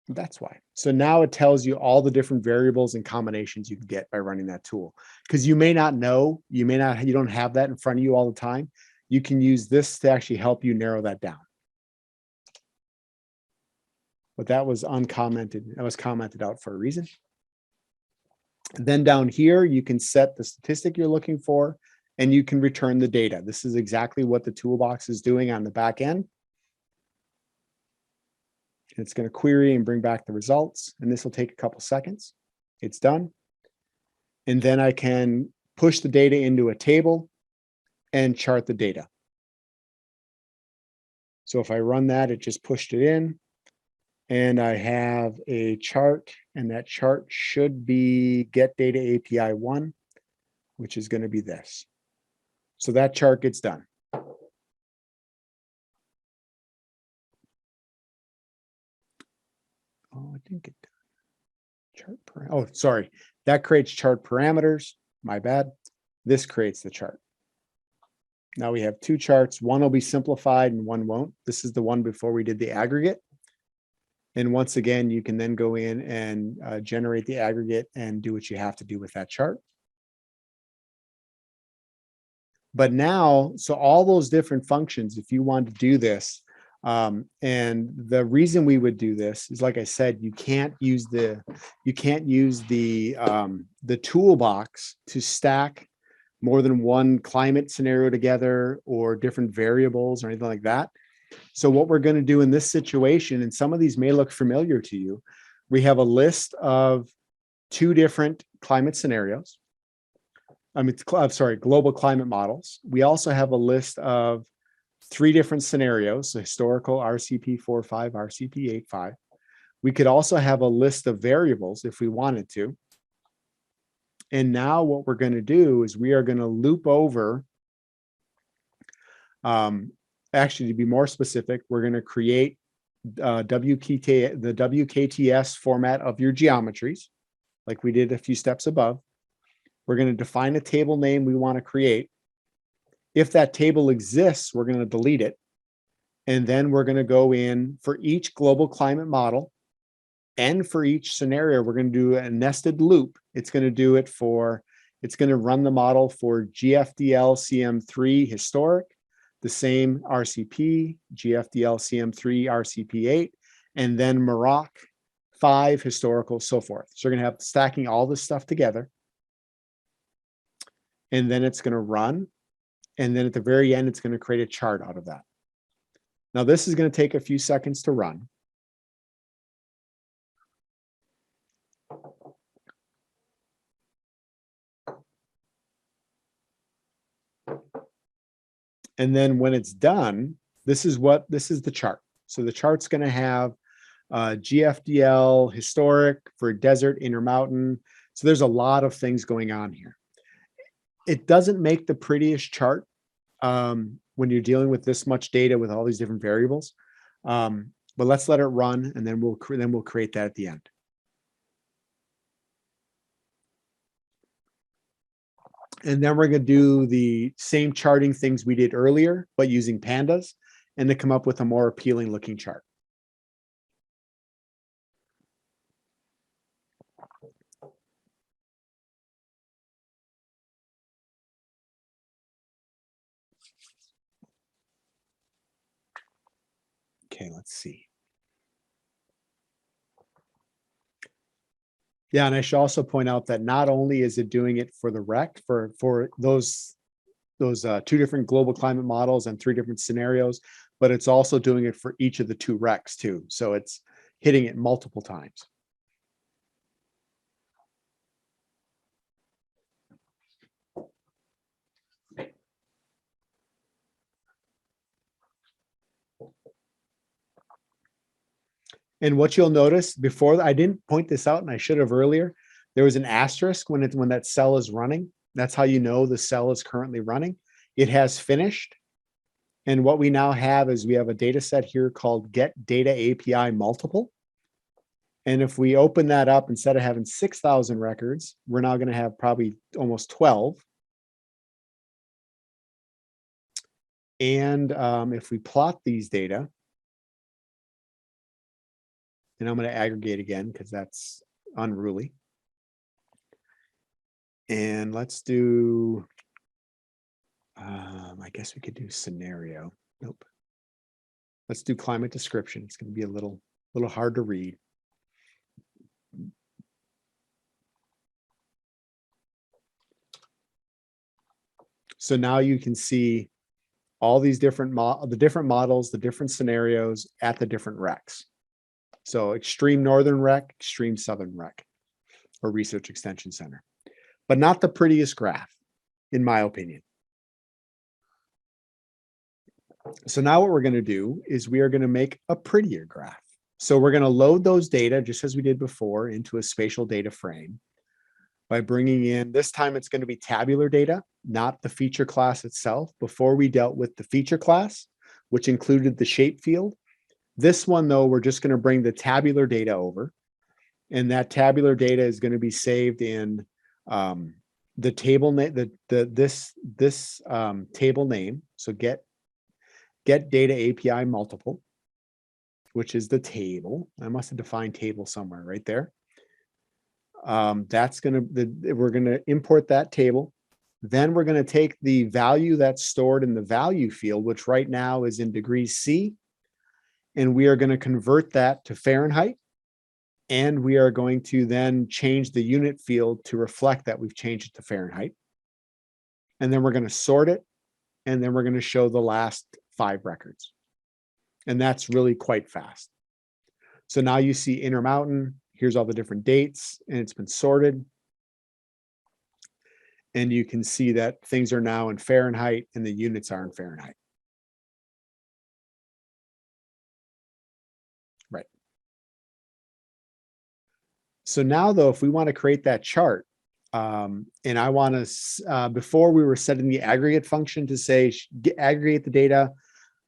That's why. So now it tells you all the different variables and combinations you can get by running that tool. Because you may not know, you don't have that in front of you all the time. You can use this to actually help you narrow that down. But that was uncommented. That was commented out for a reason. And then down here, you can set the statistic you're looking for, and you can return the data. This is exactly what the Toolbox is doing on the back end. It's going to query and bring back the results, and this will take a couple seconds. It's done. And then I can push the data into a table and chart the data. So if I run that, it just pushed it in. And I have a chart, and that chart should be get data API 1, which is going to be this. So that chart gets done. Oh, I didn't get done. Chart oh, sorry. That creates chart parameters. My bad. This creates the chart. Now we have two charts. One will be simplified and one won't. This is the one before we did the aggregate. And once again, you can then go in and generate the aggregate and do what you have to do with that chart. But now, so all those different functions, if you want to do this, and the reason we would do this is, like I said, you can't use the toolbox to stack more than one climate scenario together or different variables or anything like that. So what we're going to do in this situation, and some of these may look familiar to you, we have a list of two different climate scenarios. Global climate models. We also have a list of three different scenarios, so historical, RCP 4.5, RCP 8.5. We could also have a list of variables if we wanted to. And now what we're going to do is we are going to loop over, actually, to be more specific, we're going to create the WKTS format of your geometries, like we did a few steps above. We're going to define a table name we want to create. If that table exists, we're going to delete it. And then we're going to go in for each global climate model and for each scenario, we're going to do a nested loop. It's going to do it for, it's going to run the model for GFDL CM3 historic, the same RCP, GFDL CM3 RCP 8, and then Maroc 5 historical, so forth. So we're going to have stacking all this stuff together. And then it's going to run. And then at the very end, it's going to create a chart out of that. Now, this is going to take a few seconds to run. And then when it's done, this is the chart. So the chart's going to have GFDL historic for desert, intermountain. So there's a lot of things going on here. It doesn't make the prettiest chart when you're dealing with this much data with all these different variables. But let's let it run, and then we'll create that at the end. And then we're going to do the same charting things we did earlier, but using Pandas, and to come up with a more appealing looking chart. Okay, let's see. Yeah, and I should also point out that not only is it doing it for the rec, for those two different global climate models and 3 different scenarios, but it's also doing it for each of the 2 recs too. So it's hitting it multiple times. And what you'll notice, before, I didn't point this out and I should have earlier, there was an asterisk when that cell is running. That's how you know the cell is currently running. It has finished. And what we now have is we have a data set here called Get Data API Multiple. And if we open that up, instead of having 6,000 records, we're now going to have probably almost 12. And if we plot these data, and I'm going to aggregate again because that's unruly. And let's do, I guess we could do scenario. Nope. Let's do climate description. It's going to be a little hard to read. So now you can see all these different models, the different scenarios at the different recs. So extreme northern rec, extreme southern rec, or Research Extension Center, but not the prettiest graph, in my opinion. So now what we're going to do is we are going to make a prettier graph. So we're going to load those data, just as we did before, into a spatial data frame by bringing in, this time it's going to be tabular data, not the feature class itself. Before we dealt with the feature class, which included the shape field. This one, though, we're just going to bring the tabular data over. And that tabular data is going to be saved in the table name, this table name. So get data API multiple, which is the table. I must have defined table somewhere right there. That's we're gonna import that table. Then we're gonna take the value that's stored in the value field, which right now is in degrees C, and we are gonna convert that to Fahrenheit. And we are going to then change the unit field to reflect that we've changed it to Fahrenheit. And then we're gonna sort it, and then we're gonna show the last 5 records. And that's really quite fast. So now you see Intermountain, here's all the different dates, and it's been sorted. And you can see that things are now in Fahrenheit and the units are in Fahrenheit. Right. So now though, if we want to create that chart, and I want to, before we were setting the aggregate function to say, aggregate the data,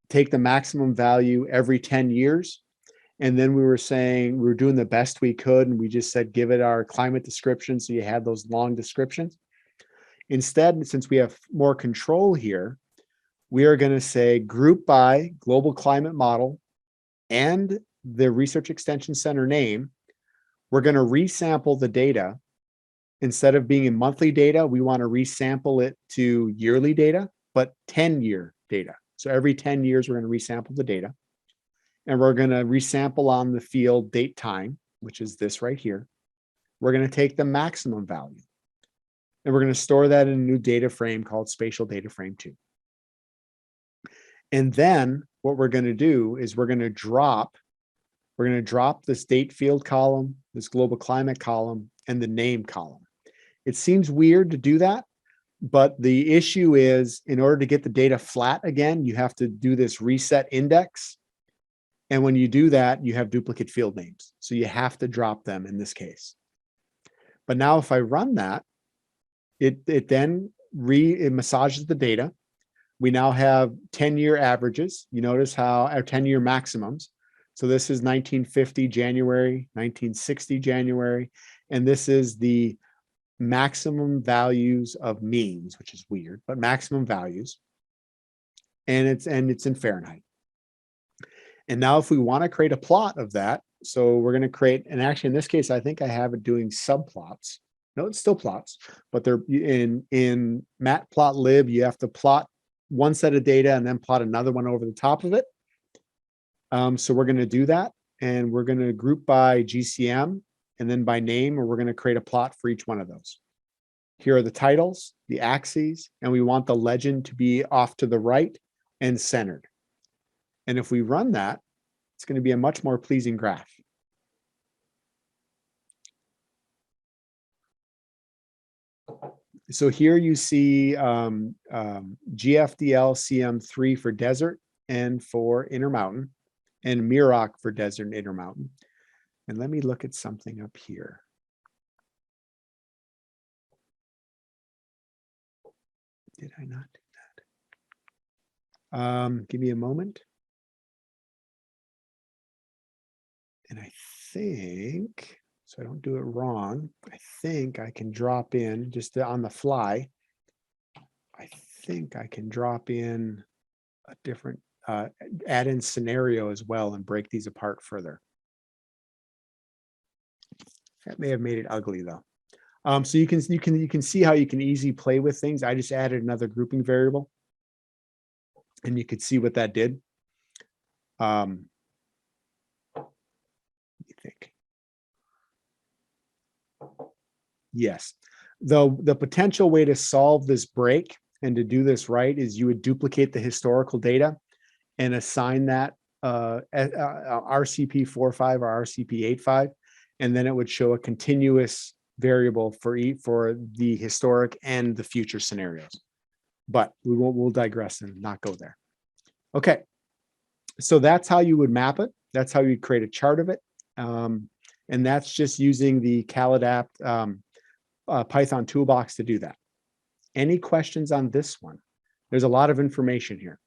take the maximum value every 10 years. And then we were saying we were doing the best we could. And we just said, give it our climate description. So you had those long descriptions. Instead, since we have more control here, we are going to say group by global climate model and the Research Extension Center name. We're going to resample the data. Instead of being in monthly data, we want to resample it to yearly data, but 10-year data. So every 10 years, we're going to resample the data. And we're going to resample on the field date time, which is this right here. We're going to take the maximum value. And we're going to store that in a new data frame called Spatial Data Frame 2. And then what we're going to do is we're going to drop this date field column, this global climate column, and the name column. It seems weird to do that, but the issue is in order to get the data flat again, you have to do this reset index. And when you do that, you have duplicate field names. So you have to drop them in this case. But now if I run that, it then it massages the data. We now have 10-year averages. You notice how our 10-year maximums. So this is 1950 January, 1960 January, and this is the maximum values of means, which is weird, but maximum values. And it's in Fahrenheit. And now if we want to create a plot of that, so we're going to create, and actually in this case, I think I have it doing subplots. No, it's still plots, but they're in matplotlib, you have to plot one set of data and then plot another one over the top of it. So we're going to do that, and we're going to group by GCM and then by name, or we're going to create a plot for each one of those. Here are the titles, the axes, and we want the legend to be off to the right and centered. And if we run that, it's going to be a much more pleasing graph. So here you see GFDL CM3 for desert and for Intermountain, and Miroc for desert and Intermountain. And let me look at something up here. Did I not do that? Give me a moment. And I think, so I don't do it wrong, I think I can drop in just on the fly. I think I can drop in a different, add in scenario as well and break these apart further. That may have made it ugly though. So you can see how you can easily play with things. I just added another grouping variable, and you could see what that did. Let me think. Yes, though the potential way to solve this break and to do this right is you would duplicate the historical data and assign that RCP 4.5 or RCP 8.5, and then it would show a continuous variable for the historic and the future scenarios. But we'll digress and not go there. Okay, so that's how you would map it. That's how you create a chart of it. And that's just using the CalAdapt Python toolbox to do that. Any questions on this one? There's a lot of information here.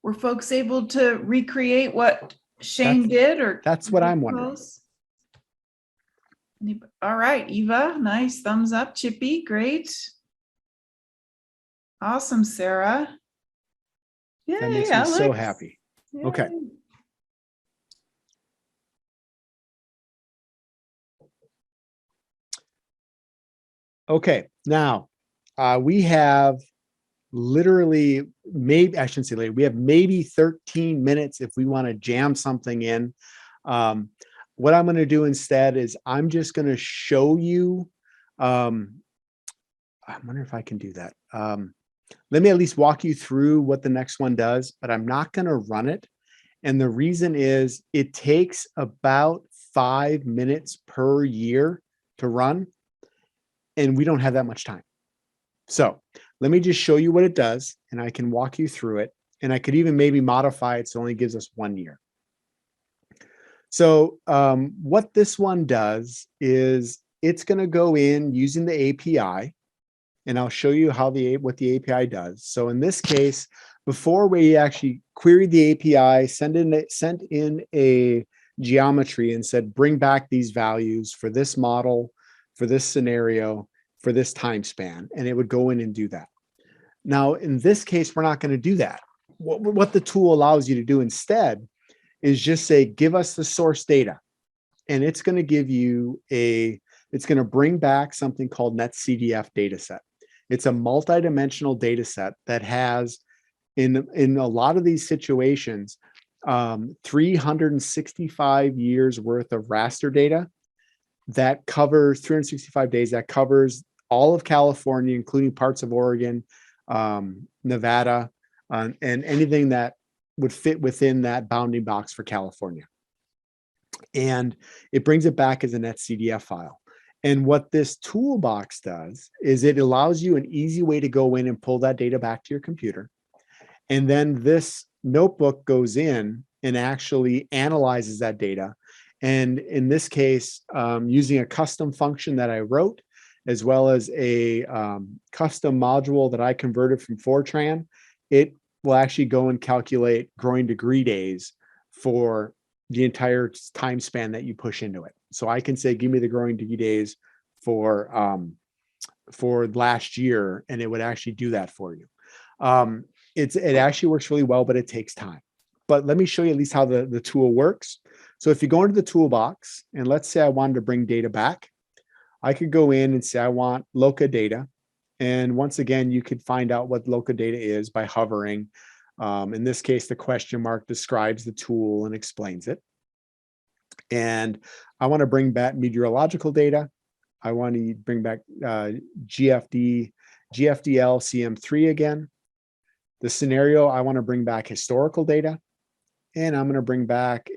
Were folks able to recreate what Shane did, or? That's what I'm wondering. All right, Eva, nice, thumbs up. Chippy, great. Awesome, Sarah. Yeah, That makes me so happy. Yay. Okay. Okay, now we have literally, maybe I shouldn't say later, we have maybe 13 minutes if we want to jam something in. What I'm going to do instead is I'm just going to show you. I wonder if I can do that. Let me at least walk you through what the next one does, but I'm not going to run it. And the reason is it takes about 5 minutes per year to run, and we don't have that much time. So let me just show you what it does, and I can walk you through it. And I could even maybe modify it so it only gives us 1 year. So what this one does is it's going to go in using the API, and I'll show you how what the API does. So in this case, before we actually queried the API, sent in a geometry and said, bring back these values for this model, for this scenario, for this time span, and it would go in and do that. Now, in this case, we're not going to do that. What the tool allows you to do instead is just say, give us the source data. And it's going to give you it's going to bring back something called NetCDF dataset. It's a multidimensional data set that has, in a lot of these situations, 365 years worth of raster data that covers 365 days, that covers all of California, including parts of Oregon, Nevada, and anything that would fit within that bounding box for California. And it brings it back as a NetCDF file. And what this toolbox does is it allows you an easy way to go in and pull that data back to your computer. And then this notebook goes in and actually analyzes that data. And in this case, using a custom function that I wrote, as well as a custom module that I converted from Fortran, it will actually go and calculate growing degree days for the entire time span that you push into it. So I can say, give me the growing degree days for last year, and it would actually do that for you. It actually works really well, but it takes time. But let me show you at least how the tool works. So if you go into the toolbox, and let's say I wanted to bring data back, I could go in and say, I want loca data. And once again, you could find out what loca data is by hovering. In this case, the question mark describes the tool and explains it. And I want to bring back meteorological data. I want to bring back GFDL CM3 again. The scenario, I want to bring back historical data. And I'm going to bring back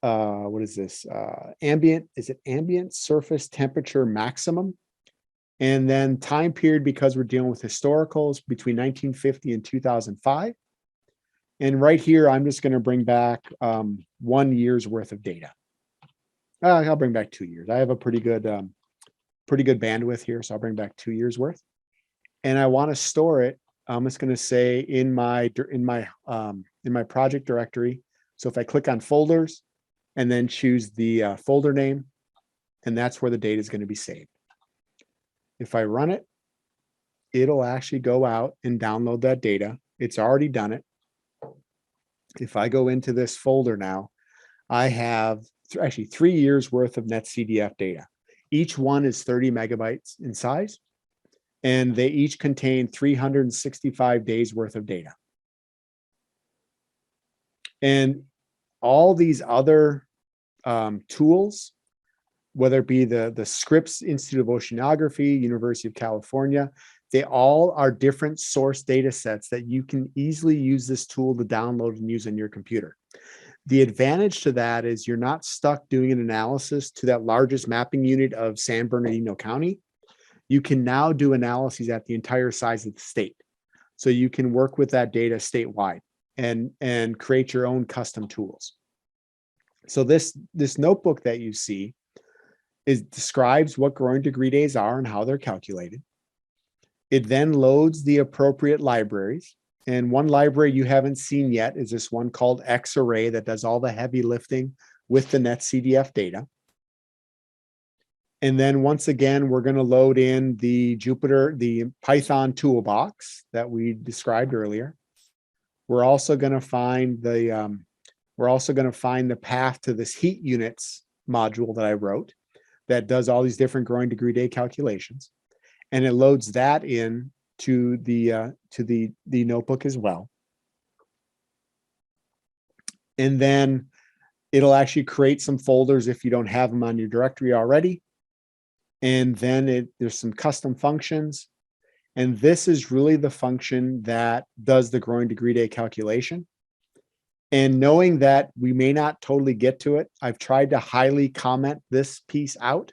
what is this? Ambient surface temperature maximum? And then time period, because we're dealing with historicals, between 1950 and 2005. And right here, I'm just going to bring back 1 year's worth of data. I'll bring back 2 years. I have a pretty good bandwidth here, so I'll bring back 2 years worth. And I want to store it. I'm just going to say in my project directory. So if I click on folders and then choose the folder name, and that's where the data is going to be saved. If I run it, it'll actually go out and download that data. It's already done it. If I go into this folder now, I have actually 3 years worth of NetCDF data. Each one is 30 megabytes in size, and they each contain 365 days worth of data. And all these other tools, whether it be the Scripps Institute of Oceanography, University of California, They all are different source data sets that you can easily use this tool to download and use on your computer. The advantage to that is you're not stuck doing an analysis to that largest mapping unit of San Bernardino County. You can now do analyses at the entire size of the state. So you can work with that data statewide and create your own custom tools. So this notebook that you see describes what growing degree days are and how they're calculated. It then loads the appropriate libraries. And one library you haven't seen yet is this one called Xarray that does all the heavy lifting with the NetCDF data. And then once again, we're going to load in the Python toolbox that we described earlier. We're also going to find the path to this heat units module that I wrote that does all these different growing degree day calculations. And it loads that in to the notebook as well. And then it'll actually create some folders if you don't have them on your directory already. And then there's some custom functions. And this is really the function that does the growing degree day calculation. And knowing that we may not totally get to it, I've tried to highly comment this piece out,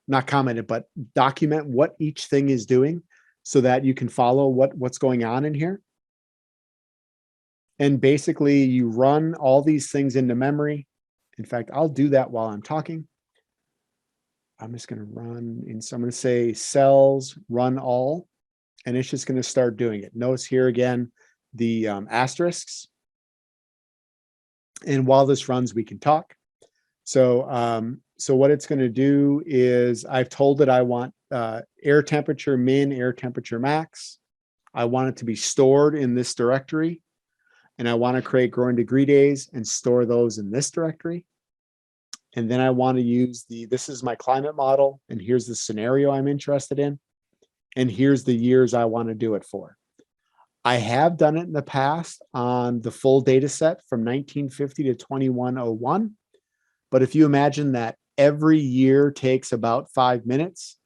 not comment it, but document what each thing is doing so that you can follow what's going on in here. And basically you run all these things into memory. In fact, I'll do that while I'm talking. I'm just going to run in. So I'm going to say cells run all, and it's just going to start doing it. Notice here again, the asterisks. And while this runs, we can talk. So, so what it's going to do is I've told it I want air temperature min, air temperature max. I want it to be stored in this directory. And I want to create growing degree days and store those in this directory. And then I want to use this is my climate model. And here's the scenario I'm interested in. And here's the years I want to do it for. I have done it in the past on the full data set from 1950 to 2101. But if you imagine that every year takes about 5 minutes,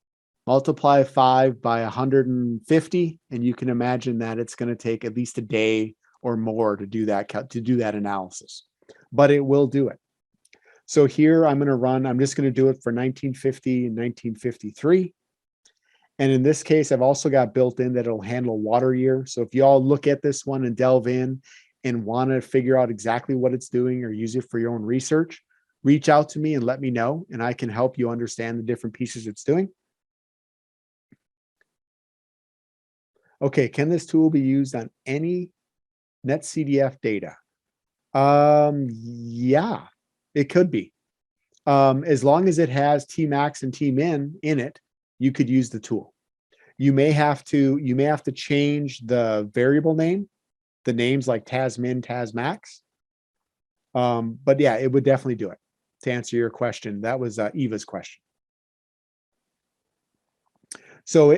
multiply 5 by 150, and you can imagine that it's going to take at least a day or more to do that analysis. But it will do it. So here I'm just going to do it for 1950 and 1953. And in this case, I've also got built in that it'll handle water year. So if you all look at this one and delve in and want to figure out exactly what it's doing or use it for your own research, reach out to me and let me know, and I can help you understand the different pieces it's doing. Okay, can this tool be used on any NetCDF data? Yeah, it could be. As long as it has Tmax and Tmin in it, you could use the tool. You may have to change the variable name, the names like TasMin, TasMax. But yeah, it would definitely do it. To answer your question, that was Eva's question. So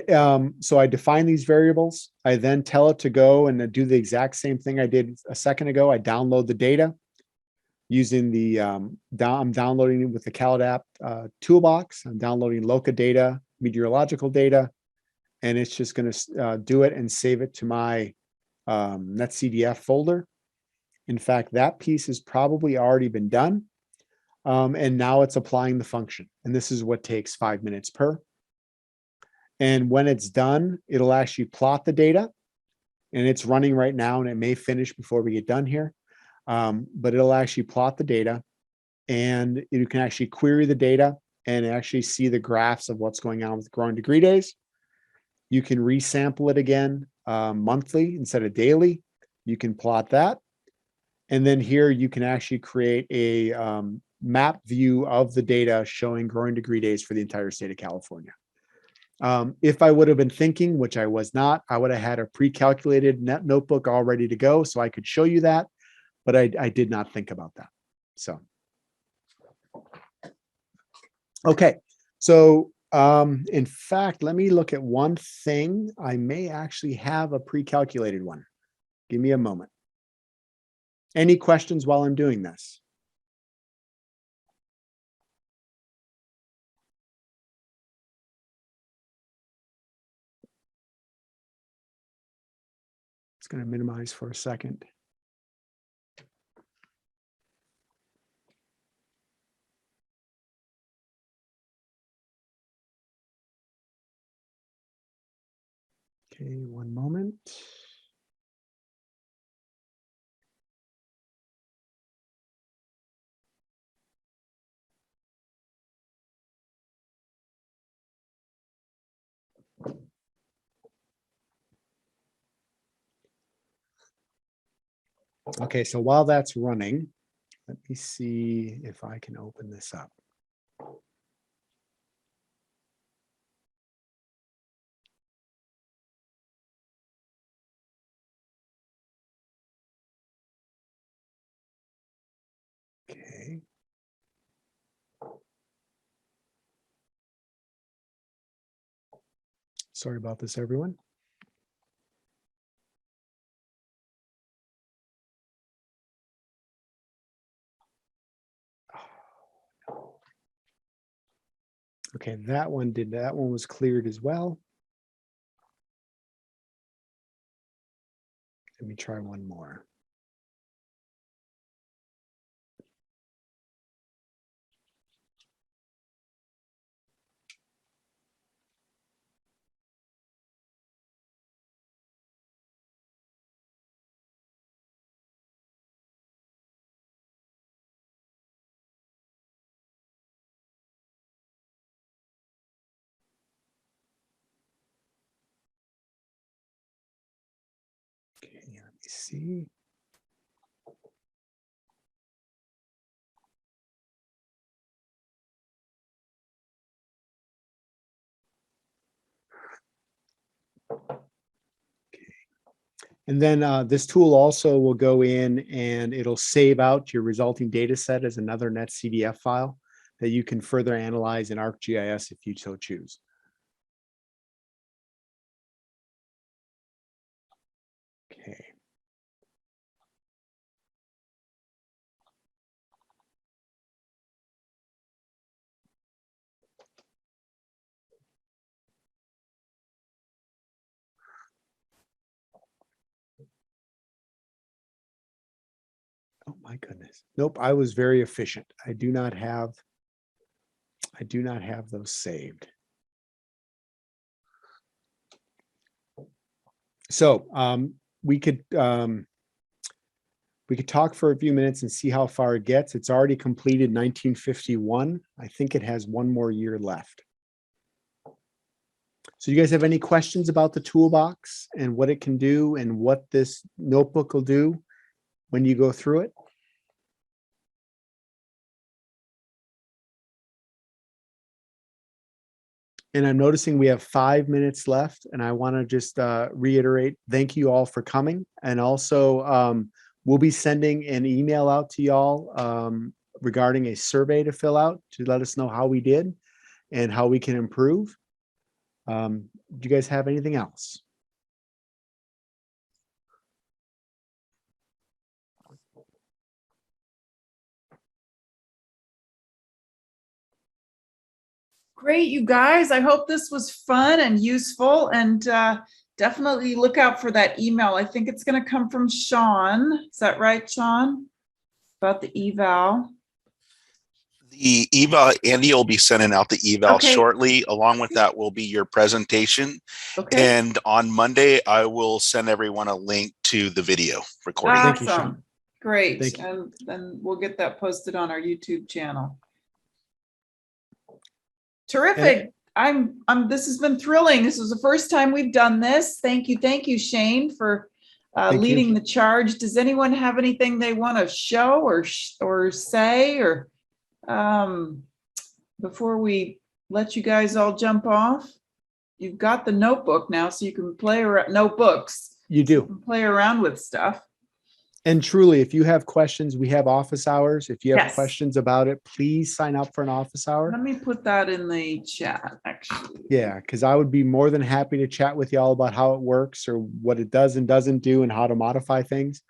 I define these variables. I then tell it to go and do the exact same thing I did a second ago. I download the data using I'm downloading it with the CalDAP toolbox. I'm downloading local data, meteorological data, and it's just going to do it and save it to my NetCDF folder. In fact, that piece has probably already been done. And now it's applying the function. And this is what takes 5 minutes per. And when it's done, it'll actually plot the data. And it's running right now, and it may finish before we get done here. But it'll actually plot the data, and you can actually query the data and actually see the graphs of what's going on with growing degree days. You can resample it again monthly instead of daily. You can plot that. And then here you can actually create a map view of the data showing growing degree days for the entire state of California. If I would have been thinking, which I was not, I would have had a pre-calculated net notebook all ready to go so I could show you that, but I did not think about that. So, okay. So, in fact, let me look at one thing. I may actually have a pre-calculated one. Give me a moment. Any questions while I'm doing this? It's going to minimize for a second. Okay, one moment. Okay, so while that's running, let me see if I can open this up. Okay. Sorry about this, everyone. Okay, that one was cleared as well. Let me try one more. Okay, let me see. And then this tool also will go in and it'll save out your resulting data set as another net CDF file that you can further analyze in ArcGIS if you so choose. Okay. Oh my goodness. Nope, I was very efficient. I do not have those saved. So we could talk for a few minutes and see how far it gets. It's already completed 1951. I think it has one more year left. So you guys have any questions about the toolbox and what it can do and what this notebook will do when you go through it? And I'm noticing we have 5 minutes left, and I want to just reiterate, thank you all for coming. And also we'll be sending an email out to y'all regarding a survey to fill out to let us know how we did and how we can improve. Do you guys have anything else? Great, you guys. I hope this was fun and useful, and definitely look out for that email. I think it's going to come from Sean. Is that right, Sean? About the eval. The eval, Andy will be sending out the eval Okay. shortly. Along with that will be your presentation. Okay. And on Monday, I will send everyone a link to the video recording. Thank you, Sean. Awesome. Great. Thank you. And then we'll get that posted on our YouTube channel. Terrific. This has been thrilling. This is the first time we've done this. Thank you, Shane, for leading the charge. Does anyone have anything they want to show or say or before we let you guys all jump off? You've got the notebook now, so you can play around. Notebooks. You do. You can play around with stuff. And truly, if you have questions, we have office hours. If you have Yes. questions about it, please sign up for an office hour. Let me put that in the chat, actually. Yeah, because I would be more than happy to chat with y'all about how it works or what it does and doesn't do and how to modify things.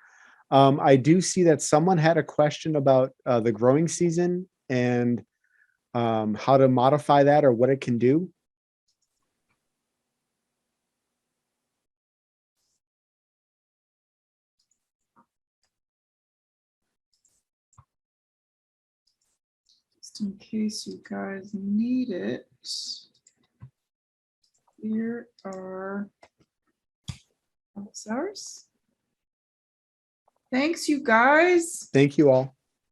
I do see that someone had a question about the growing season and how to modify that or what it can do. just in case you guys need it. Here are office hours. Thanks, you guys. Thank you all.